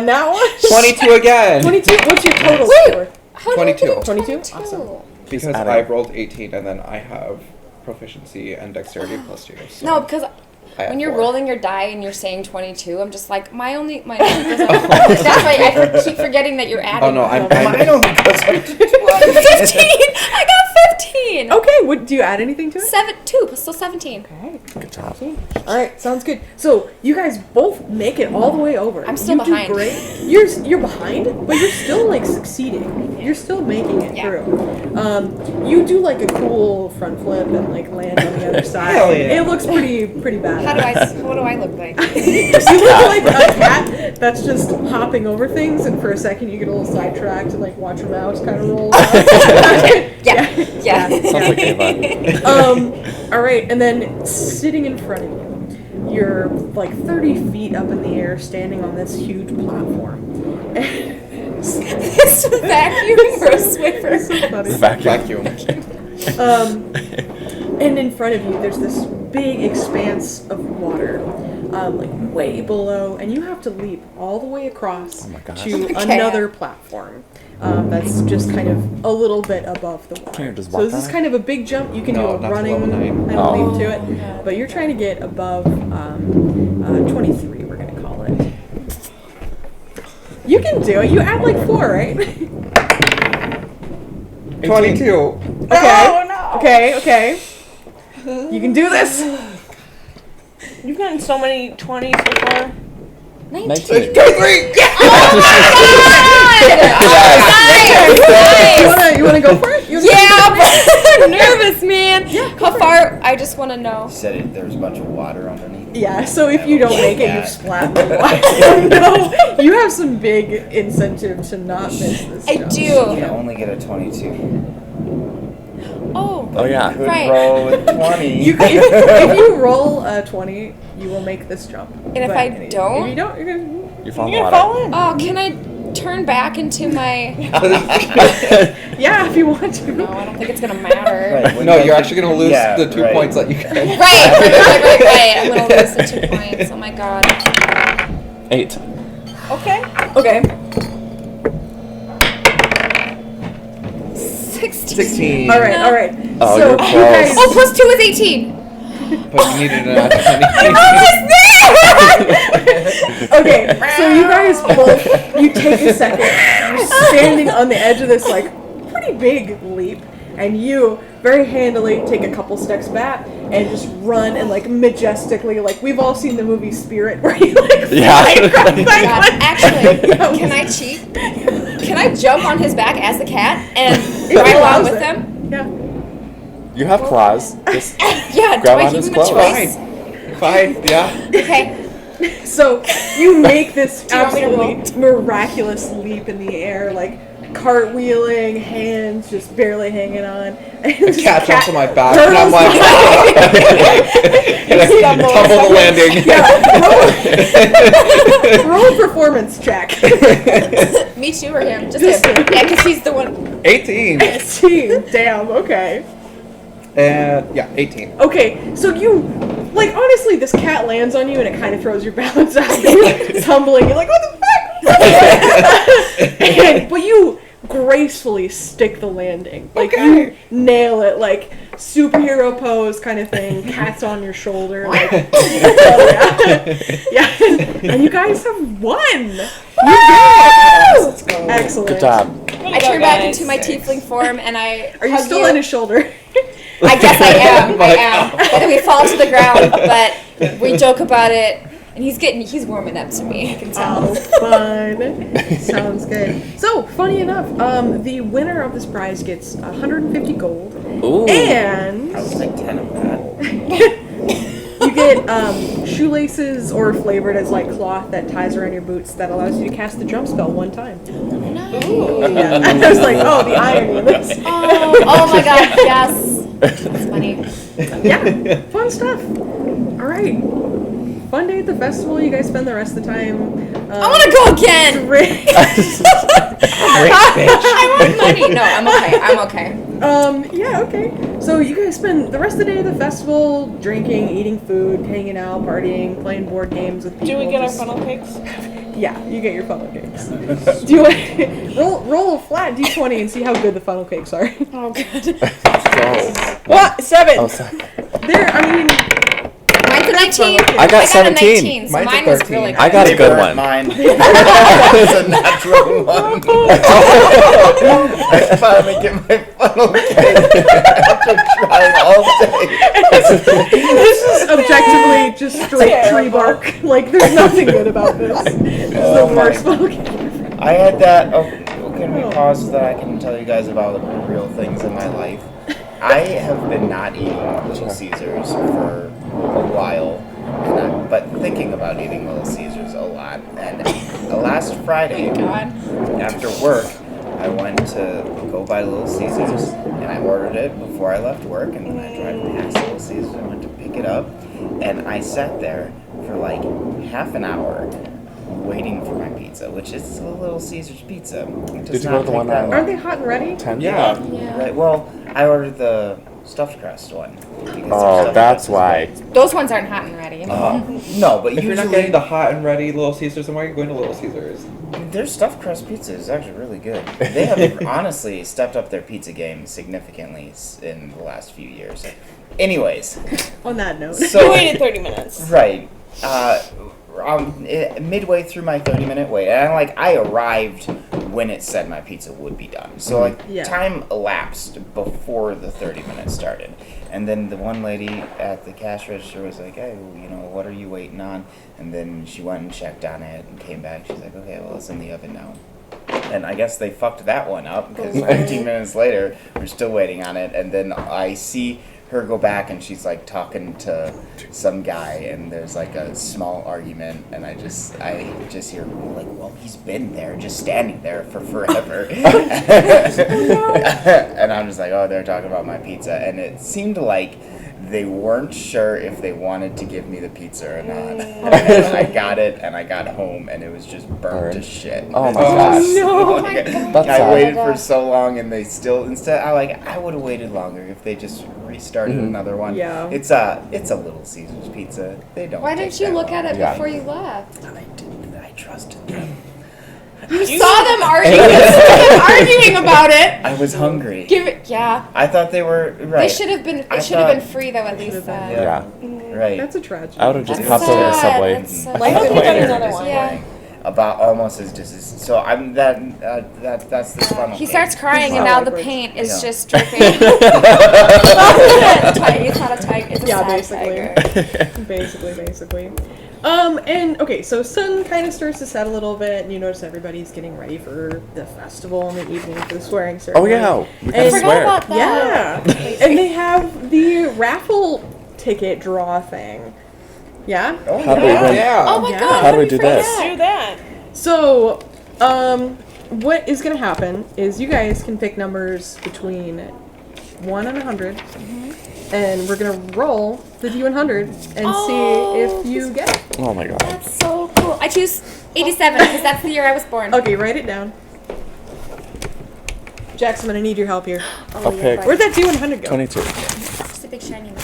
Now 22 again. 22. What's your total Wait. score? How did I 22. get a 22? 22? Awesome. Because adding. I rolled 18 and then I have proficiency and dexterity plus 2. So No, because I have when you're 4. rolling your die and you're saying 22, I'm just like my number goes up. That's why I keep forgetting that you're adding. Oh no, I'm Mine only goes up to 15. I got 15. Okay, what do you add anything to it? 2, so 17. Okay. Good job. All right, sounds good. So you guys both make it all the way over. I'm still you behind. Do great. You're behind, but you're still like succeeding. You're still making it Yeah. through. You do like a cool front flip and like land on the other side. Hell yeah. It looks pretty badass. What do I look like? You look like a cat that's just hopping over things, and for a second you get a little sidetracked and like watch your mouse kind of roll around. Yeah. Sounds like Ava. All right, and then sitting in front of you, you're like 30 feet up in the air, standing on this huge platform. It's a vacuum for a Swiffer. Funny. Vacuum. And in front of you, there's this big expanse of water, like way below, and you have to leap all the way across my gosh. to Okay. another platform. That's just kind of a little bit above the water. Can you just So walk this is on it? kind of a big jump. You can No, do a not to running level 9. kind of Oh. leap to it, but you're trying to get above 23. We're gonna call it. You can do it. You add like 4, right? 22. Okay. Okay. You can do this. You've gotten so many 20s so far. 19. 23. You wanna go for it? You wanna Yeah, but I'm nervous, man. How far? I just want to know. You said it, there was a bunch of water underneath. Yeah, so if you don't make it, Yeah. you splat in the water. No, you have some big incentive to not miss this. I jump. do. You can only get a 22. Oh. Oh yeah. Could Right. roll with 20. If you roll a 20, you will make this jump. And if But I if don't? you don't, you're gonna. You fall in the You're water. gonna fall in. Oh, can I turn back into my? Yeah, if you want to. No, I don't think it's gonna matter. Right, when No, you you're get actually going to lose yeah, the 2 right. points that you get. Right. I'm gonna lose the 2 points. Oh my god. 8. Okay. Okay. 16. 16. All right. Oh, so you're you guys. close. Oh, plus 2 is 18. But you needed an natural 20. Almost there. Okay, so you guys both, you take a second, you're standing on the edge of this, like, pretty big leap, and you very handily take a couple steps back and just run and, like, majestically, like, we've all seen the movie Spirit, where you, like, fly across God, actually, can I cheat? Can I jump on his back as the cat and ride along with him? Yeah. You have claws. Just Yeah, do grab I on give his him a claws. choice? Fine, yeah. Okay. So you make this you want me to absolutely miraculous leap in the air, like cartwheeling, hands just barely hanging on. And The this cat jumps on my back, and hurdles I'm like, and I tumble the landing. Roll a performance check. Me too, or him? Just him. Yeah, because he's the one. 18. Damn, okay. And yeah, 18. Okay, so you, like, honestly, this cat lands on you and it kind of throws your balance out. You're like, tumbling. You're like, what the fuck? But you gracefully stick the landing. Like, you nail it, like, superhero pose kind of thing. Cat's on your shoulder. Like, yeah. And you guys have won. You did it. Excellent. Good job. I turn back into my tiefling form and I. Are you hug still on his shoulder? I guess I am. I am. But then we fall to the ground, but we joke about it, and he's warming up to me. I can tell. Oh, fun. Sounds good. So, funny enough, the winner of this prize gets 150 gold, Ooh. and I was like 10 of that. you get shoelaces or flavored as like cloth that ties around your boots that allows you to cast the jump spell one time. Ooh. Yeah. I was like, oh, the irony of this. Oh my god, yes. That's funny. Yeah, fun stuff. All right. Fun day at the festival. You guys spend the rest of the time. I want to go again. I want money. No, I'm okay. Yeah, okay. So you guys spend the rest of the day at the festival drinking, eating food, hanging out, partying, playing board games with people. Do we get our just- funnel cakes? Yeah, you get your funnel cakes. Do you want roll a flat d20 and see how good the funnel cakes are? Oh god. What? 7. Oh, sorry. Mine's a 19. I got a 17. 19, so Mine's a mine was 13. really good. I got a good one. Mine. That was a natural one. I finally get my funnel cake after trying all day. This is objectively just straight tree bark. Like, there's nothing good about this. This is the worst funnel cake. I had that. Oh, can we pause so that I can tell you guys about real things in my life? I have been not eating Little Caesars for a while, but thinking about eating Little Caesars a lot. And last Friday, after work, I went to go buy Little Caesars, and I ordered it before I left work, and then I drive past Little Caesars, I went to pick it up, and I sat there for like half an hour waiting for my pizza, which is a Little Caesars pizza. Did you go to the one on Aren't they hot and ready? 10? Yeah. Right. Well, I ordered the stuffed crust one. because Oh, stuffed that's crust is why. Those ones aren't hot and ready. No, but If you're not getting the hot and ready Little Caesars, then why are you going to Little Caesars? their stuffed crust pizza is actually really good. They have honestly stepped up their pizza game significantly in the last few years. Anyways, On that note. so We waited 30 minutes. right. Midway through my 30-minute wait, and I arrived when it said my pizza would be done. So Yeah. time elapsed before the 30 minutes started. And then the one lady at the cash register was like, "Hey, what are you waiting on?" And then she went and checked on it and came back. She's like, "Okay, well, it's in the oven now." And I guess they fucked that one up because 15 minutes later, we're still waiting on it. And then I see her go back and she's talking to some guy, and there's a small argument, and I just hear well, he's been there just standing there for forever. And I'm just oh, they're talking about my pizza, and it seemed like they weren't sure if they wanted to give me the pizza or not. And I got it, and I got home, and it was just burnt to shit. Oh my gosh. No, oh my God. That's I sad. waited for so long, and they still I would have waited longer if they just restarted another one. Yeah. It's a Little Caesars pizza. They don't. Why take didn't you that look long. at it Yeah. before you left? I didn't. I trusted them. You saw them arguing about it. I was hungry. Give it, yeah. I thought they were right. They should have been. It should have been free though. At least. Yeah. Right. That's a tragedy. I would have just That's popped over to sad. Subway. That's so Like, sad. we got another one. Yeah. About almost as just as so. I'm that's the funnel. He cake. starts crying, and Wow. now the paint is Yeah. just dripping. It's not a tiger. It's a sad tiger. Basically. And okay, so sun kind of starts to set a little bit, and you notice everybody's getting ready for the festival in the evening for the swearing Oh ceremony. yeah, we And- gotta I forgot swear. about that. Yeah, and they have the raffle ticket draw thing. Yeah. How do we win? Yeah. Oh my Yeah. god! How do we did do forget? this? Do that. So, what is gonna happen is you guys can pick numbers between 1 and 100, and we're gonna roll the D100 and see if you get it. Oh my god. That's so cool. I choose 87 because that's the year I was born. Okay, write it down. Jax, I'm gonna need your help here. I'll pick Where'd that D100 go? 22. Just a big shiny one.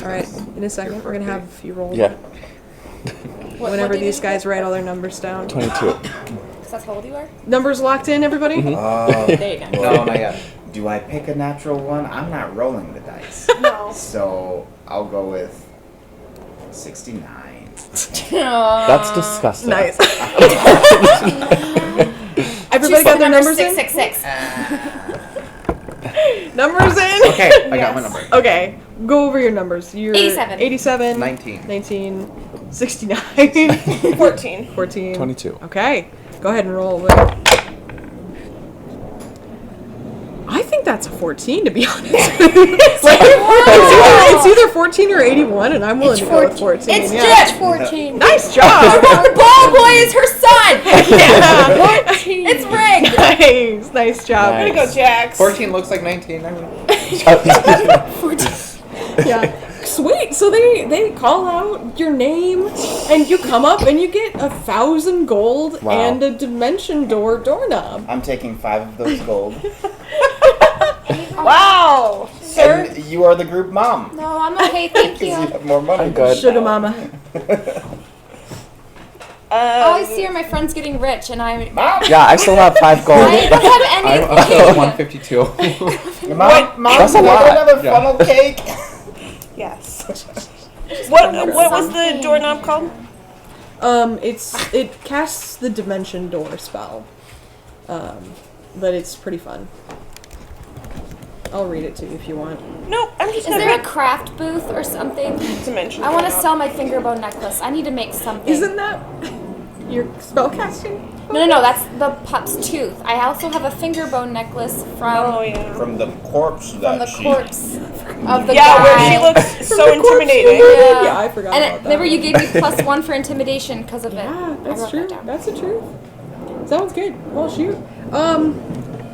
All right, in a second, we're gonna have you roll. Yeah, Whenever these guys write all their numbers down. 22. Because that's how old you are? Numbers locked in, everybody? There you go. No, not yet. Do I pick a natural one? I'm not rolling the dice. No. So I'll go with 69. That's disgusting. Nice. Everybody got their numbers in? 666. Numbers in? Okay, I got my number. Okay, go over your numbers. You're 87. 87. 19. 19. 69. 14. 14. 22. Okay, go ahead and roll. I think that's a 14, to be honest. It's either 14 or 81, and I'm willing to go with 14. It's yeah. just 14. Nice job! The ball boy is her son. Yeah. It's rigged. Nice job. Nice. Way to go, Jax. 14 looks like 19. Yeah. Sweet. So they call out your name, and you come up, and you get 1,000 gold Wow. and a dimension door doorknob. I'm taking 5 of those gold. Wow. Sir? And you are the group mom. No, I'm okay. Thank Because you you. have more money. I'm good. Sugar mama. All I see are my friends getting rich, and I Yeah, I still have 5 gold. don't have anything. 152. Mom, That's a can I lot. get another Yeah. funnel cake? Yes. What was the doorknob called? It casts the dimension door spell, but it's pretty fun. I'll read it to you if you want. No, I'm just Is gonna there a craft booth or something? dimension. I want to sell my finger bone necklace. I need to make something. Isn't that your spell casting? No, that's the pup's tooth. I also have a finger bone necklace from Oh yeah. From the corpse that the she... corpse of the Yeah, guy. where she looks so intimidating. Yeah, I forgot And about that. remember, you gave me +1 for intimidation because of it. Yeah, that's I wrote true. That down. That's the truth. Sounds good. Well, shoot.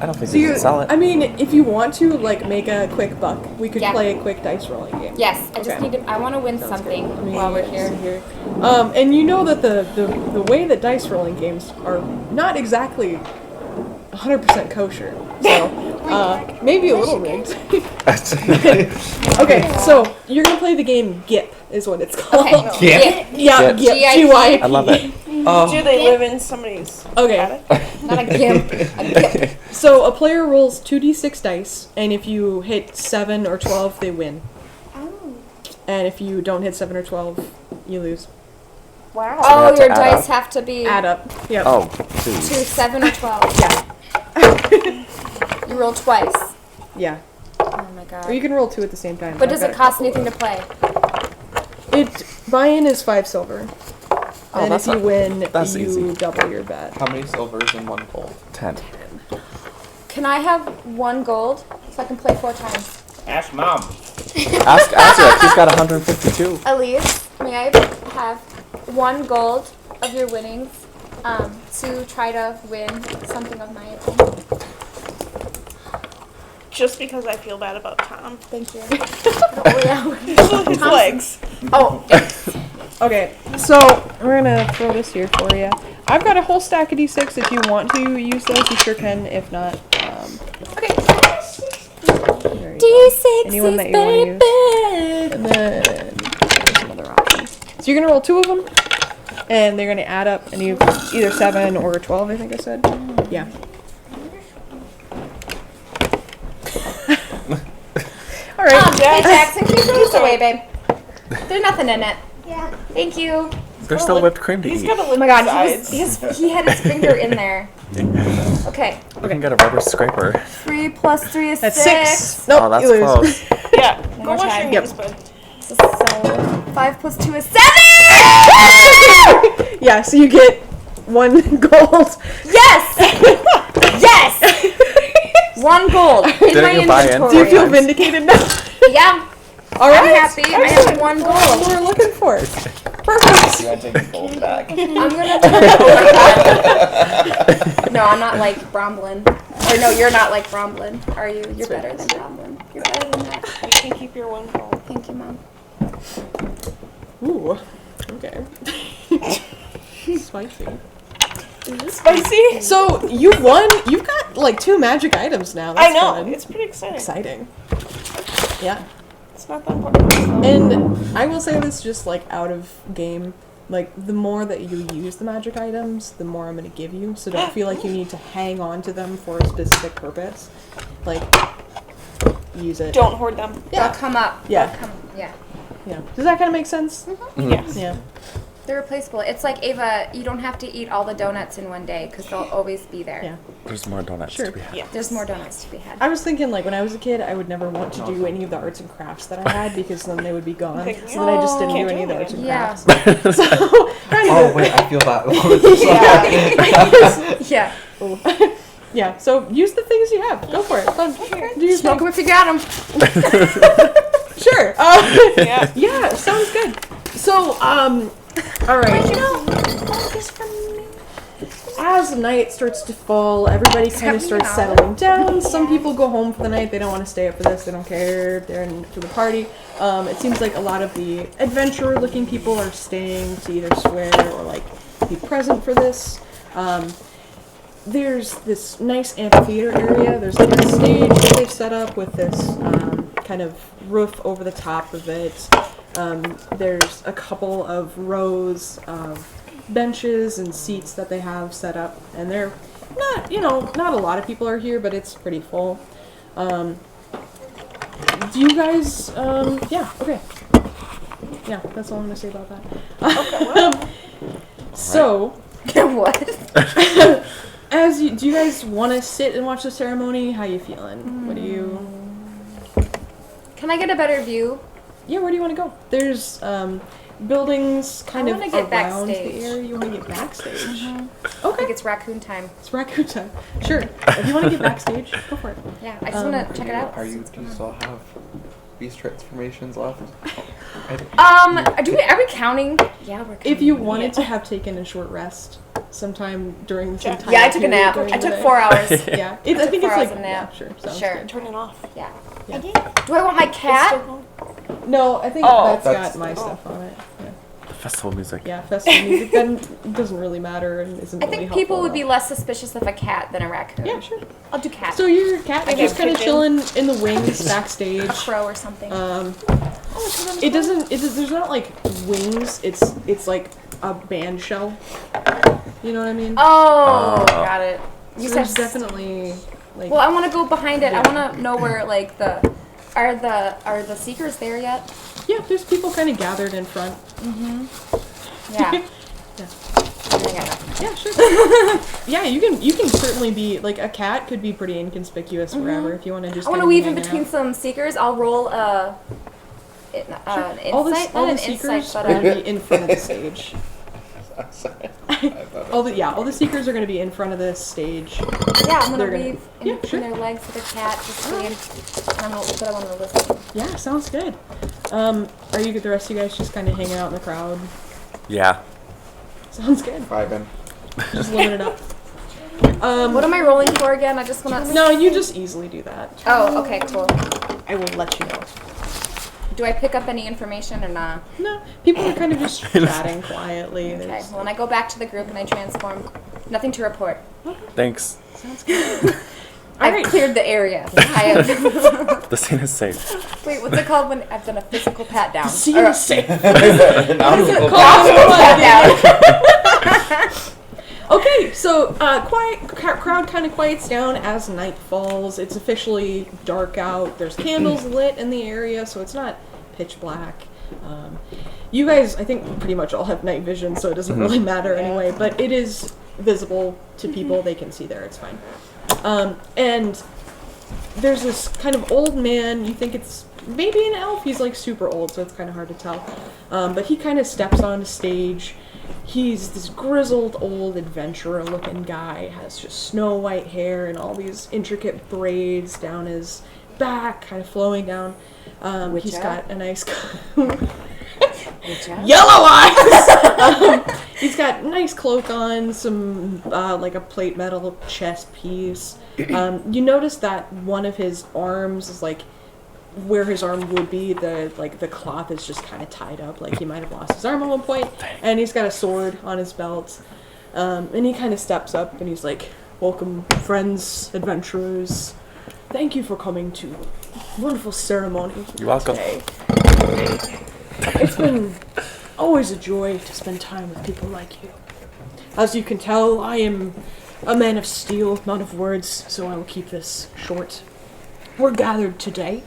I don't think So we you, can sell it. I mean, if you want to, like, make a quick buck, we could Yeah. play a quick dice rolling game. Yes, I just Okay. need to. I want to win something Let me while we're see here. And you know that the way that dice rolling games are not exactly 100% kosher. So, maybe a little rigged. Okay, so you're gonna play the game GIP, is what it's called. Okay. Yeah, GIP. GIP. GIP. I love it. Do they live in somebody's Okay, attic? Not a gimp. A gimp. so a player rolls 2d6 dice, and if you hit 7 or 12, they win. And if you don't hit 7 or 12, you lose. Wow. we Oh, have to your add dice up. have to be Add up. Yep. Oh, to please. 7 or 12. Yeah. You roll twice. Yeah. Oh my Or god. you can roll 2 at the same time. But does it cost anything to play? Buy-in is 5 silver. Oh, And if that's you not- win, that's you easy. double your bet. How many silvers and 1 gold? 10. Can I have 1 gold so I can play 4 times? Ask mom. Ask Azra. He's got 152. Elise, may I have 1 gold of your winnings to try to win something of my own? Just because I feel bad about Tom. Thank you. His legs. Oh, Okay, so we're gonna throw this here for you. I've got a whole stack of d6. If you want to use those, you sure can. If not, okay. there you go. D6 Anyone that you want to use. And then there's another option. So you're gonna roll 2 of them. and they're gonna add up, and you either 7 or 12. I think I said. Yeah. All right. Hey, Jackson, can you throw this away, babe? There's nothing in it. Yeah. Thank you. There's still whipped cream to He's eat. got a Oh my god, he had his finger in there. Okay. We can get a rubber scraper. 3 plus 3 is That's 6. 6. Nope, Oh, that's you lose. close. Yeah. Go more wash time. your Yep. hands, bud. So 5 plus 2 is 7! Yeah, so you get 1 gold. Yes! Yes! 1 gold in Didn't my you buy in? inventory. Do you feel vindicated now? Yeah. All right. I'm happy. I have 1 That's gold. what we're looking for. You Perfect. want to take the gold back? I'm gonna turn it over. No, I'm not like Brambleton. Or no, you're not like Brambleton, are you? You're better than Brambleton. You're better than that. You can keep your 1 gold. Thank you, Mom. Ooh. Okay. Spicy. Spicy? So you won. You've got like 2 magic items now. That's I know. fun. It's pretty exciting. Exciting. Yeah. It's not that important. And I will say this just like out of game. Like the more that you use the magic items, the more I'm going to give you. So don't feel like you need to hang on to them for a specific purpose. Like use it. Don't hoard them. Yeah. They'll come up. Yeah. They'll come, yeah. Yeah. Does that kind of make sense? Yes. Yeah. They're replaceable. It's like Ava, you don't have to eat all the donuts in one day because they'll always be there. Yeah. There's more donuts Sure. to be had. Yeah. There's more donuts to be had. I was thinking like when I was a kid, I would never want to do any of the arts and crafts that I had because then they would be gone. Okay. So then I just didn't Can't do do any of the them arts and Yeah. crafts. So trying to Oh wait, I feel that. Yeah. yeah. So use the things you have. Go for it. Fun. Do your Smoke thing. them if you got them. Sure. Yeah. Yeah. Sounds good. So all right. As the night starts to fall, everybody kind of starts settling down. Some people go home for the night. They don't want to stay up for this. They don't care. They're in for the party. It seems like a lot of the adventurer-looking people are staying to either swear or like be present for this. There's this nice amphitheater area. There's like a stage that they've set up with this kind of roof over the top of it. There's a couple of rows of benches and seats that they have set up, and they're not, not a lot of people are here, but it's pretty full. Do you guys, yeah, okay. Yeah, that's all I'm gonna say about that. So, What? do you guys want to sit and watch the ceremony? How you feeling? What do you? Can I get a better view? Yeah, where do you want to go? There's buildings kind I of wanna get around backstage. the area. You want to get backstage? I Okay, think it's raccoon time. it's raccoon time. Sure. If you want to get backstage, go for it. Yeah, I just want to check it out. Do you still have beast transformations left? Are we counting? Yeah, we're counting. If you wanted to have taken a short rest sometime during this entire Yeah, I took a period nap. during I the took day. 4 hours. Yeah, I think 4 it's hours like a nap. Yeah, sure. Sounds Sure. good. Turn it off. Yeah. Yeah. Do I want my cat? No, I think that's got my stuff on it. Yeah, Festival music. yeah, festival music then doesn't really matter and isn't I really think people helpful would be at less suspicious of a cat than a raccoon. all. Yeah, sure. I'll do cat. So your cat is Okay, just kind of pigeon. chilling in the wings backstage. A crow or something. It doesn't. There's not like wings. It's like a band shell. You know what I mean? Oh, got it. You So said there's definitely like. Well, I want to go behind it. I want to know where like are the seekers there yet? Yeah, there's people kind of gathered in front. Yeah. Yeah. Yeah. Yeah, sure. Yeah, you can certainly be like a cat could be pretty inconspicuous wherever if you want to just. I want to kinda weave in hang between out. some seekers. I'll roll an All the insight, all not the an insight, seekers but are gonna be in front of the stage. Sorry. All the seekers are gonna be in front of the stage. yeah, I'm gonna they're gonna- weave in yeah, between sure. their legs with a cat, just seeing. I don't know, but I want to listen. Yeah, sounds good. Are you the rest of you guys just kind of hanging out in the crowd? Yeah. Sounds good. Vibing. Just living it up. What am I rolling for again? I just want to. No, you just easily do that. Oh, okay, cool. I will let you know. Do I pick up any information or not? No, people are kind of just chatting quietly. Okay. There's- Well, when I go back to the group and I transform, nothing to report. Thanks. Sounds good. I've right. cleared the area. I have. The scene is safe. Wait, what's it called when I've done a physical pat down? See you safe. Okay, so crowd kind of quiets down as night falls. It's officially dark out. There's candles lit in the area, so it's not pitch black. You guys, I think, pretty much all have night vision, so it doesn't really matter anyway. But it is visible to people; they can see there. It's fine. And there's this kind of old man. You think it's maybe an elf. He's like super old, so it's kind of hard to tell. But he kind of steps on stage. He's this grizzled old adventurer-looking guy. Has just snow white hair and all these intricate braids down his back, kind of flowing down. He's got a nice yellow eyes. He's got a nice cloak on, some like a plate metal chest piece. You notice that one of his arms is like where his arm would be. The cloth is just kind of tied up, like he might have lost his arm at one point. And he's got a sword on his belt. And he kind of steps up and he's like, "Welcome, friends, adventurers. Thank you for coming to a wonderful ceremony You're welcome. today. It's been always a joy to spend time with people like you. As you can tell, I am a man of steel, not of words, so I will keep this short. We're gathered today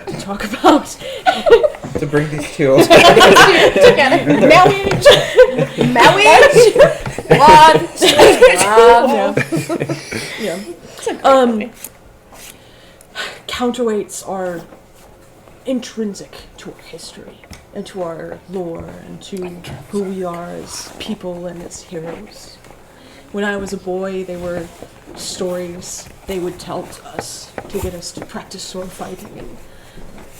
to talk about To bring these two. Together. Marriage. Yeah. Counterweights are intrinsic to our history and to our lore and to who we are as people and as heroes. When I was a boy, they were stories they would tell to us to get us to practice sword fighting and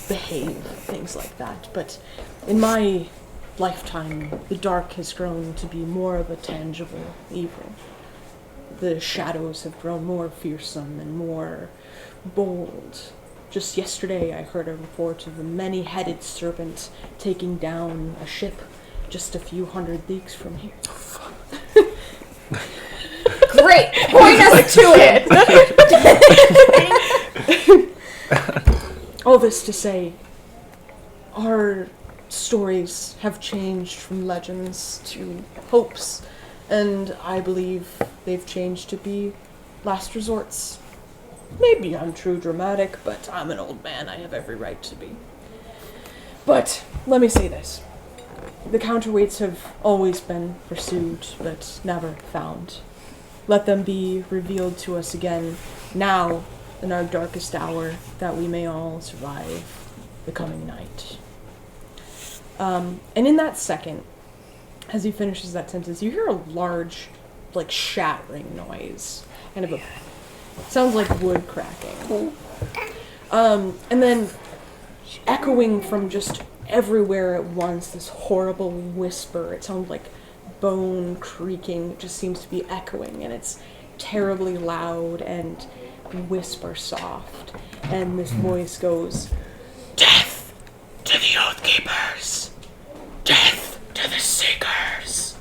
behave, things like that. But in my lifetime, the dark has grown to be more of a tangible evil. The shadows have grown more fearsome and more bold. Just yesterday, I heard a report of a many-headed serpent taking down a ship just a few hundred leagues from here. Great. Point us to it. All this to say, our stories have changed from legends to hopes, and I believe they've changed to be last resorts. Maybe I'm too dramatic, but I'm an old man. I have every right to be. But let me say this. The counterweights have always been pursued, but never found. Let them be revealed to us again, now, in our darkest hour, that we may all survive the coming night. And in that second, as he finishes that sentence, you hear a large, like, shattering noise. Kind of a... sounds like wood cracking. And then, echoing from just everywhere at once, this horrible whisper. It sounds like bone creaking. It just seems to be echoing, and it's terribly loud and whisper soft. And this voice goes, "Death to the Oathkeepers! Death to the Seekers!"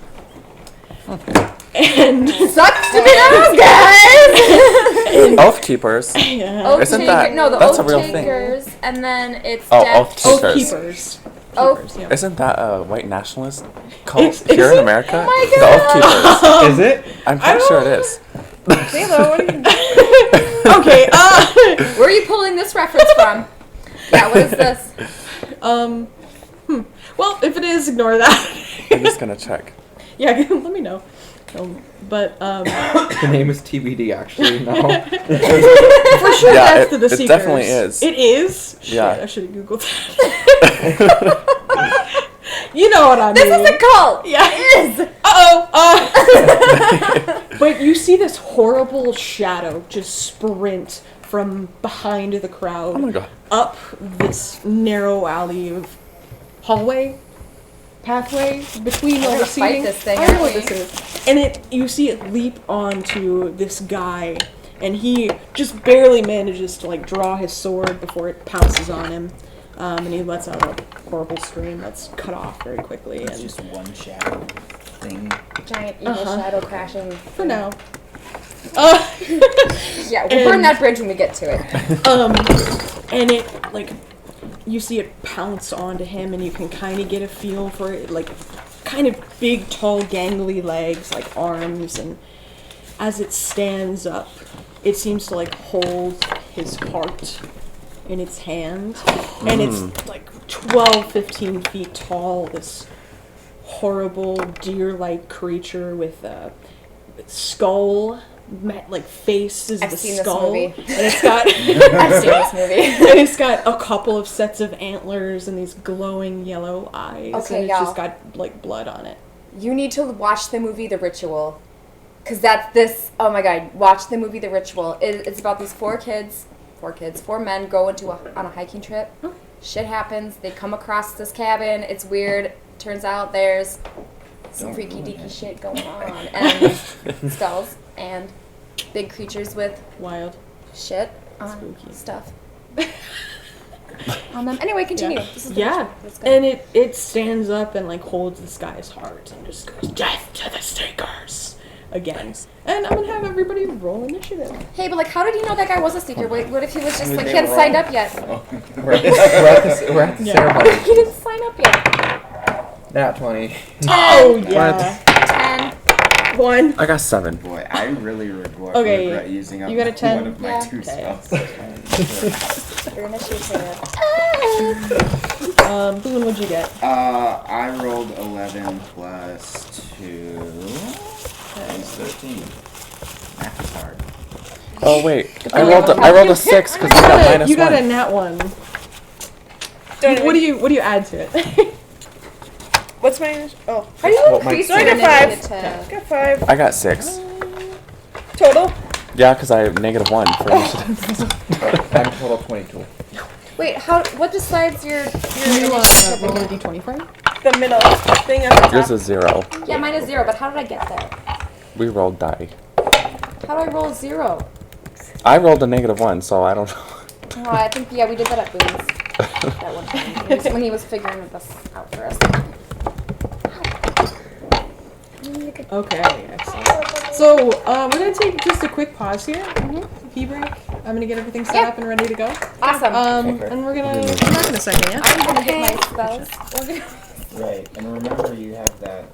And Sucks to be those guys. Oath keepers. yeah. Oath Isn't taker, that- no, the that's a oath real thing. takers, and then it's Oh, death. oath takers. Oathkeepers. Oath- Keepers, yeah. Isn't that a white nationalist cult Is here in it? America? Oh my The Oath Keepers. Is it? I'm pretty sure it is. Taylor, what are you Okay, Where are you pulling this reference from? Yeah, what is this? well, if it is, ignore that. I'm just gonna check. Yeah, let me know. But The name is TBD actually now. for sure, Yeah, Death to the it Seekers. definitely is. It is. Shit, Yeah. I should have googled that. You know what I mean? This is a cult. Yeah. It is. But you see this horrible shadow just sprint from behind the crowd Oh my god. up this narrow alley of pathway between all gonna the seating. fight this thing, I don't know aren't what we? this is. And you see it leap onto this guy, and he just barely manages to like draw his sword before it pounces on him. And he lets out a horrible scream that's cut off very quickly. It's And just one shadow thing. Giant evil shadow crashing. for now. Yeah, we'll burn that bridge when we get to it. And it, like, you see it pounce onto him, and you can kind of get a feel for it, like, kind of big, tall, gangly legs, like arms, and as it stands up, it seems to, like, hold his heart in its hand, and it's, like, 12, 15 feet tall, this horrible deer-like creature with a skull, like face is I've the seen this skull, movie. and it's got I've seen this movie. and it's got a couple of sets of antlers and these glowing yellow eyes, Okay, and it's y'all. just got like blood on it. You need to watch the movie The Ritual. Because that's this, oh my god, watch the movie The Ritual. It's about these four men go on a hiking trip. Shit happens. They come across this cabin. It's weird. Turns out there's some freaky deaky shit going on. And skulls and big creatures with Wild. shit on Spooky. stuff. On them. Anyway, continue. Yeah. This is The Yeah, Ritual. Let's go. and it stands up and like holds this guy's heart and just goes, "Death to the Seekers!" again. And I'm gonna have everybody roll initiative. Hey, but like, how did he know that guy was a seeker? What if he was just Would like, they he hadn't roll? signed up yet? We're at the Yeah. ceremony. He didn't sign up yet. Nat 20. Oh yeah. 10. 1. I got 7. Boy, I really regret Okay, using up you got a 10? one of my Yeah. 2 Okay. spells. Your initiative. Boone, what'd you get? I rolled 11 plus 2. That is 13. Math is hard. Oh wait, I rolled a 6 because I got minus You got 1. a nat 1. Don't What even- do you add to it? What's my initial? Oh, How do you What increase So I your got 5. initiative to... Got 5 I got 6. total. Yeah, because I have -1 for initiative. I'm total 22. Wait, what decides your You initiative? roll a d20 for him? The middle thing at the top. Yours is 0. Yeah, mine is 0, but how did I get there? We rolled die. How do I roll 0? I rolled a -1, so I don't know. Oh, I think, yeah, we did that at Boone's. That one time. It was when he was figuring this out for us. Okay, excellent. So, we're gonna take just a quick pause here. Pee break. I'm gonna get everything set Yeah. up and ready to go. Awesome. And we're gonna come back in a second, yeah? I'm gonna hit my spells. We're gonna... Right, and remember you have that